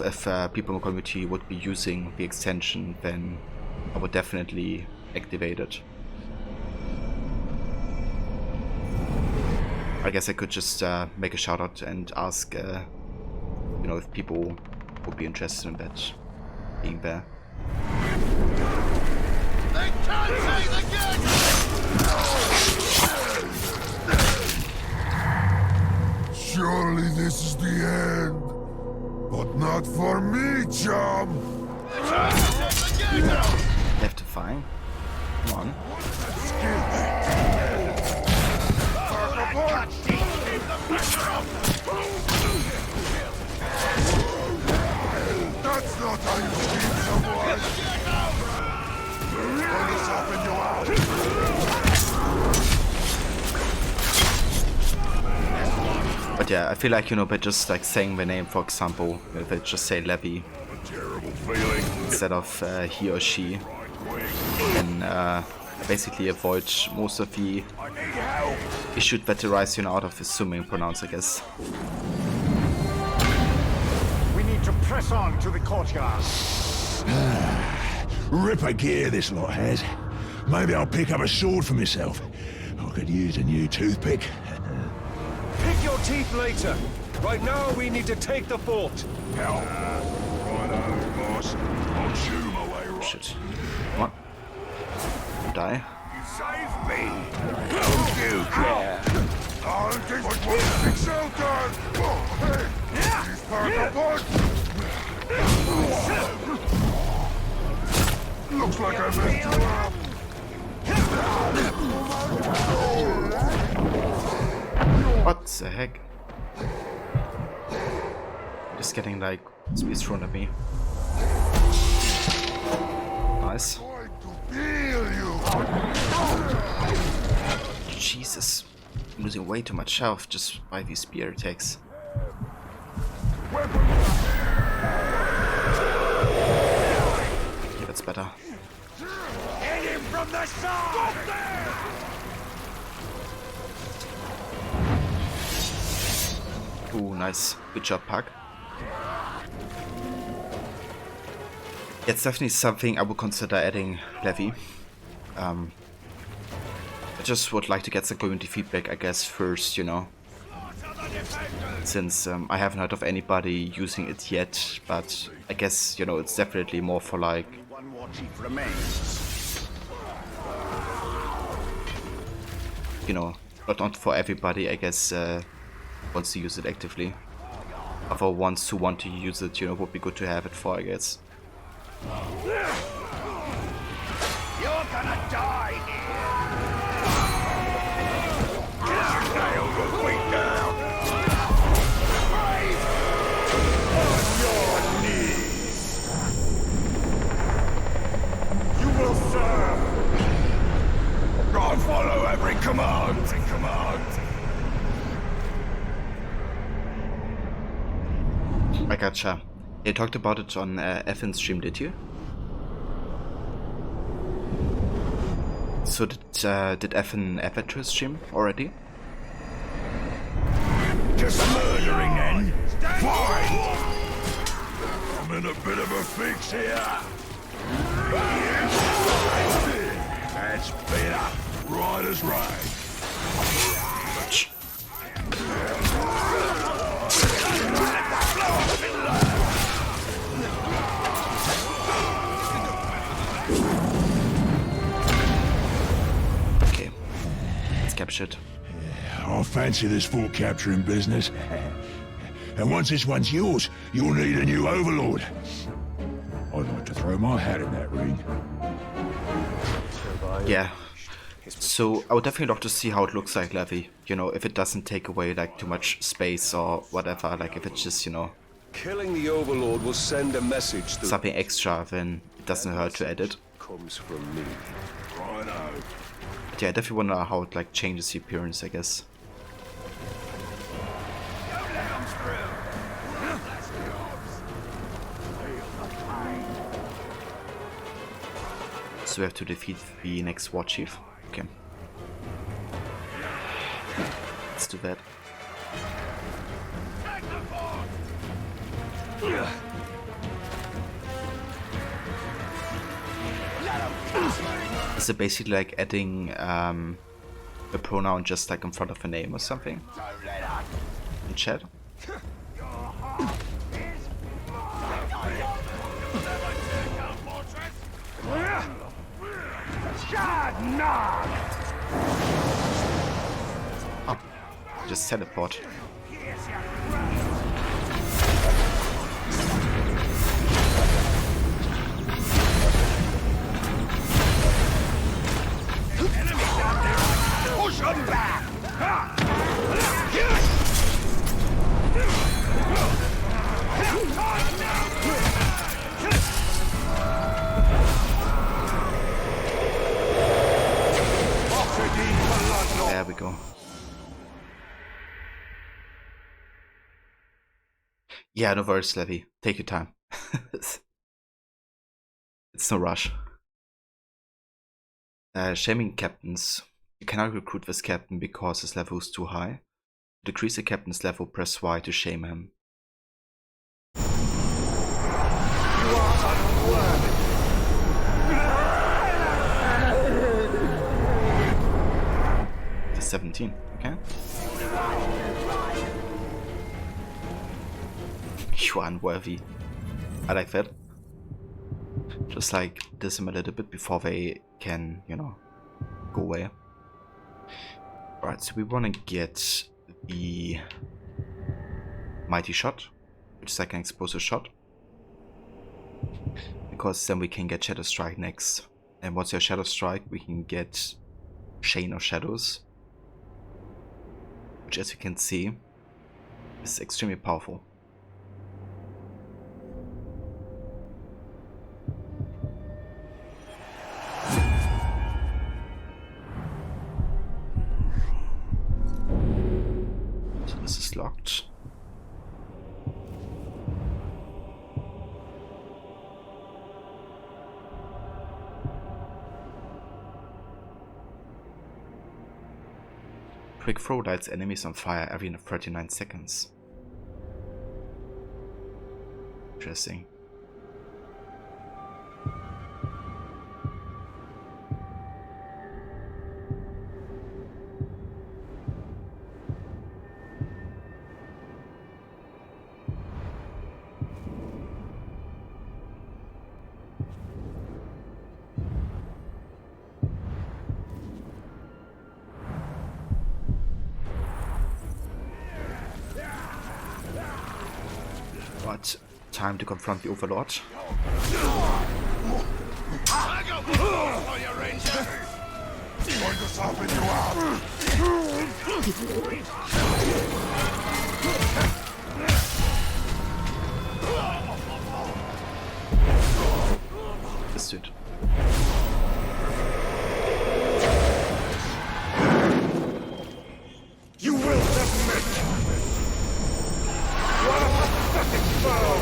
people in the community would be using the extension, then I would definitely activate it. I guess I could just make a shout out and ask, you know, if people would be interested in that being there. They can't say the good! Surely this is the end. But not for me, chum! Left to find. Come on. That's not how you scheme someone! Gonna soften you out! But yeah, I feel like, you know, by just like saying the name, for example, if I just say Levy instead of he or she, then basically avoid most of the issues that arise, you know, out of assuming pronouns, I guess. Press on to the courtyard. Ripper gear this lot has. Maybe I'll pick up a sword for myself. I could use a new toothpick. Pick your teeth later. Right now, we need to take the fort. Hell. Righto, boss. I'll chew my way right. Shit. Come on. Die. You saved me. Don't you care? I'll just put one pixel down. He's part of looks like I messed you up. What the heck? Just getting like speed thrown at me. Nice. Jesus. I'm losing way too much health just by these spear attacks. Yeah, that's better. Hit him from the side! Ooh, nice. Good job, Puck. It's definitely something I would consider adding Levy. I just would like to get some community feedback, I guess, first, you know. Since I haven't heard of anybody using it yet, but I guess, you know, it's definitely more for like... One war chief remains. You know, not for everybody, I guess, wants to use it actively. But for ones who want to use it, you know, would be good to have it for, I guess. You're gonna die here! Nail your feet down! Brave! On your knees! You will serve! I follow every command! I gotcha. You talked about it on Ethan's stream, did you? So did Ethan ever to his stream already? Just murdering then? Fine! I'm in a bit of a fix here. That's better. Right as rain. Okay, let's capture it. I fancy this fort capturing business. And once this one's yours, you'll need a new overlord. I'd like to throw my hat in that ring. Yeah. So I would definitely love to see how it looks like Levy. You know, if it doesn't take away like too much space or whatever. Like if it's just, you know, Killing the Overlord will send a message that something extra, then it doesn't hurt to edit. comes from me. Righto. But yeah, I definitely wonder how it like changes the appearance, I guess. So we have to defeat the next war chief. Okay. Let's do that. Is it basically like adding a pronoun just like in front of a name or something? In chat? Oh, just teleport. Push them back! There we go. Yeah, no worries, Levy. Take your time. It's no rush. Shaming captains. You cannot recruit this captain because his level is too high. To decrease the captain's level, press Y to shame him. 17, okay. You are unworthy. I like that. Just like diss them a little bit before they can, you know, go away. Alright, so we want to get the Mighty Shot, which is like an explosive shot. Because then we can get Shadow Strike next. And once you have Shadow Strike, we can get Chain of Shadows. Which, as you can see, is extremely powerful. So this is locked. Quick throw lights enemies on fire every 39 seconds. Interesting. But time to confront the Overlord. This dude. You will submit! What a pathetic foe!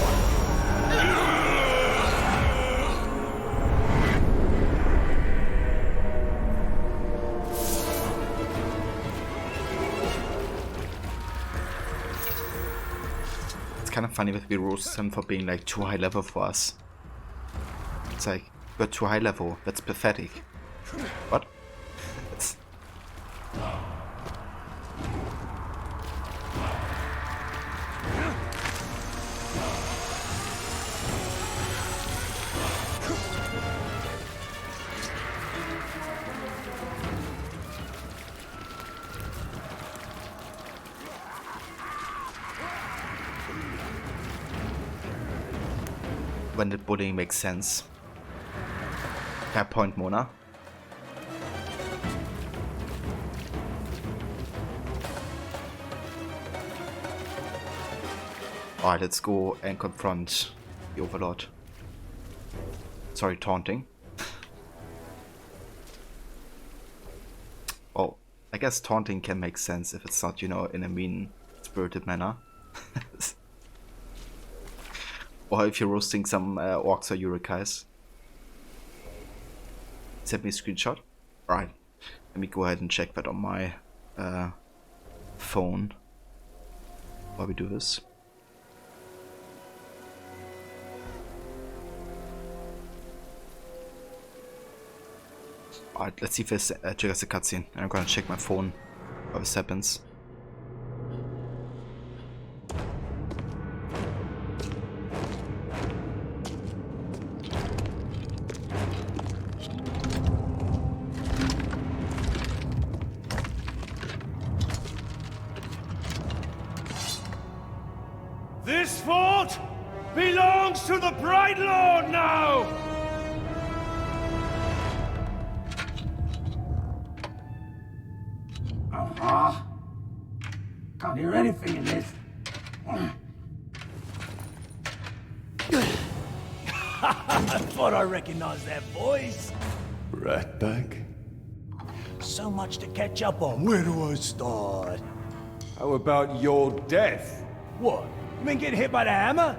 It's kind of funny that we roast him for being like too high level for us. It's like, you're too high level, that's pathetic. What? It's... When the bullying makes sense. Fair point, Mona. Alright, let's go and confront the Overlord. Sorry, taunting. Oh, I guess taunting can make sense if it's not, you know, in a mean-spirited manner. Or if you're roasting some orcs or urukais. Send me a screenshot. Alright, let me go ahead and check that on my phone while we do this. Alright, let's see if this triggers a cutscene. I'm gonna check my phone while this happens. This fort belongs to the Bright Lord now! Can't hear anything in this. I thought I recognized that voice. Ratbag? So much to catch up on. Where do I start? How about your death? What? You mean getting hit by the hammer?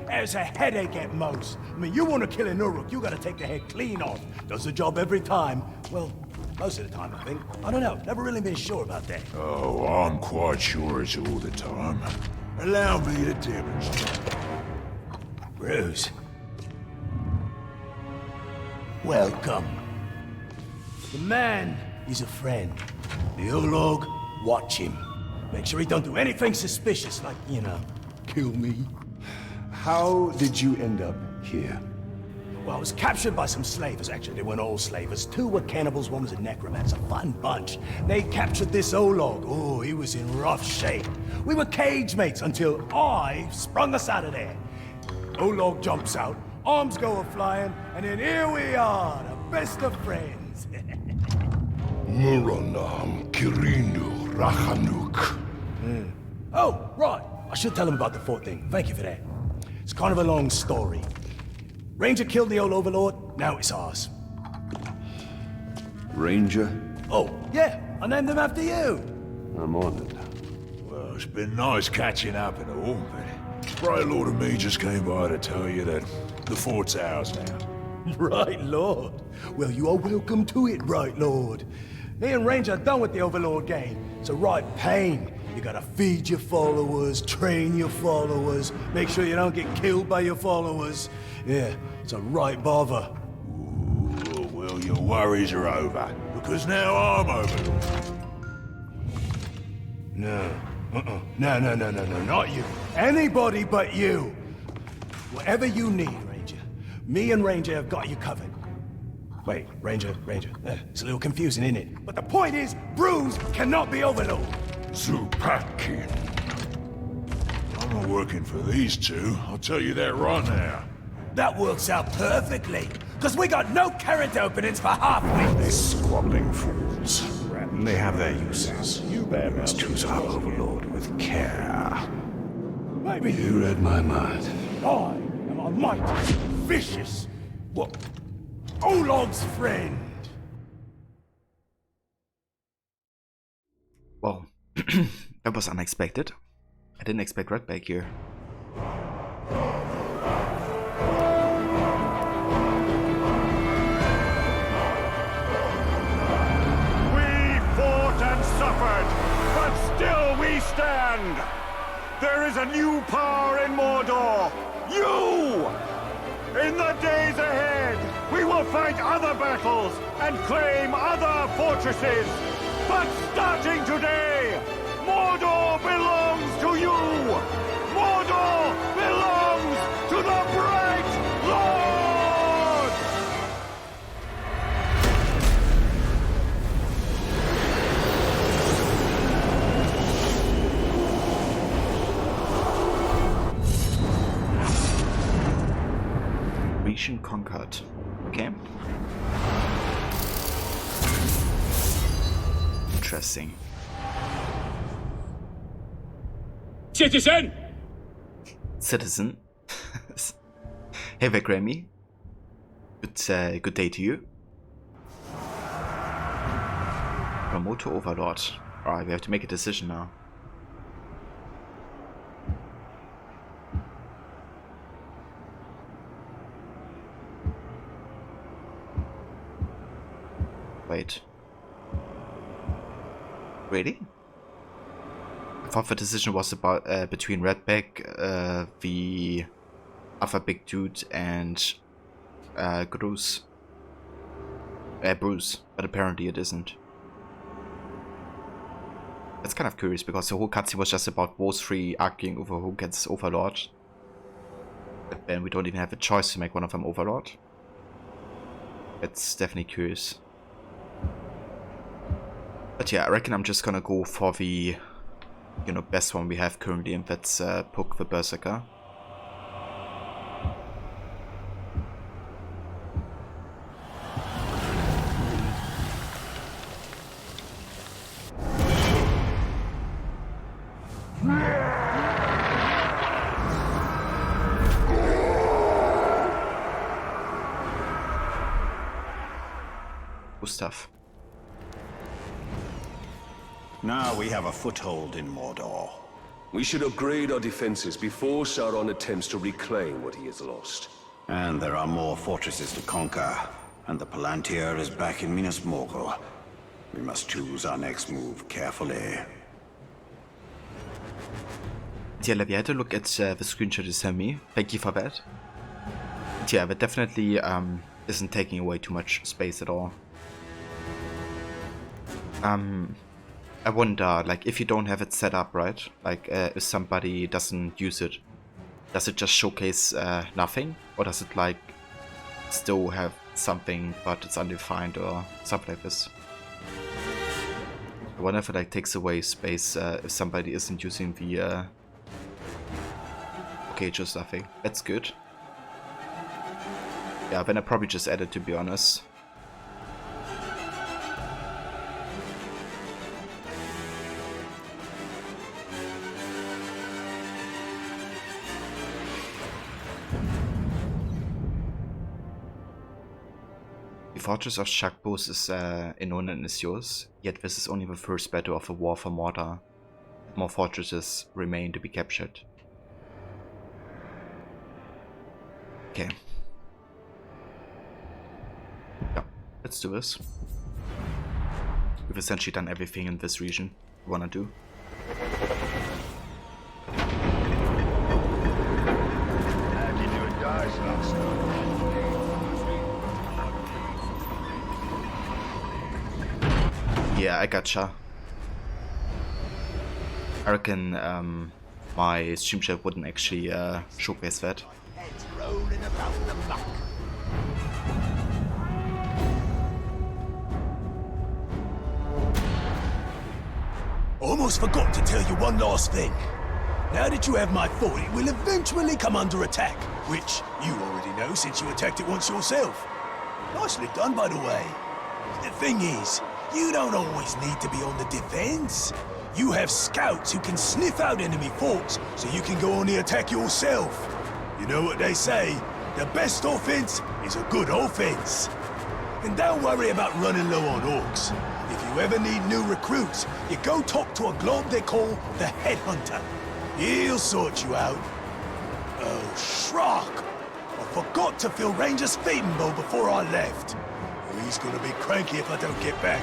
There's a headache at most. I mean, you want to kill an Uruk, you gotta take the head clean off. Does the job every time. Well, most of the time, I think. I don't know. Never really been sure about that. Oh, I'm quite sure it's all the time. Allow me to demonstrate. Bruce. Welcome. The man is a friend. The Olog, watch him. Make sure he don't do anything suspicious, like, you know, kill me. How did you end up here? Well, I was captured by some slavers. Actually, they weren't all slavers. 2 were cannibals, 1 was a necromancer. Fun bunch. They captured this Olog. Oh, he was in rough shape. We were cage mates until I sprung us out of there. Olog jumps out, arms go a-flying, and then here we are, the best of friends. Muranam Kirindu Rachanuk. Oh, right. I should tell him about the fort thing. Thank you for that. It's kind of a long story. Ranger killed the old overlord, now it's ours. Ranger? Oh, yeah, I named him after you. I'm honored. Well, it's been nice catching up and all, but Right Lord and me just came by to tell you that the fort's ours now. Right Lord. Well, you are welcome to it, Right Lord. Me and Ranger are done with the Overlord game. It's a right pain. You gotta feed your followers, train your followers, make sure you don't get killed by your followers. Yeah, it's a right bother. Ooh, well, your worries are over, because now I'm Overlord. No. No, not you. Anybody but you. Whatever you need, Ranger. Me and Ranger have got you covered. Wait, Ranger. It's a little confusing, isn't it? But the point is, Bruce cannot be Overlord. Zupakin. I'm not working for these 2, I'll tell you that right now. That works out perfectly, because we got no current openings for half weeks. These squabbling fools. They have their uses. You must choose our Overlord with care. Maybe You read my mind. I am a mighty, vicious, what? Olog's friend. Well, that was unexpected. I didn't expect Redback here. Suffered, but still we stand. There is a new power in Mordor. You! In the days ahead, we will fight other battles and claim other fortresses. But starting today, Mordor belongs to you. Mordor belongs to the Bright Lord! Region conquered. Okay. Interesting. Citizen! Citizen. Hey there, Grammy. Good day to you. Promote to Overlord. Alright, we have to make a decision now. Wait. Really? I thought the decision was about between Redback, the other big dude, and Bruce, but apparently it isn't. That's kind of curious because the whole cutscene was just about those 3 arguing over who gets Overlord. But then we don't even have a choice to make one of them Overlord. It's definitely curious. But yeah, I reckon I'm just gonna go for the, best one we have currently, and that's Puck the Berserker. Stuff. Now we have a foothold in Mordor. We should upgrade our defenses before Sauron attempts to reclaim what he has lost. And there are more fortresses to conquer. And the Palantir is back in Minas Morgul. We must choose our next move carefully. Yeah, we had to look at the screenshot you sent me. Thank you for that. Yeah, that definitely isn't taking away too much space at all. I wonder, like, if you don't have it set up, right? Like, if somebody doesn't use it, does it just showcase nothing? Or does it, like, still have something, but it's undefined or something like this? I wonder if it, like, takes away space if somebody isn't using the... Okay, just nothing. That's good. Yeah, then I probably just add it, to be honest. The Fortress of Shakbos is unknown and is yours, yet this is only the first battle of the war for Mordor. More fortresses remain to be captured. Okay. Yeah, let's do this. We've essentially done everything in this region we wanna do. Yeah, I gotcha. I reckon my stream chat wouldn't actually showcase that. Almost forgot to tell you one last thing. Now that you have my fort, it will eventually come under attack, which you already know since you attacked it once yourself. Nicely done, by the way. The thing is, you don't always need to be on the defense. You have scouts who can sniff out enemy forts, so you can go on the attack yourself. You know what they say, the best offense is a good offense. And don't worry about running low on orcs. If you ever need new recruits, you go talk to a globe they call the Headhunter. He'll sort you out. Oh, Shrock! I forgot to fill Ranger's feeding bowl before I left. He's gonna be cranky if I don't get back.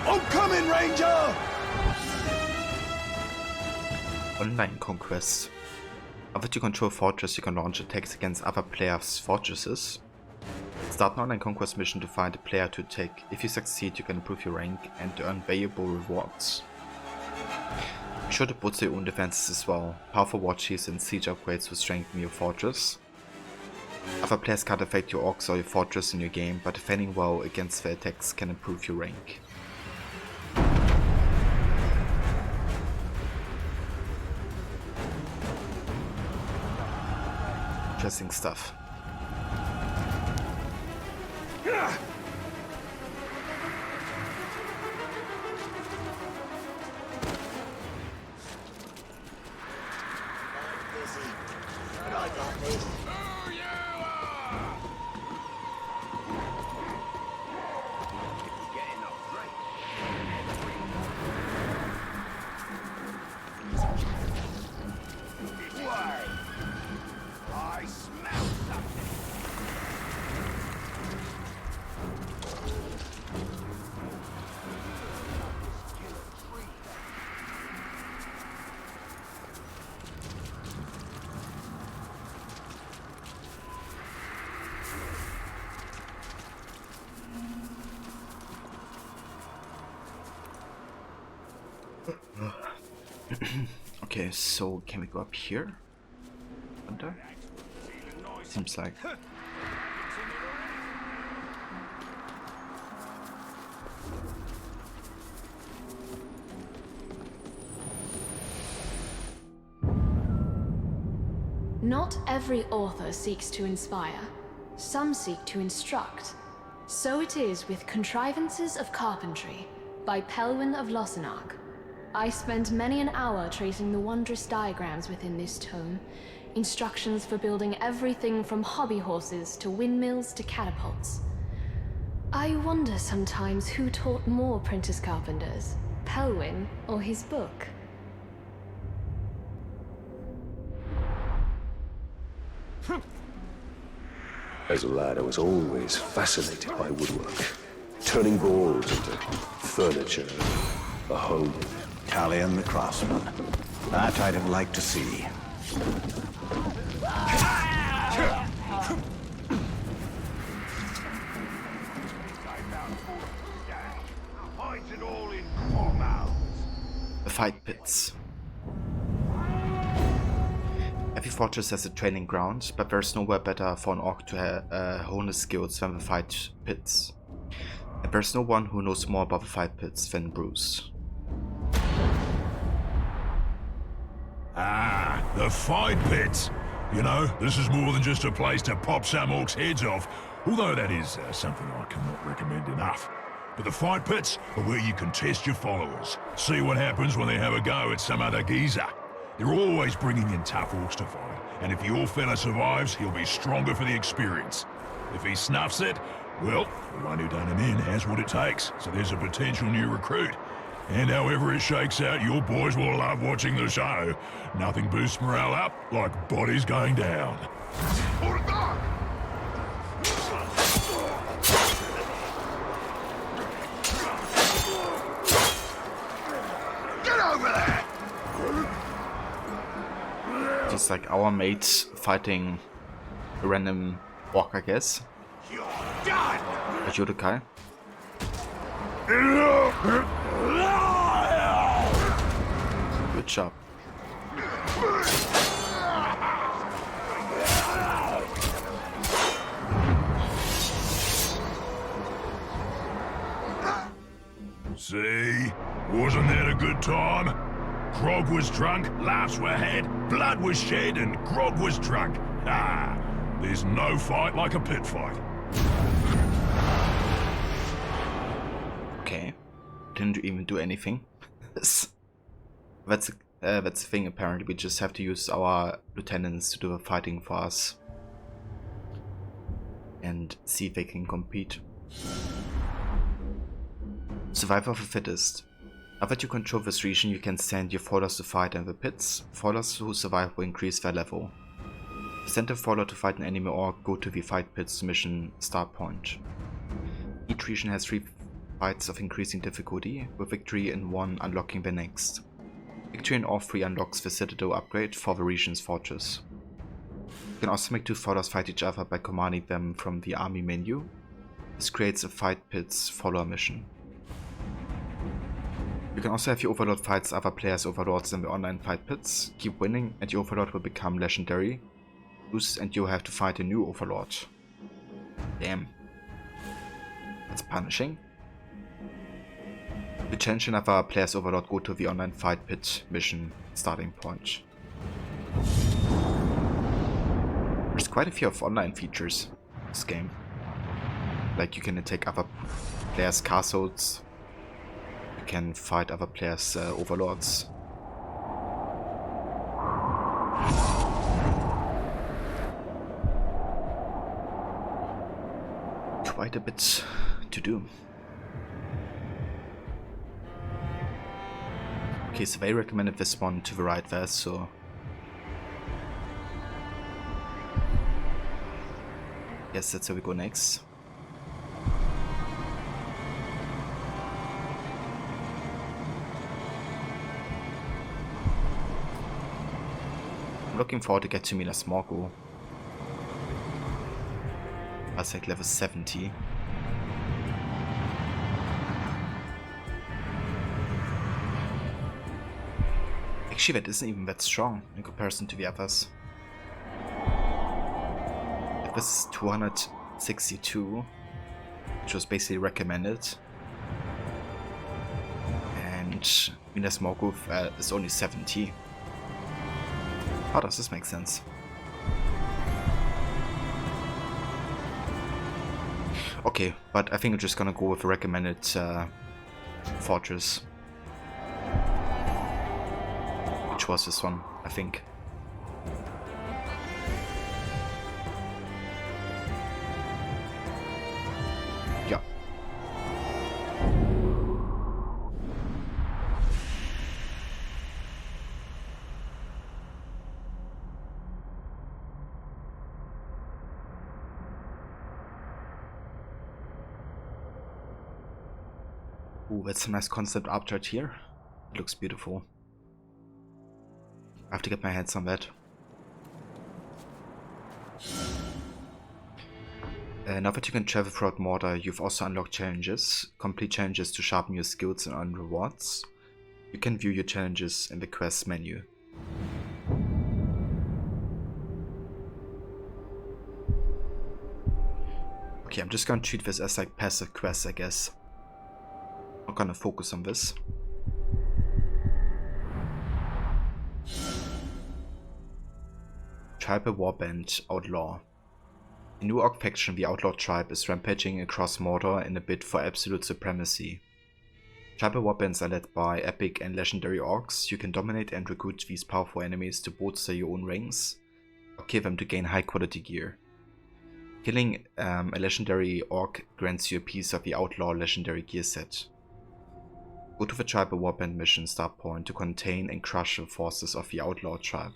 I'm coming, Ranger! Online conquest. After you control fortress, you can launch attacks against other players' fortresses. Start an online conquest mission to find a player to attack. If you succeed, you can improve your rank and earn valuable rewards. Be sure to boost your own defenses as well. Powerful war chiefs and siege upgrades will strengthen your fortress. Other players can't affect your orcs or your fortress in your game, but defending well against their attacks can improve your rank. Interesting stuff. Okay, so can we go up here? Under? Seems like. Not every author seeks to inspire. Some seek to instruct. So it is with Contrivances of Carpentry by Pelwyn of Lossenark. I spent many an hour tracing the wondrous diagrams within this tome. Instructions for building everything from hobby horses to windmills to catapults. I wonder sometimes who taught more apprentice carpenters, Pelwyn or his book. As a lad, I was always fascinated by woodwork. Turning boards into furniture, a home. Talion the Craftsman. That I'd have liked to see. Hides it all in Cornwall. fight pits. Every fortress has a training ground, but there's nowhere better for an orc to hone his skills than the fight pits. And there's no one who knows more about the fight pits than Bruce. Ah, the fight pits. You know, this is more than just a place to pop some orcs' heads off, although that is something I cannot recommend enough. But the fight pits are where you can test your followers, see what happens when they have a go at some other geezer. They're always bringing in tough orcs to fight, and if your fella survives, he'll be stronger for the experience. If he snuffs it, well, the one who done him in has what it takes, so there's a potential new recruit. And however it shakes out, your boys will love watching the show. Nothing boosts morale up like bodies going down. Get over there! Just like our mates fighting a random orc, I guess. You're done! A Judokai. Good job. See? Wasn't that a good time? Grog was drunk, laughs were had, blood was shed, and Grog was drunk. Ah, there's no fight like a pit fight. Okay. Didn't even do anything. That's the thing, apparently. We just have to use our lieutenants to do the fighting for us. And see if they can compete. Survival of the fittest. Now that you control this region, you can send your followers to fight in the pits. Followers who survive will increase their level. Send a follower to fight an enemy or go to the fight pits mission start point. Each region has 3 fights of increasing difficulty, with victory in one unlocking the next. Victory in all 3 unlocks the Citadel upgrade for the region's fortress. You can also make 2 followers fight each other by commanding them from the army menu. This creates a fight pits follower mission. You can also have your overlord fights other players' overlords in the online fight pits. Keep winning and your overlord will become legendary. Lose and you have to fight a new overlord. Damn. That's punishing. You challenge another player's overlord, go to the online fight pit mission starting point. There's quite a few of online features in this game. Like you can attack other players' castles. You can fight other players' overlords. Quite a bit to do. Okay, so they recommended this one to the right there, so... Yes, that's where we go next. I'm looking forward to get to Minas Morgul. That's like level 70. Actually, that isn't even that strong in comparison to the others. Like this is 262, which was basically recommended. And Minas Morgul is only 70. How does this make sense? Okay, but I think I'm just gonna go with the recommended fortress. Which was this one, I think. Yeah. Ooh, that's a nice concept art right here. It looks beautiful. I have to get my hands on that. Now that you can travel throughout Mordor, you've also unlocked challenges. Complete challenges to sharpen your skills and earn rewards. You can view your challenges in the quest menu. Okay, I'm just gonna treat this as like passive quests, I guess. Not gonna focus on this. Tribal Warband Outlaw. A new orc faction, the Outlaw Tribe, is rampaging across Mordor in a bid for absolute supremacy. Tribal warbands are led by epic and legendary orcs. You can dominate and recruit these powerful enemies to bolster your own ranks, or kill them to gain high quality gear. Killing a legendary orc grants you a piece of the Outlaw legendary gear set. Go to the Tribal Warband mission start point to contain and crush the forces of the Outlaw Tribe.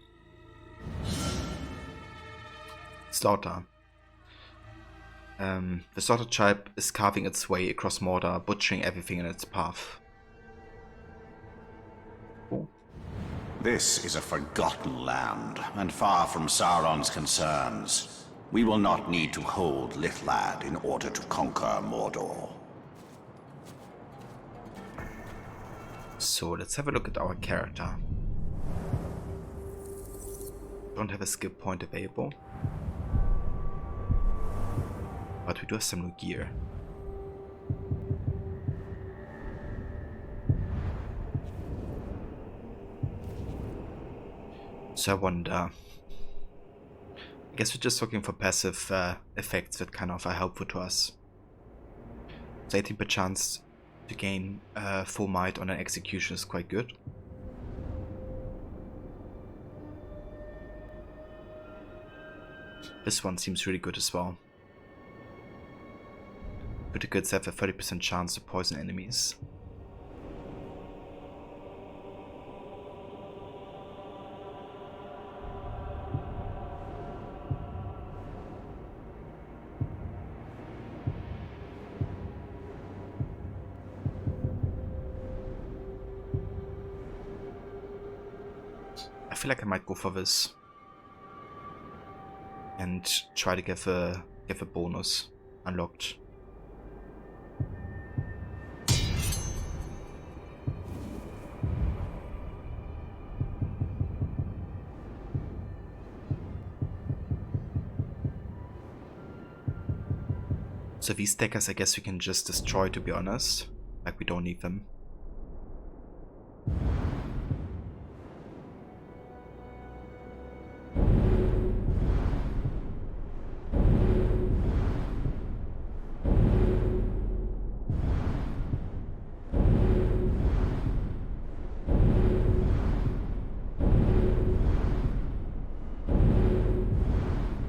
Slaughter. The Slaughter Tribe is carving its way across Mordor, butchering everything in its path. Cool. This is a forgotten land, and far from Sauron's concerns. We will not need to hold Lithlad in order to conquer Mordor. So let's have a look at our character. Don't have a skill point available, but we do have some new gear. So I wonder, I guess we're just looking for passive effects that kind of are helpful to us. So 18% chance to gain full might on an execution is quite good. This one seems really good as well. Criticals have a 30% chance to poison enemies. I feel like I might go for this and try to get a bonus unlocked. So these daggers, I guess we can just destroy, to be honest. Like, we don't need them.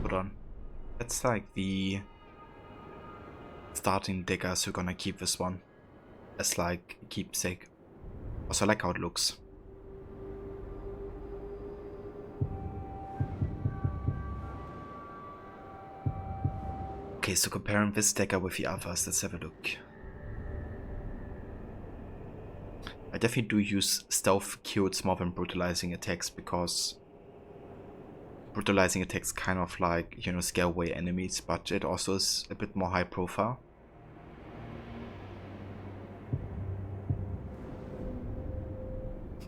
Hold on. That's like the starting dagger, so we're gonna keep this one as like a keepsake. Also, I like how it looks. Okay, so comparing this dagger with the others, let's have a look. I definitely do use stealth kills more than brutalizing attacks, because brutalizing attacks kind of like, you know, scare away enemies, but it also is a bit more high profile.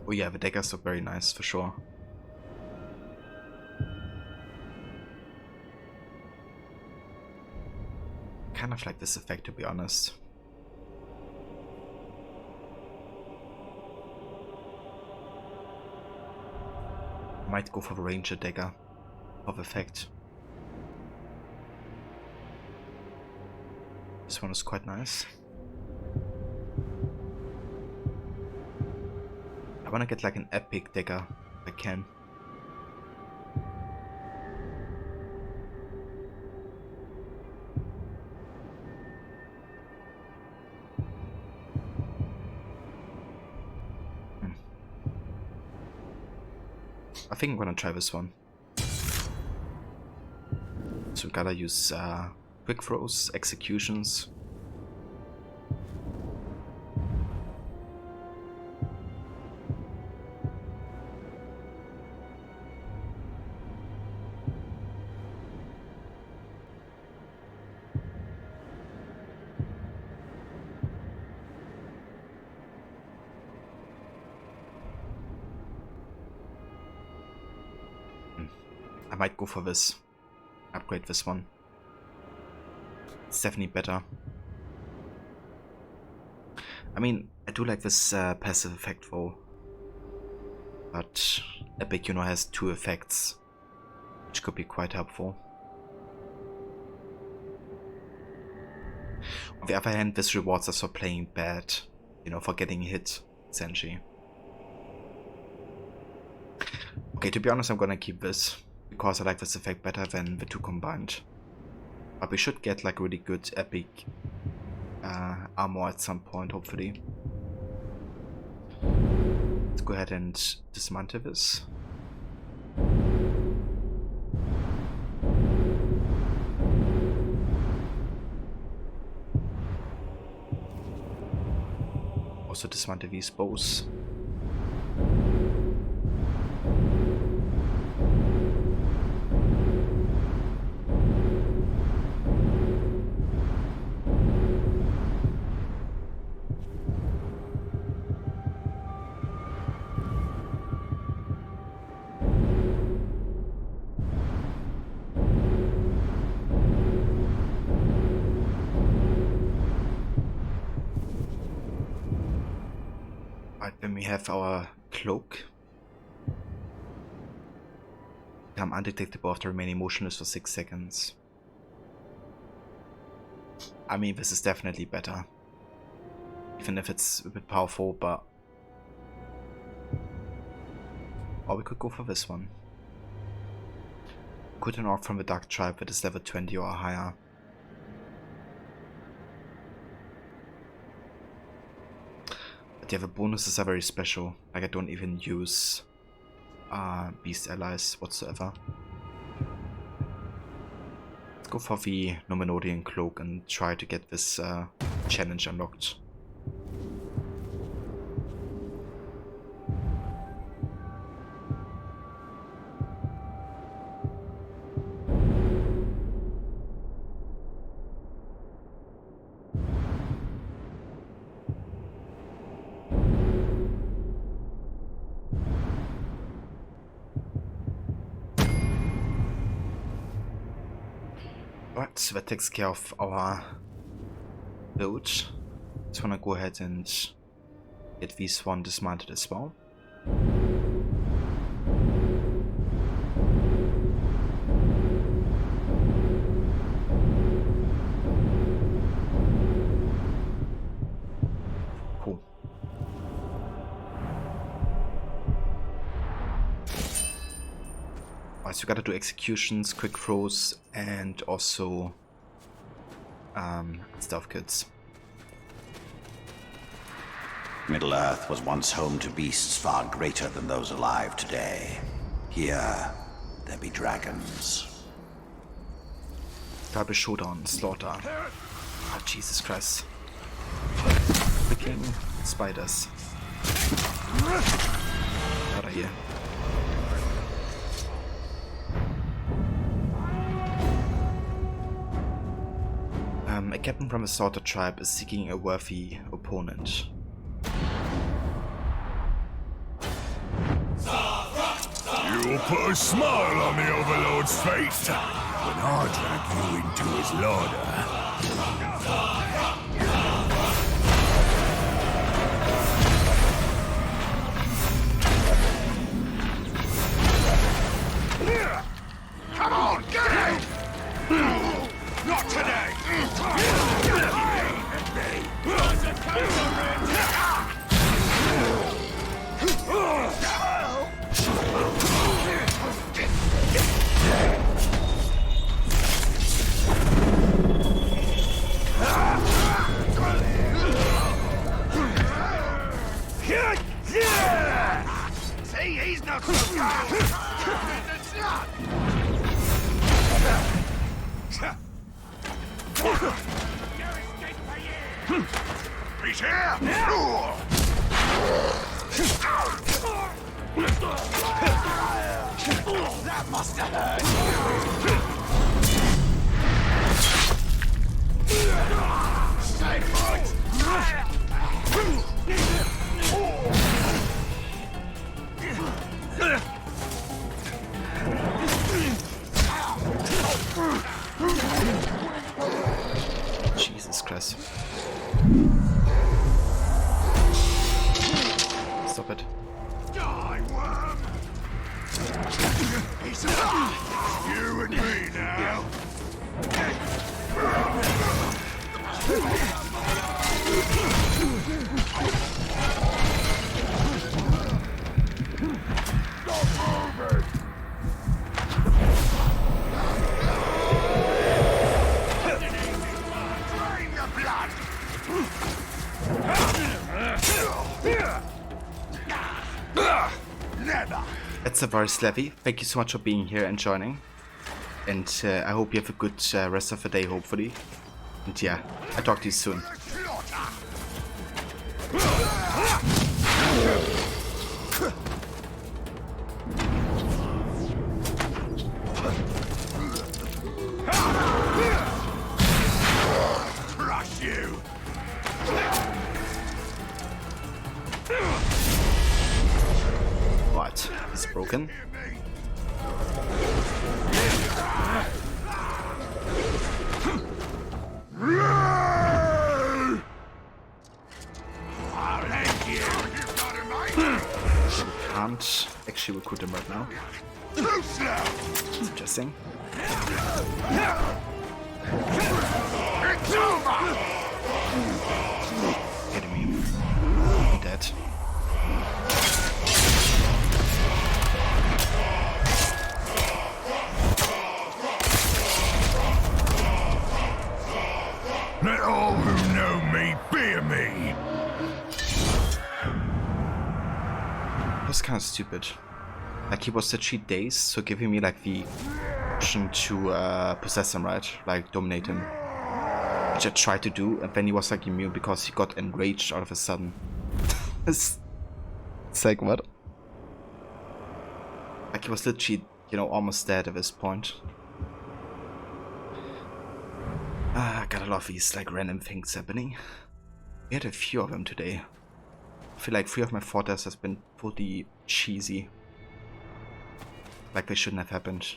Oh yeah, the daggers look very nice for sure. Kind of like this effect, to be honest. Might go for the ranger dagger of effect. This one is quite nice. I wanna get like an epic dagger if I can. I think I'm gonna try this one. So we gotta use quick throws, executions. might go for this. Upgrade this one. It's definitely better. I mean, I do like this passive effect though. But Epic, you know, has 2 effects, which could be quite helpful. On the other hand, this rewards us for playing bad, you know, for getting hit, essentially. Okay, to be honest, I'm gonna keep this, because I like this effect better than the 2 combined. But we should get like really good epic armor at some point, hopefully. Let's go ahead and dismantle this. Also dismantle these bows. Then we have our cloak. Become undetectable after remaining motionless for 6 seconds. I mean, this is definitely better. Even if it's a bit powerful, but... Or we could go for this one. Could an orc from the Dark Tribe that is level 20 or higher. Yeah, the bonuses are very special. Like, I don't even use beast allies whatsoever. Let's go for the Numenorian cloak and try to get this challenge unlocked. Right, so that takes care of our load. Just wanna go ahead and get these one dismantled as well. Cool. So you gotta do executions, quick throws, and also stealth kits. Middle-earth was once home to beasts far greater than those alive today. Here, there be dragons. Double showdown, slaughter. Oh, Jesus Christ. Freaking spiders. Out of here. A captain from a slaughter tribe is seeking a worthy opponent. You'll put a smile on the Overlord's face when I drag you into his larder. Come on, get out! Not today! See, he's not so fast! He's here! That must have hurt! Stay put! stop it. Die, worm! It's you and me now. That's a very Slavy. Thank you so much for being here and joining. And I hope you have a good rest of the day, hopefully. And yeah, I'll talk to you soon. Crush you! What? He's broken. Can't actually recruit him right now. That's interesting. Hitting me. I'm dead. Let all who know me fear me! That's kind of stupid. Like, he was the cheat days, so giving me like the option to possess him, right? Like dominate him. Which I tried to do, and then he was like immune because he got enraged all of a sudden. it's like, what? Like, he was literally, you know, almost dead at this point. I got a lot of these like random things happening. We had a few of them today. I feel like 3 of my fort deaths has been fully cheesy. Like they shouldn't have happened.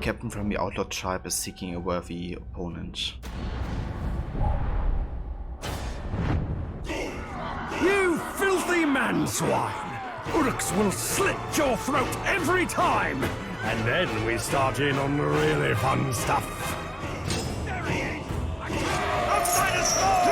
Captain from the Outlaw tribe is seeking a worthy opponent. You filthy man-swine! Uruks will slit your throat every time! And then we start in on the really fun stuff. Outsiders fall!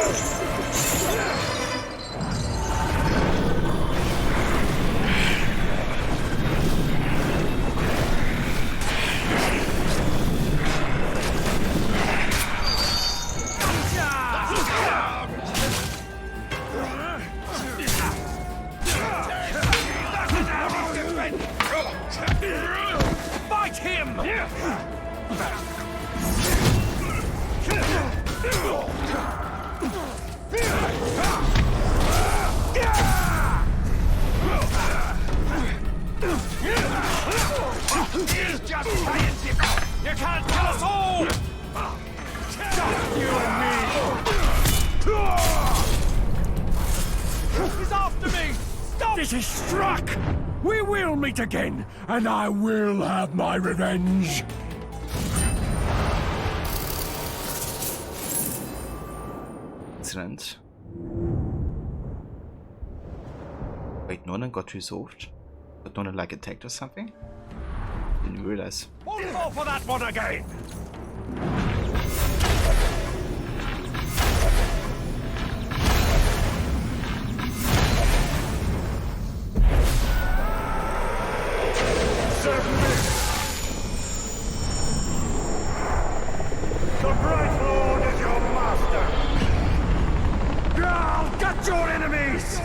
Fight him! He's just scientific! You can't kill us all! Just you and me! He's after me! Stop! This is struck! We will meet again, and I will have my revenge! Excellent. Wait, Nolan got resolved? But Nolan like attacked or something? Didn't realize. Hold on for that one again! The Bright Lord is your master! I'll get your enemies!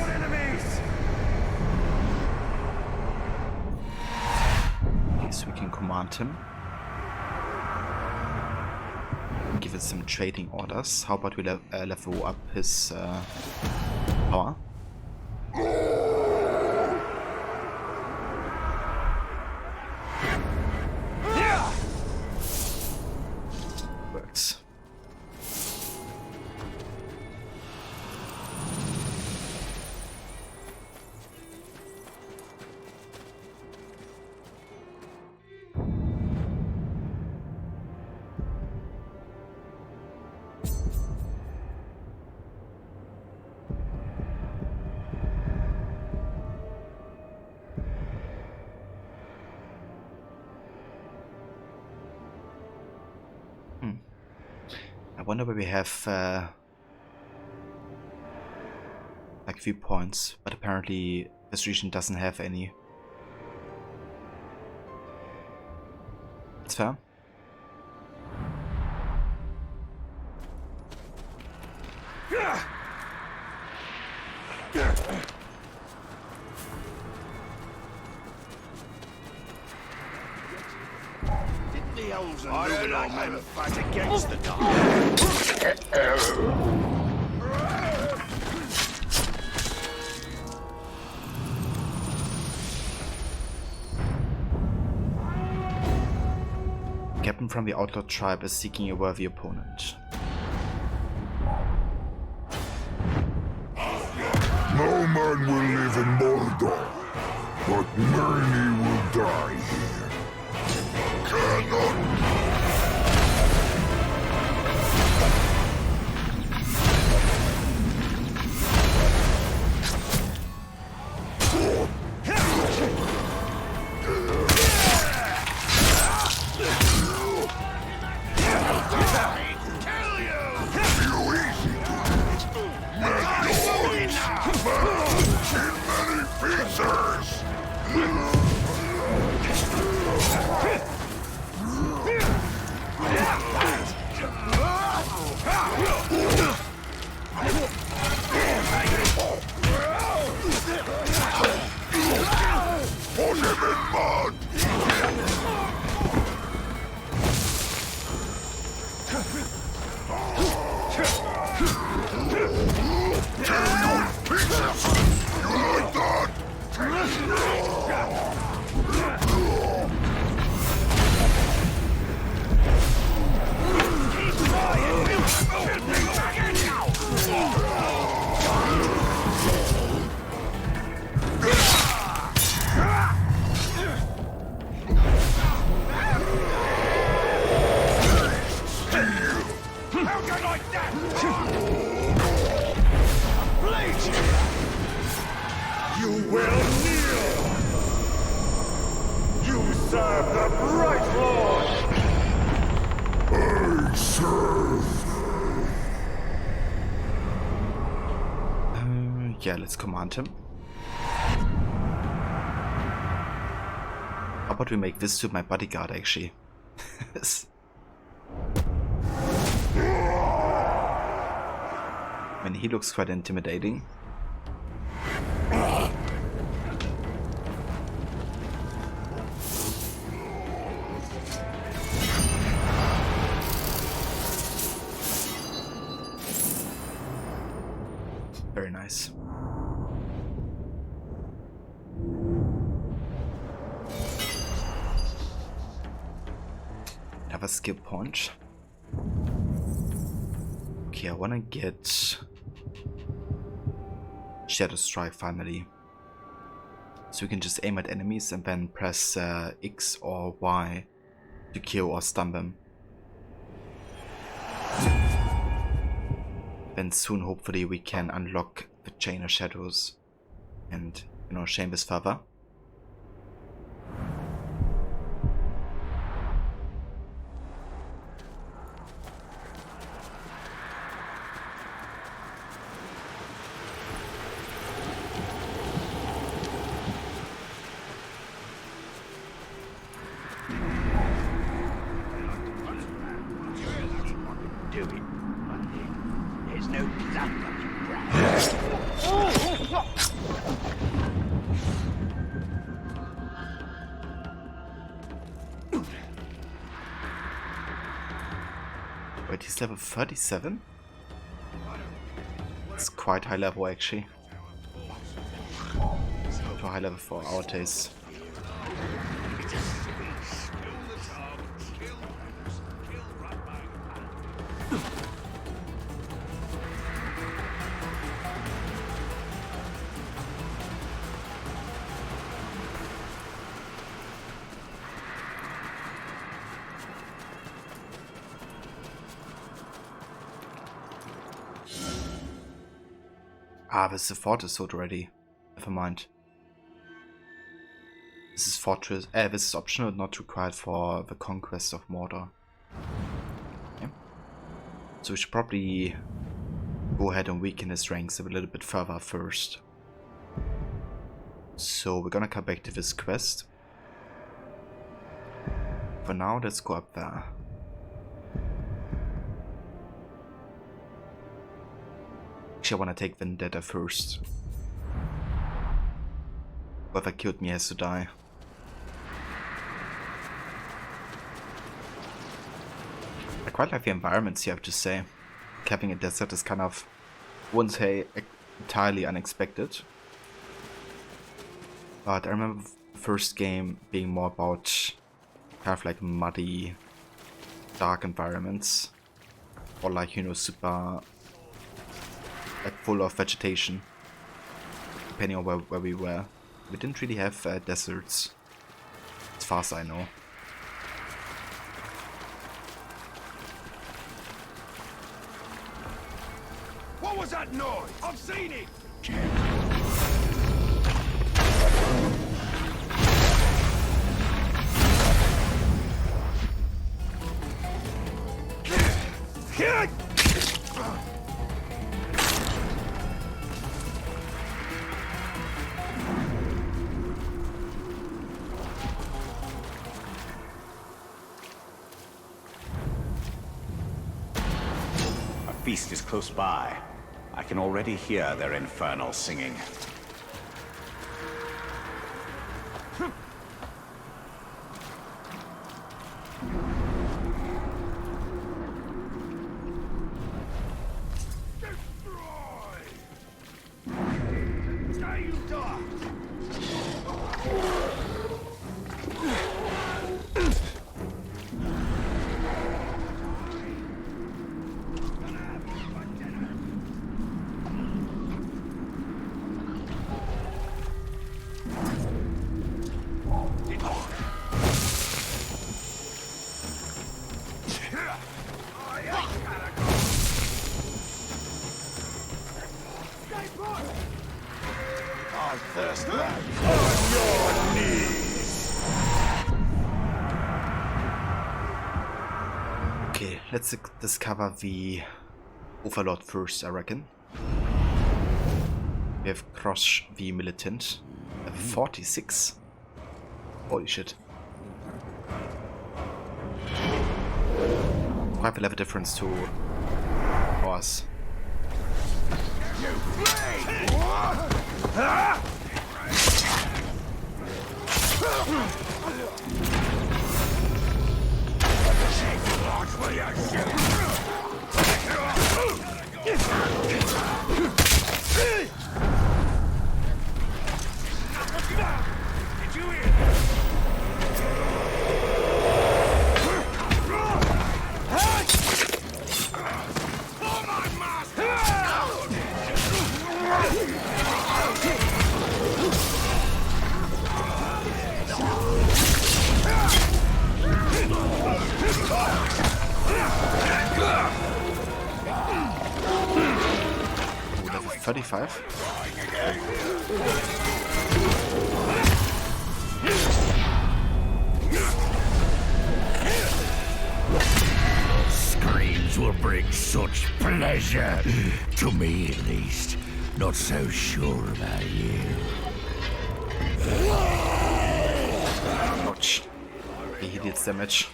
Okay, so we can command him. give it some trading orders. How about we level up his power? Works. I wonder where we have like viewpoints, but apparently this region doesn't have any. It's fair. I heard I came to fight against the dark. Captain from the outlaw tribe is seeking a worthy opponent. No man will live in Mordor, but many will die here. Cannot. Yeah, let's command him. How about we make this to my bodyguard, actually? I mean, he looks quite intimidating. Very nice. Have a skill point. Okay, I wanna get Shadow Strike finally. So we can just aim at enemies and then press X or Y to kill or stun them. Then soon hopefully we can unlock the Chain of Shadows and, you know, shame his father. Wait, he's level 37? It's quite high level actually. Too high level for our taste. Ah, this is the fortress already. Never mind. This is fortress. This is optional, not required for the conquest of Mordor. Okay. So we should probably go ahead and weaken his ranks a little bit further first. So we're gonna come back to this quest. For now, let's go up there. Actually, I want to take Vendetta first. Whoever killed me has to die. I quite like the environments here, I have to say. Having a desert is kind of, I wouldn't say entirely unexpected. But I remember the first game being more about kind of like muddy, dark environments. Or like, you know, super, like full of vegetation. Depending on where we were. We didn't really have deserts, as far as I know. What was that noise? I've seen it! A feast is close by. I can already hear their infernal singing. Okay, let's discover the Overlord first, I reckon. We have Krosh the Militant. 46. Holy shit. Quite a level difference to ours. Level 35. Screams will bring such pleasure. To me, at least. Not so sure about you. Ouch. He deals damage.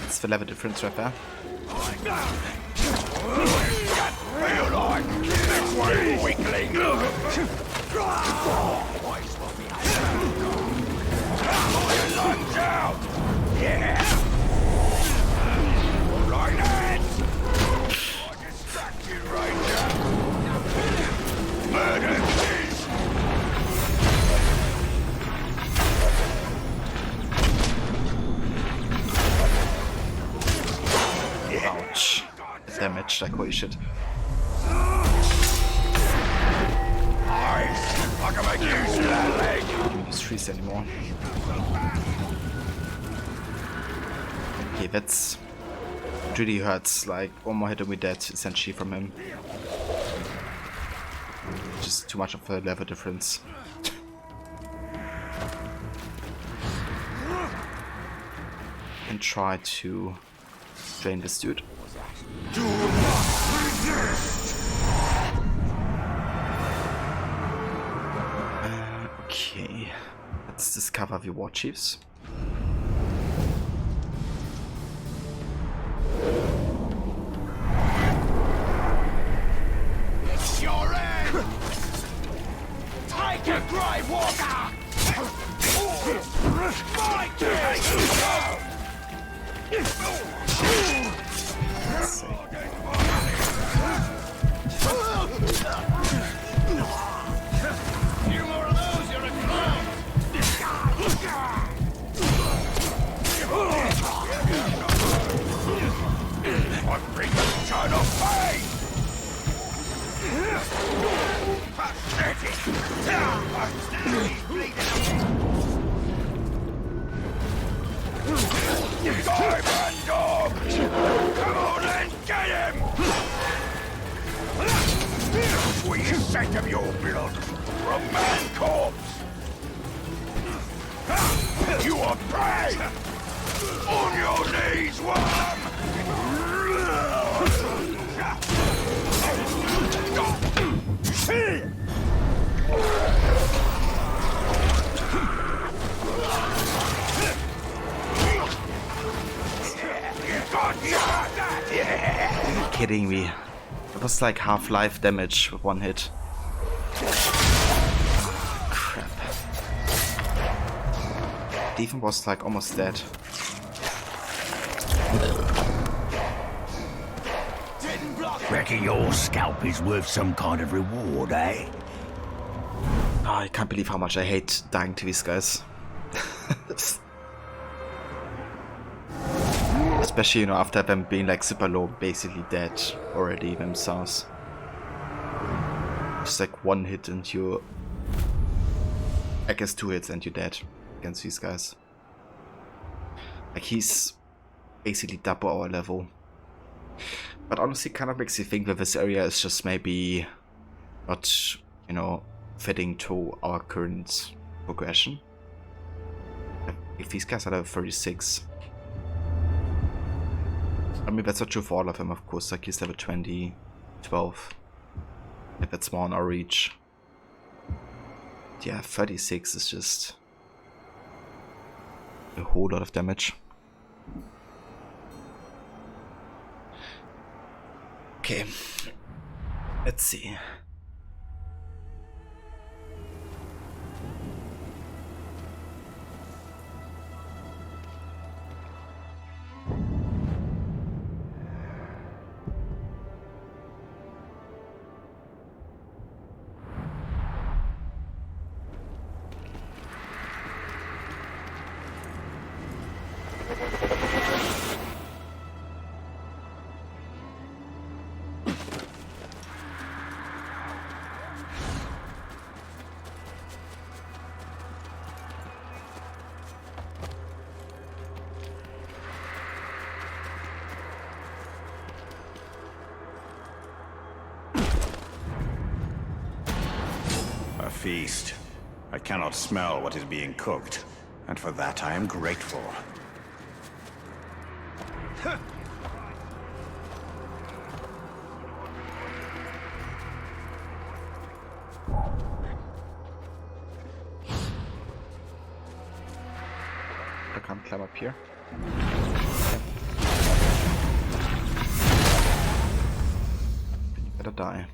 It's the level difference right there. Feel like this way, weakling! Lunge out! Yeah! Alright, much damage, like holy shit. I can make use of that leg. I don't use freeze anymore. Okay, that's... It really hurts, like one more hit and we're dead, essentially, from him. Just too much of a level difference. And try to drain this dude. Okay, let's discover the war chiefs. It's your end! Take a Grey Walker! My king! Few more of those, you're a clown! I bring the shine of pain! Pathetic! Diamond dog! Come on and get him! Sweet scent of your blood from man corpse! You are prey! On your knees, worm! Are you kidding me? It was like half-life damage with one hit. Crap. Stephen was like almost dead. Reckon your scalp is worth some kind of reward, eh? Oh, I can't believe how much I hate dying to these guys. Especially, you know, after them being like super low, basically dead already themselves. Just like one hit and you... I guess 2 hits and you're dead against these guys. Like he's basically double our level. But honestly kind of makes you think that this area is just maybe not, you know, fitting to our current progression. If these guys are level 36. I mean, that's not true for all of them, of course. Like he's level 20, 12. If that's more on our reach. Yeah, 36 is just a whole lot of damage. Okay, let's see. A feast. I cannot smell what is being cooked, and for that I am grateful. I can't climb up here. You better die.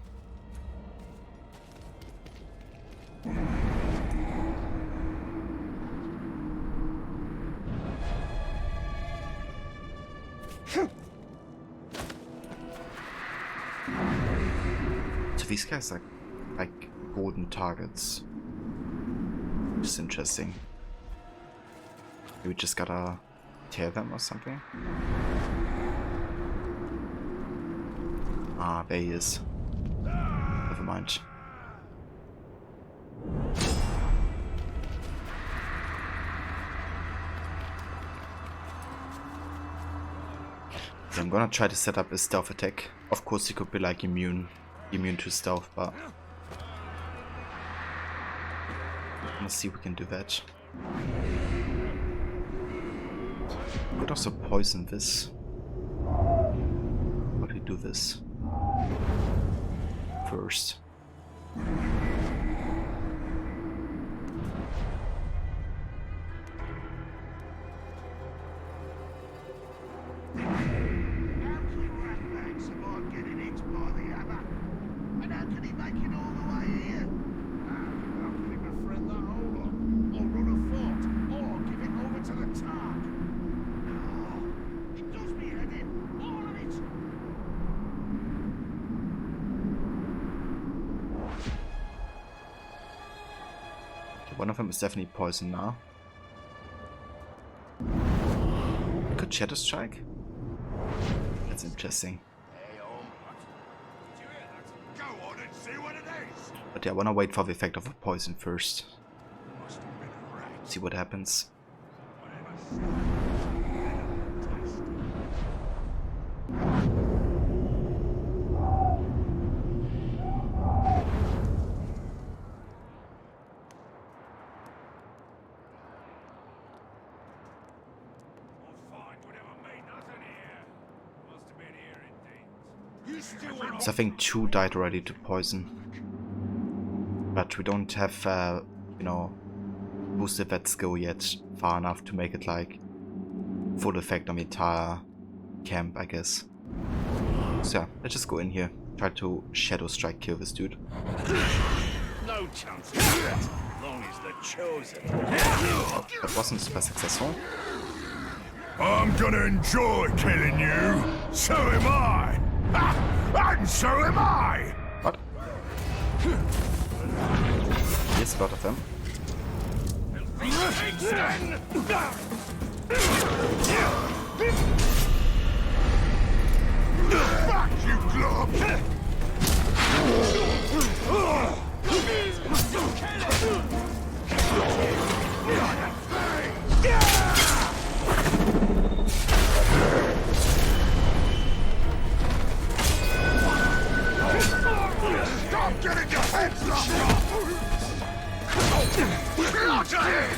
So these guys are like golden targets. Just interesting. We just gotta tear them or something. Ah, there he is. Never mind. I'm gonna try to set up a stealth attack. Of course he could be like immune to stealth, but let's see if we can do that. Could also poison this. How do we do this? First. One of them is definitely poisoned now. We could Shadow Strike? That's interesting. But yeah, I wanna wait for the effect of the poison first. See what happens. So I think 2 died already to poison. But we don't have, you know, boosted that skill yet far enough to make it like full effect on the entire camp, I guess. So yeah, let's just go in here. Try to Shadow Strike kill this dude. No chance of that, as long as they're chosen. Oh, that wasn't super successful. I'm gonna enjoy killing you. So am I. And so am I. What? There's a lot of them. Fuck you, glob. Stop getting your heads locked up! Out of here!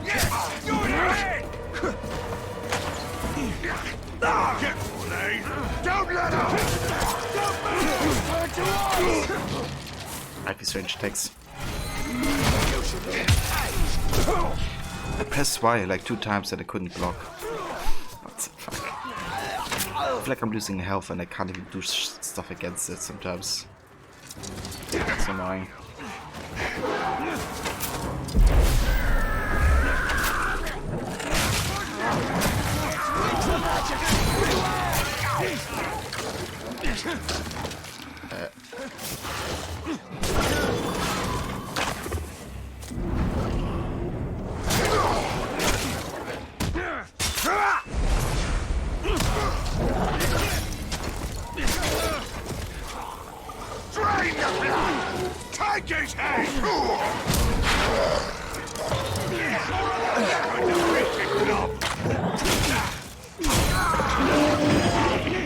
Yes! You're in your head! Get one, eh? Don't let up! Don't move! Turn to us! IP range attacks. I pressed Y like 2 times and I couldn't block. What the fuck? I feel like I'm losing health and I can't even do stuff against it sometimes. That's annoying. Drain the blood! Take his head!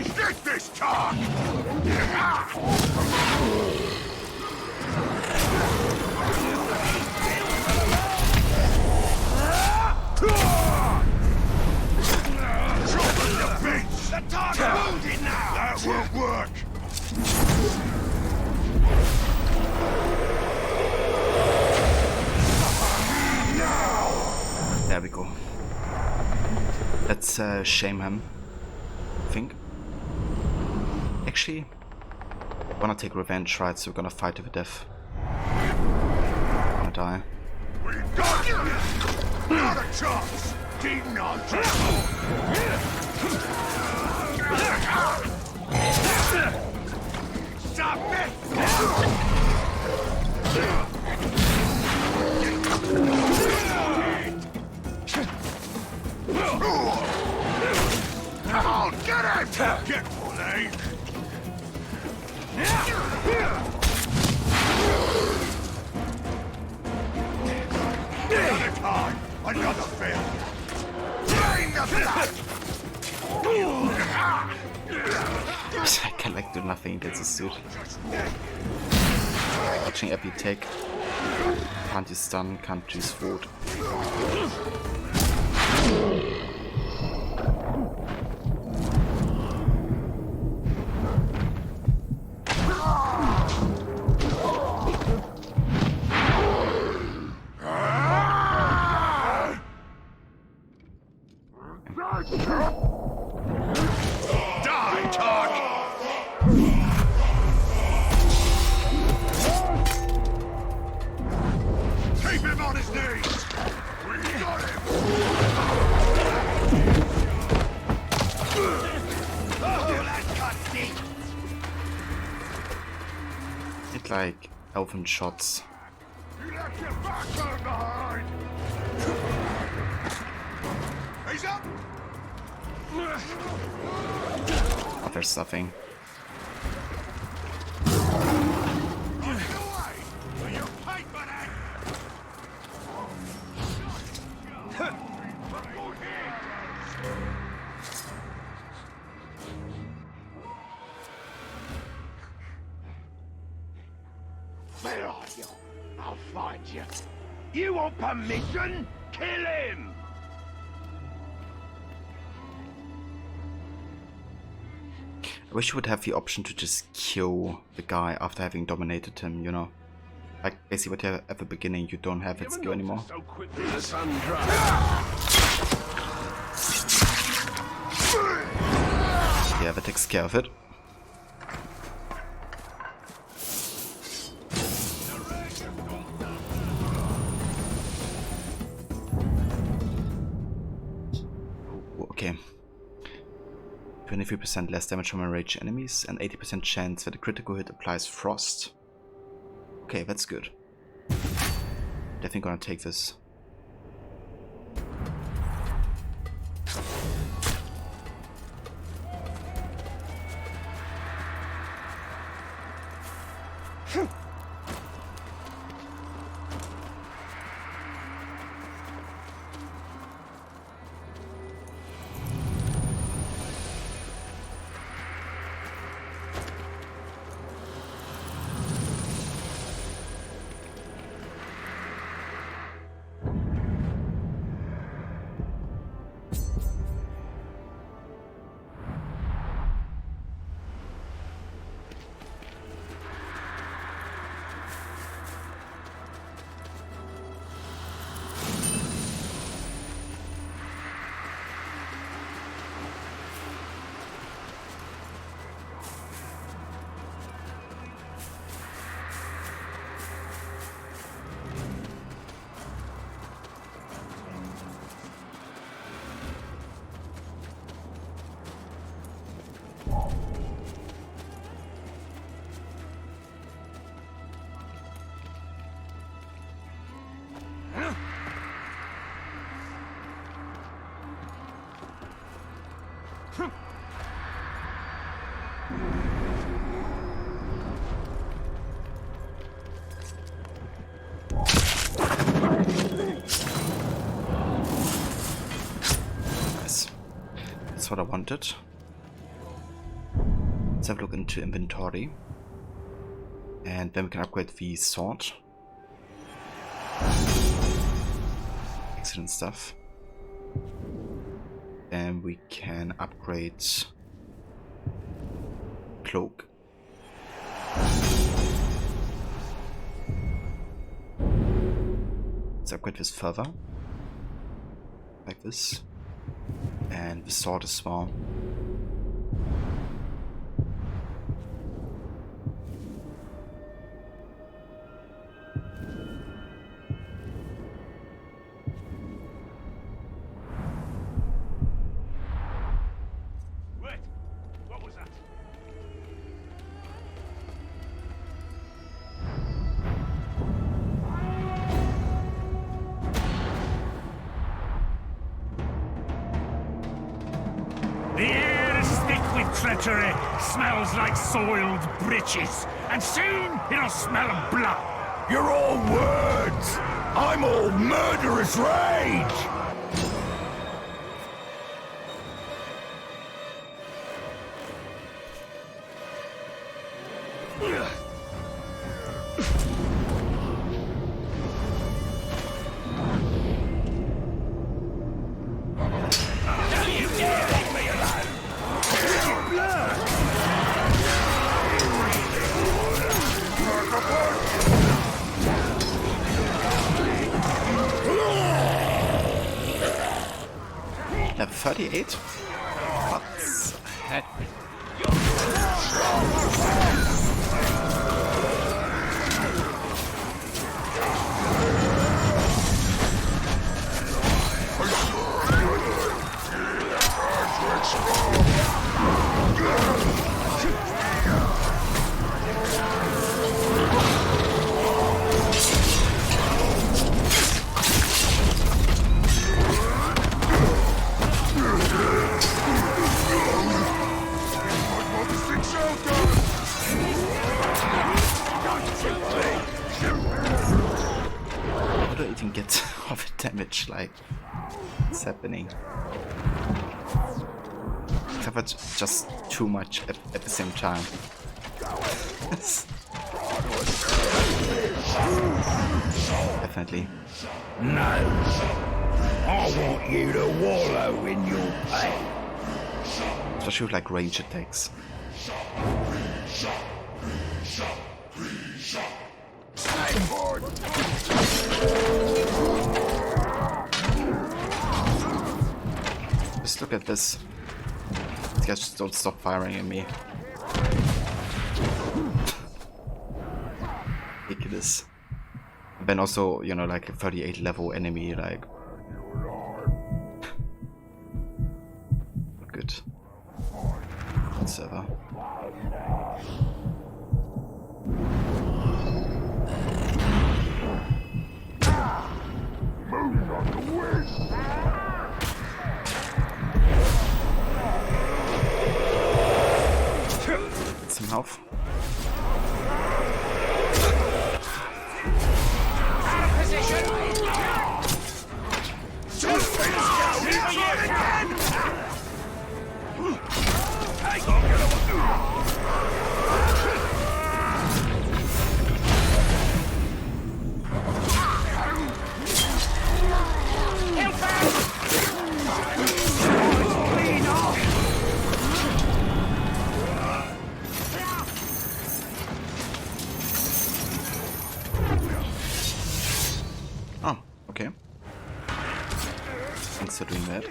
Stick this cock! The target's wounded now! That won't work! There we go. Let's shame him, I think. Actually, I wanna take revenge, right? So we're gonna fight to the death. I'm gonna die. We got you! Not a chance! Keep on Stop it! Careful, eh? Another time, another failure. Drain the blood! I can like do nothing against this suit. Watching Epi take. Can't use stun, can't use food. Die, Tark! Keep him on his knees! We got him! Oh, that cut deep! It's like elven shots. You left your backbone behind! He's up! Other stuffing. Where are you? I'll find you. You want permission? Kill him! I wish you would have the option to just kill the guy after having dominated him, you know? Like, basically what you have at the beginning, you don't have that skill anymore. So quickly the sun dries. Yeah, that takes care of it. Okay. 23% less damage from enraged enemies and 80% chance that a critical hit applies frost. Okay, that's good. Definitely gonna take this. That's what I wanted. Let's have a look into inventory. And then we can upgrade the sword. Excellent stuff. And we can upgrade cloak. Let's upgrade this further. Like this. And the sword as well. Wait, what was that? The treachery smells like soiled breeches, and soon it'll smell of blood. You're all words. I'm all murderous rage. Level 38? What's heck? How do I even get all the damage? Like, what's happening? I covered just too much at the same time. Definitely. No. I want you to wallow in your pain. Especially with like range attacks. Just look at this. These guys just don't stop firing at me. Ridiculous. Then also, you know, like a 38 level enemy, like. Good. Good server. Some health. Oh, okay. Thanks for doing that.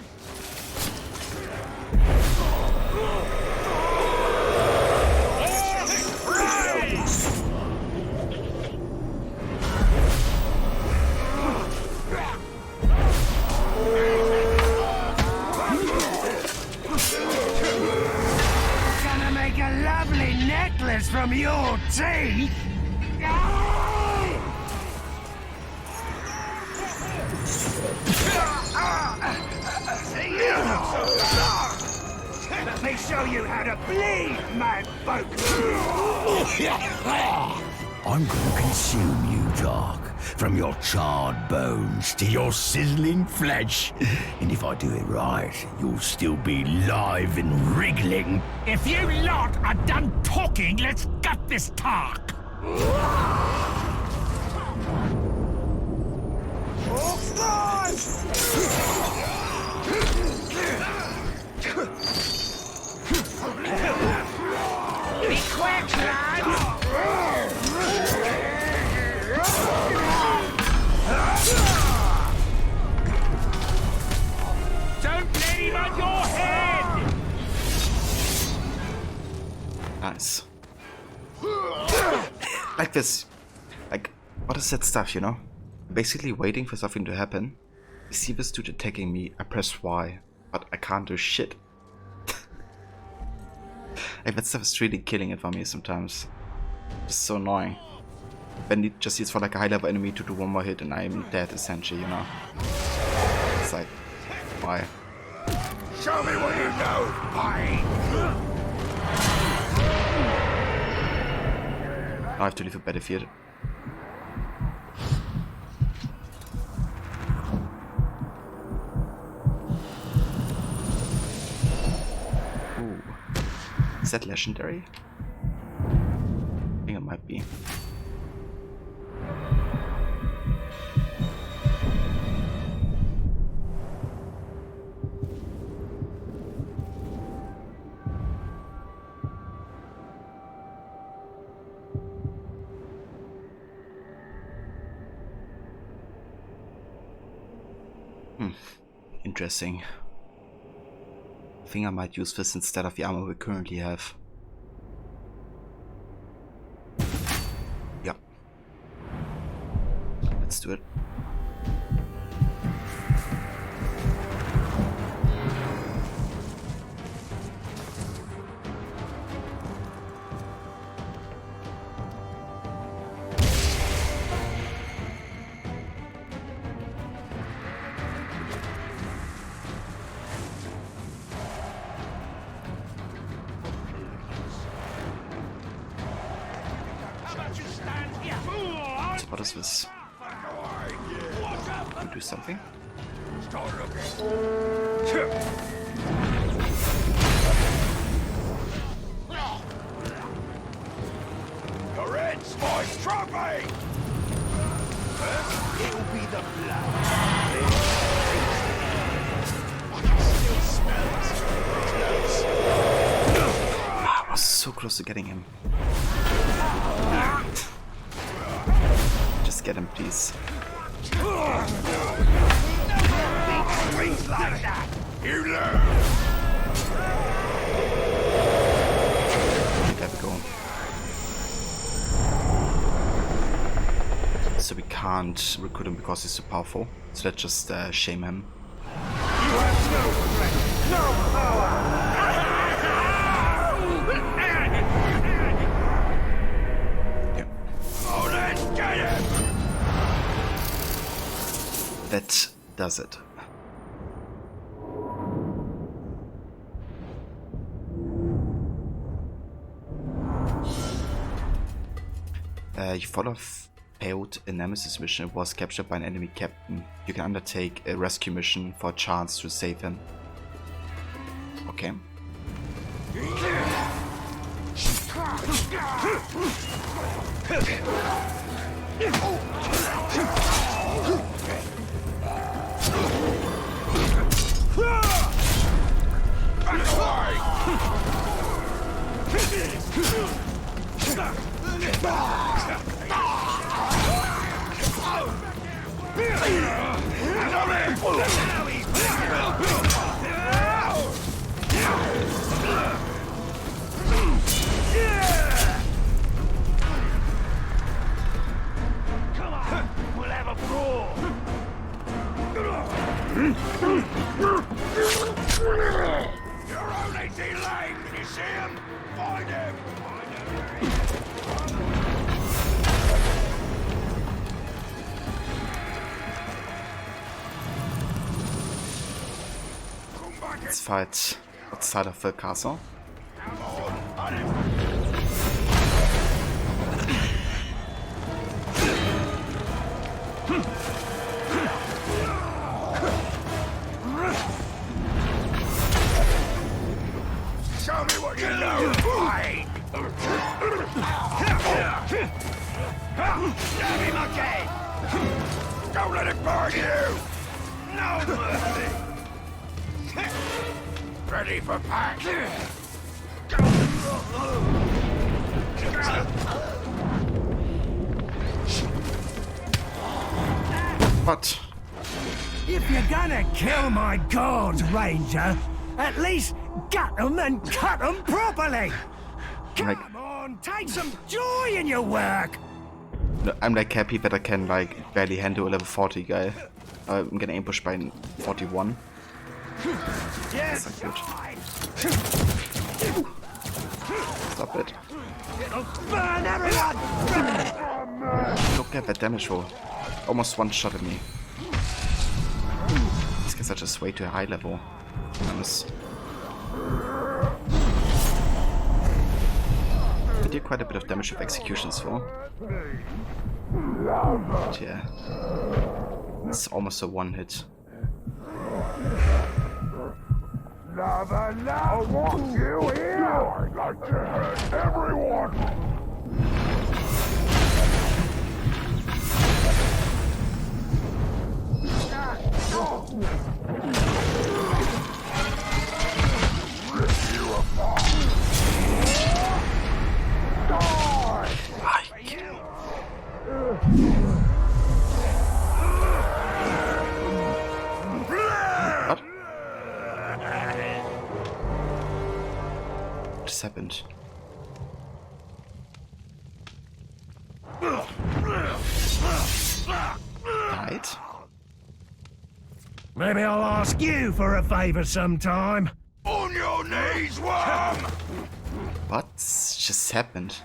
Gonna make a lovely necklace from your teeth. Let me show you how to bleed, my folk. I'm gonna consume you, Dark. From your charred bones to your sizzling flesh. And if I do it right, you'll still be live and wriggling. If you lot are done talking, let's gut this talk. Be quick, lads! Don't let him on your head! Nice. Like this. Like, what is that stuff, you know? Basically waiting for something to happen. I see this dude attacking me, I press Y, but I can't do shit. Like, that stuff is really killing it for me sometimes. It's so annoying. Then it just needs for like a high level enemy to do one more hit and I'm dead essentially, you know? It's like, why? Show me what you know, Pine! I have to leave a battlefield. Ooh. Is that legendary? I think it might be. Interesting. I think I might use this instead of the armor we currently have. Yeah. Let's do it. What is this? Can do something? The red spice trophy! It'll be the blood. I can still smell it. I was so close to getting him. Just get him, please. Like that. You learn. There we go. So we can't recruit him because he's too powerful. So let's just shame him. You have no strength, no power. Yeah. Oh, let's get him. That does it. You failed a Nemesis mission, was captured by an enemy captain. You can undertake a rescue mission for a chance to save him. Okay. Come on, we'll have a brawl. You're only delayed. Can you see him? Find him. Let's fight outside of the castle. Show me what you know. Fight. Stab him again. Don't let it burn you. No mercy. Ready for pack. What? If you're gonna kill my guards, Ranger, at least gut them and cut them properly. Come on, take some joy in your work. I'm like happy that I can like barely handle a level 40 guy. I'm getting ambushed by 41. Yes. That's not good. Stop it. It'll burn everyone. Look at that damage roll. Almost one shot at me. These guys are just way too high level. Honest. Did deal quite a bit of damage with executions though. But yeah, it's almost a one hit. I want you here! I'd like to hurt everyone! What? What just happened? Died? Maybe I'll ask you for a favor sometime. On your knees, worm! What just happened?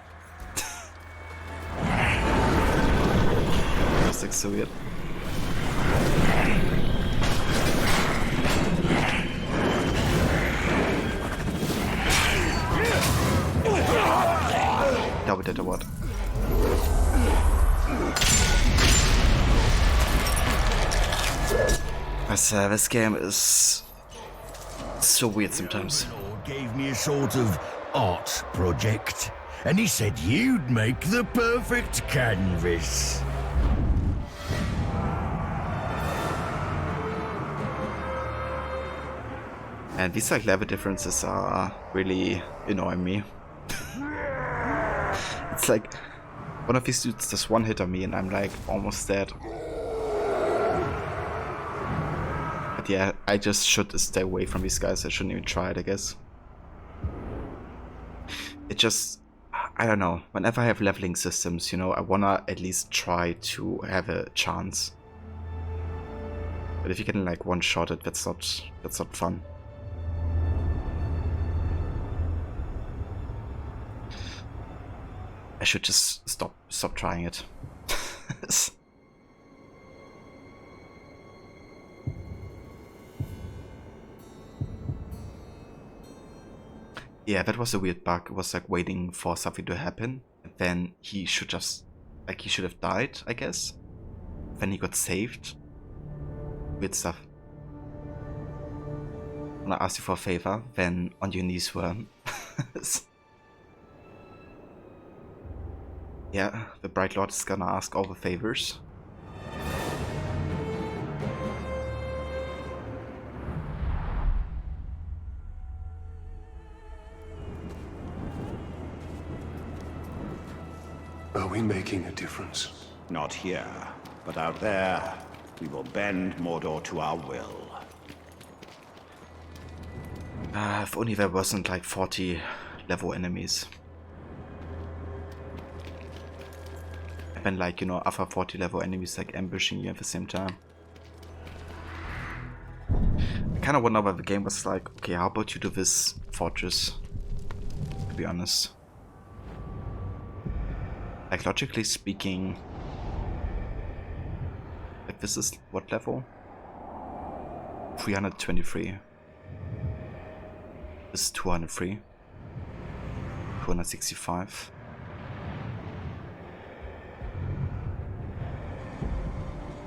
That's like so weird. Double did or what? This game is so weird sometimes. Gave me a sort of art project, and he said you'd make the perfect canvas. And these like level differences are really annoying me. It's like one of these dudes does one hit on me and I'm like almost dead. But yeah, I just should stay away from these guys. I shouldn't even try it, I guess. It just, I don't know, whenever I have leveling systems, you know, I wanna at least try to have a chance. But if you can like one-shot it, that's not fun. I should just stop trying it. Yeah, that was a weird bug. It was like waiting for something to happen. And then he should just, like, he should have died, I guess. Then he got saved. Weird stuff. When I asked you for a favor, then on your knees worm. Yeah, the Bright Lord is gonna ask all the favors. Are we making a difference? Not here, but out there. We will bend Mordor to our will. If only there wasn't like 40 level enemies. And like, you know, other 40 level enemies like ambushing you at the same time. I kind of wonder why the game was like, okay, how about you do this fortress? To be honest. Like, logically speaking, like, this is what level? 323. This is 203. 265.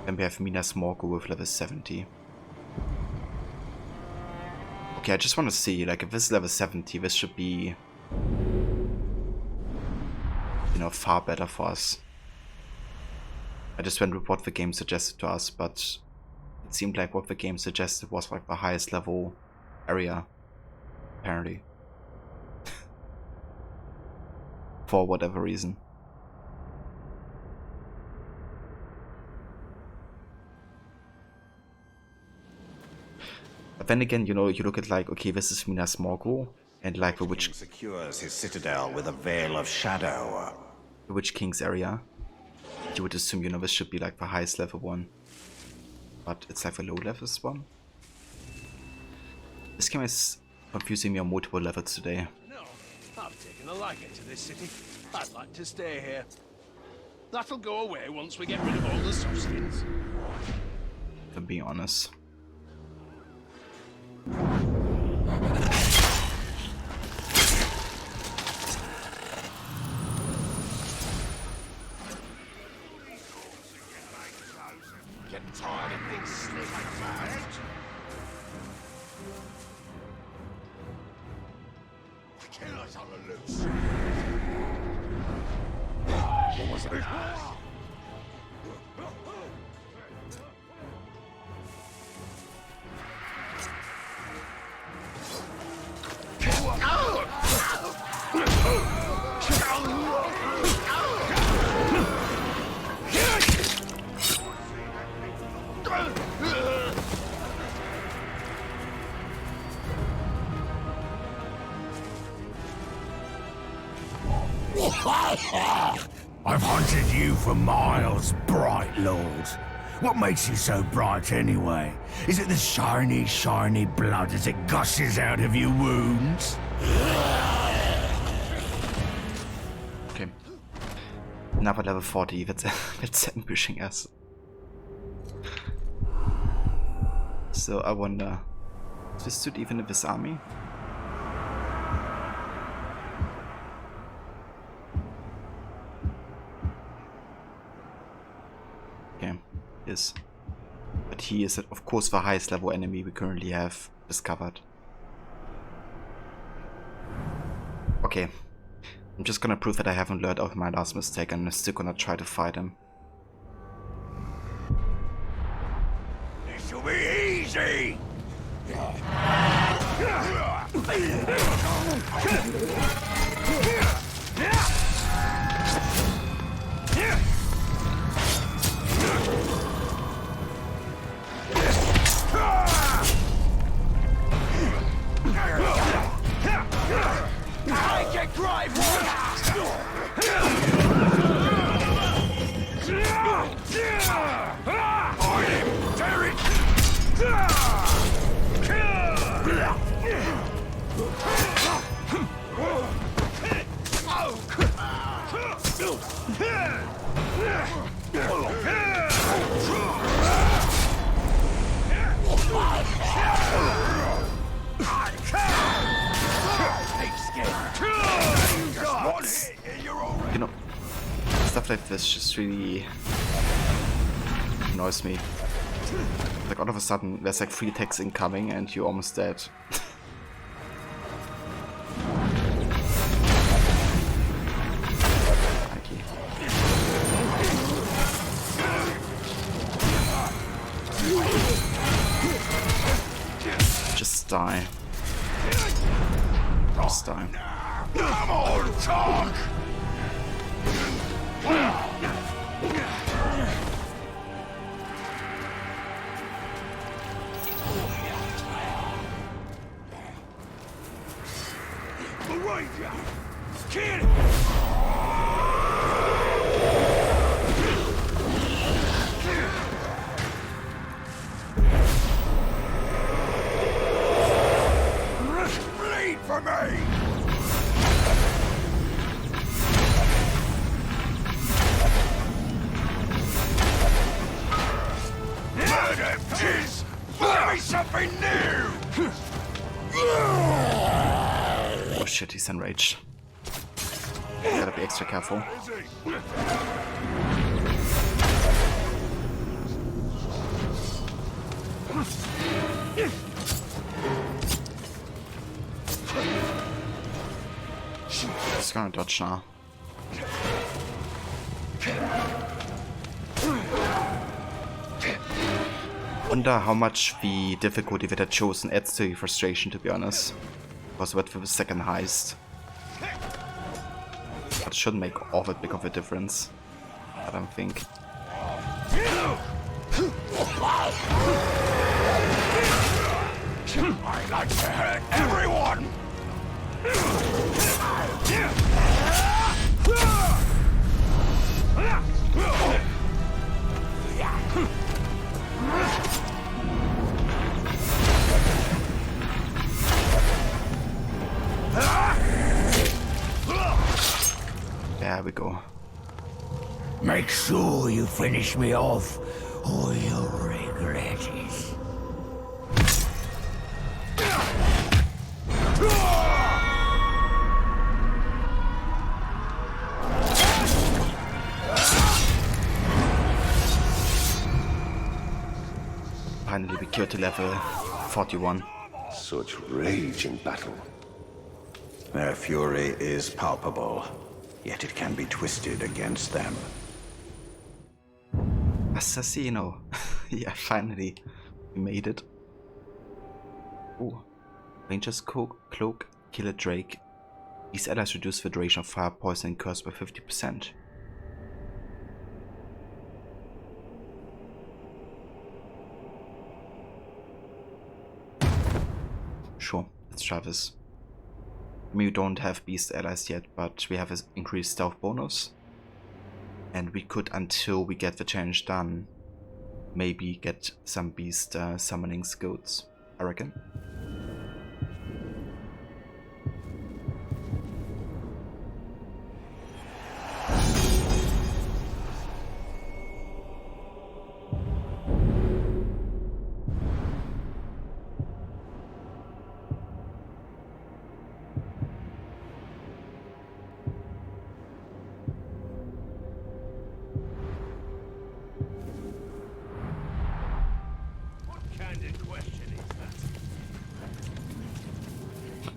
Then we have Minas Morgul with level 70. Okay, I just want to see, like, if this is level 70, this should be, you know, far better for us. I just went with what the game suggested to us, but it seemed like what the game suggested was like the highest level area, apparently. For whatever reason. But then again, you know, you look at like, okay, this is Minas Morgul, and like the Witch secures his citadel with a veil of shadow. The Witch King's area. You would assume, you know, this should be like the highest level one. But it's like the low levels one. This game is confusing me on multiple levels today. No, I've taken a liking to this city. I'd like to stay here. That'll go away once we get rid of all the substance. If I'm being honest. Killers on the loose. What was it? I've hunted you for miles, bright lord. What makes you so bright anyway? Is it the shiny, shiny blood as it gushes out of your wounds? Okay. Another level 40 with ambushing us. So I wonder, does this suit even in this army? Okay, yes. But he is, of course, the highest level enemy we currently have discovered. Okay. I'm just gonna prove that I haven't learned of my last mistake and I'm still gonna try to fight him. This'll be easy! I can drive one! You know, stuff like this just really annoys me. Like all of a sudden there's like 3 attacks incoming and you're almost dead. Just die. Just die. Come on, talk! The Ranger! Kid! Bleed for me! Murder, kids! Give me something new! Oh shit, he's enraged. Gotta be extra careful. He's gonna dodge now. Wonder how much the difficulty that I chosen adds to the frustration, to be honest. Was what for the second highest. That shouldn't make all that big of a difference, I don't think. I like to hurt everyone! There we go. Make sure you finish me off, or you'll regret it. Finally we killed to level 41. Such rage in battle. Their fury is palpable, yet it can be twisted against them. Assassino. Yeah, finally. We made it. Ooh. Ranger's cloak, kill a Drake. These allies reduce the duration of fire, poison, and curse by 50%. Sure, let's try this. I mean, we don't have beast allies yet, but we have an increased stealth bonus. And we could, until we get the challenge done, maybe get some beast summoning skills, I reckon.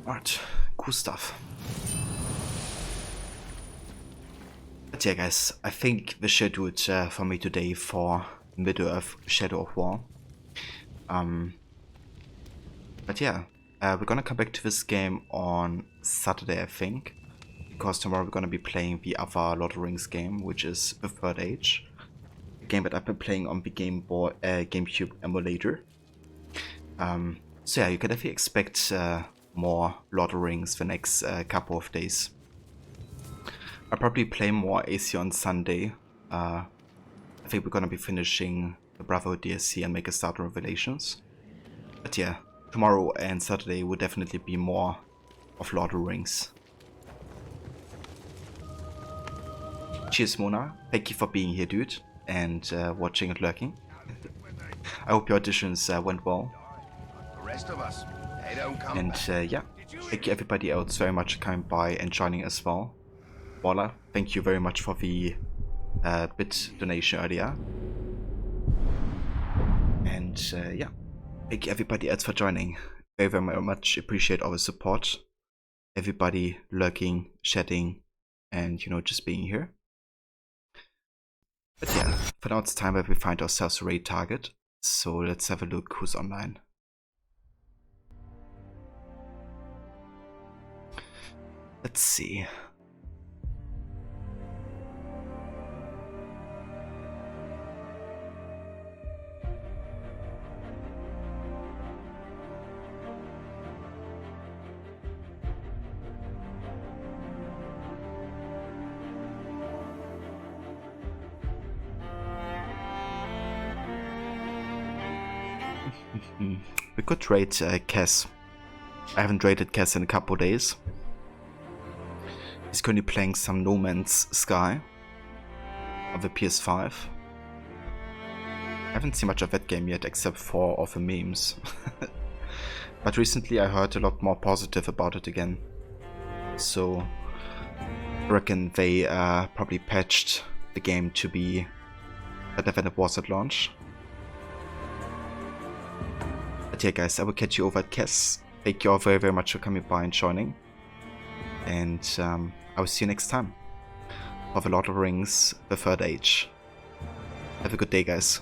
Alright, cool stuff. But yeah guys, I think the scheduled for me today for Middle-earth Shadow of War. But yeah, we're gonna come back to this game on Saturday, I think. Because tomorrow we're gonna be playing the other Lord of the Rings game, which is the Third Age. A game that I've been playing on the GameCube emulator. So yeah, you can definitely expect more Lord of the Rings the next couple of days. I'll probably play more AC on Sunday. I think we're gonna be finishing the Brotherhood DLC and make a start on Revelations. But yeah, tomorrow and Saturday will definitely be more of Lord of the Rings. Cheers Mona, thank you for being here dude, and watching and lurking. I hope your auditions went well. The rest of us, they don't come And yeah, thank you everybody else very much for coming by and joining as well. Walla, thank you very much for the bit donation earlier. And yeah, thank you everybody else for joining. Very, very much appreciate all the support. Everybody lurking, chatting, and you know, just being here. But yeah, for now it's time that we find ourselves a raid target. So let's have a look who's online. Let's see. We could raid Cass. I haven't raided Cass in a couple days. He's currently playing some No Man's Sky on the PS5. I haven't seen much of that game yet except for all the memes. But recently I heard a lot more positive about it again. So I reckon they probably patched the game to be better than it was at launch. But yeah guys, I will catch you over at Cass. Thank you all very, very much for coming by and joining. And I will see you next time for the Lord of the Rings, the Third Age. Have a good day guys.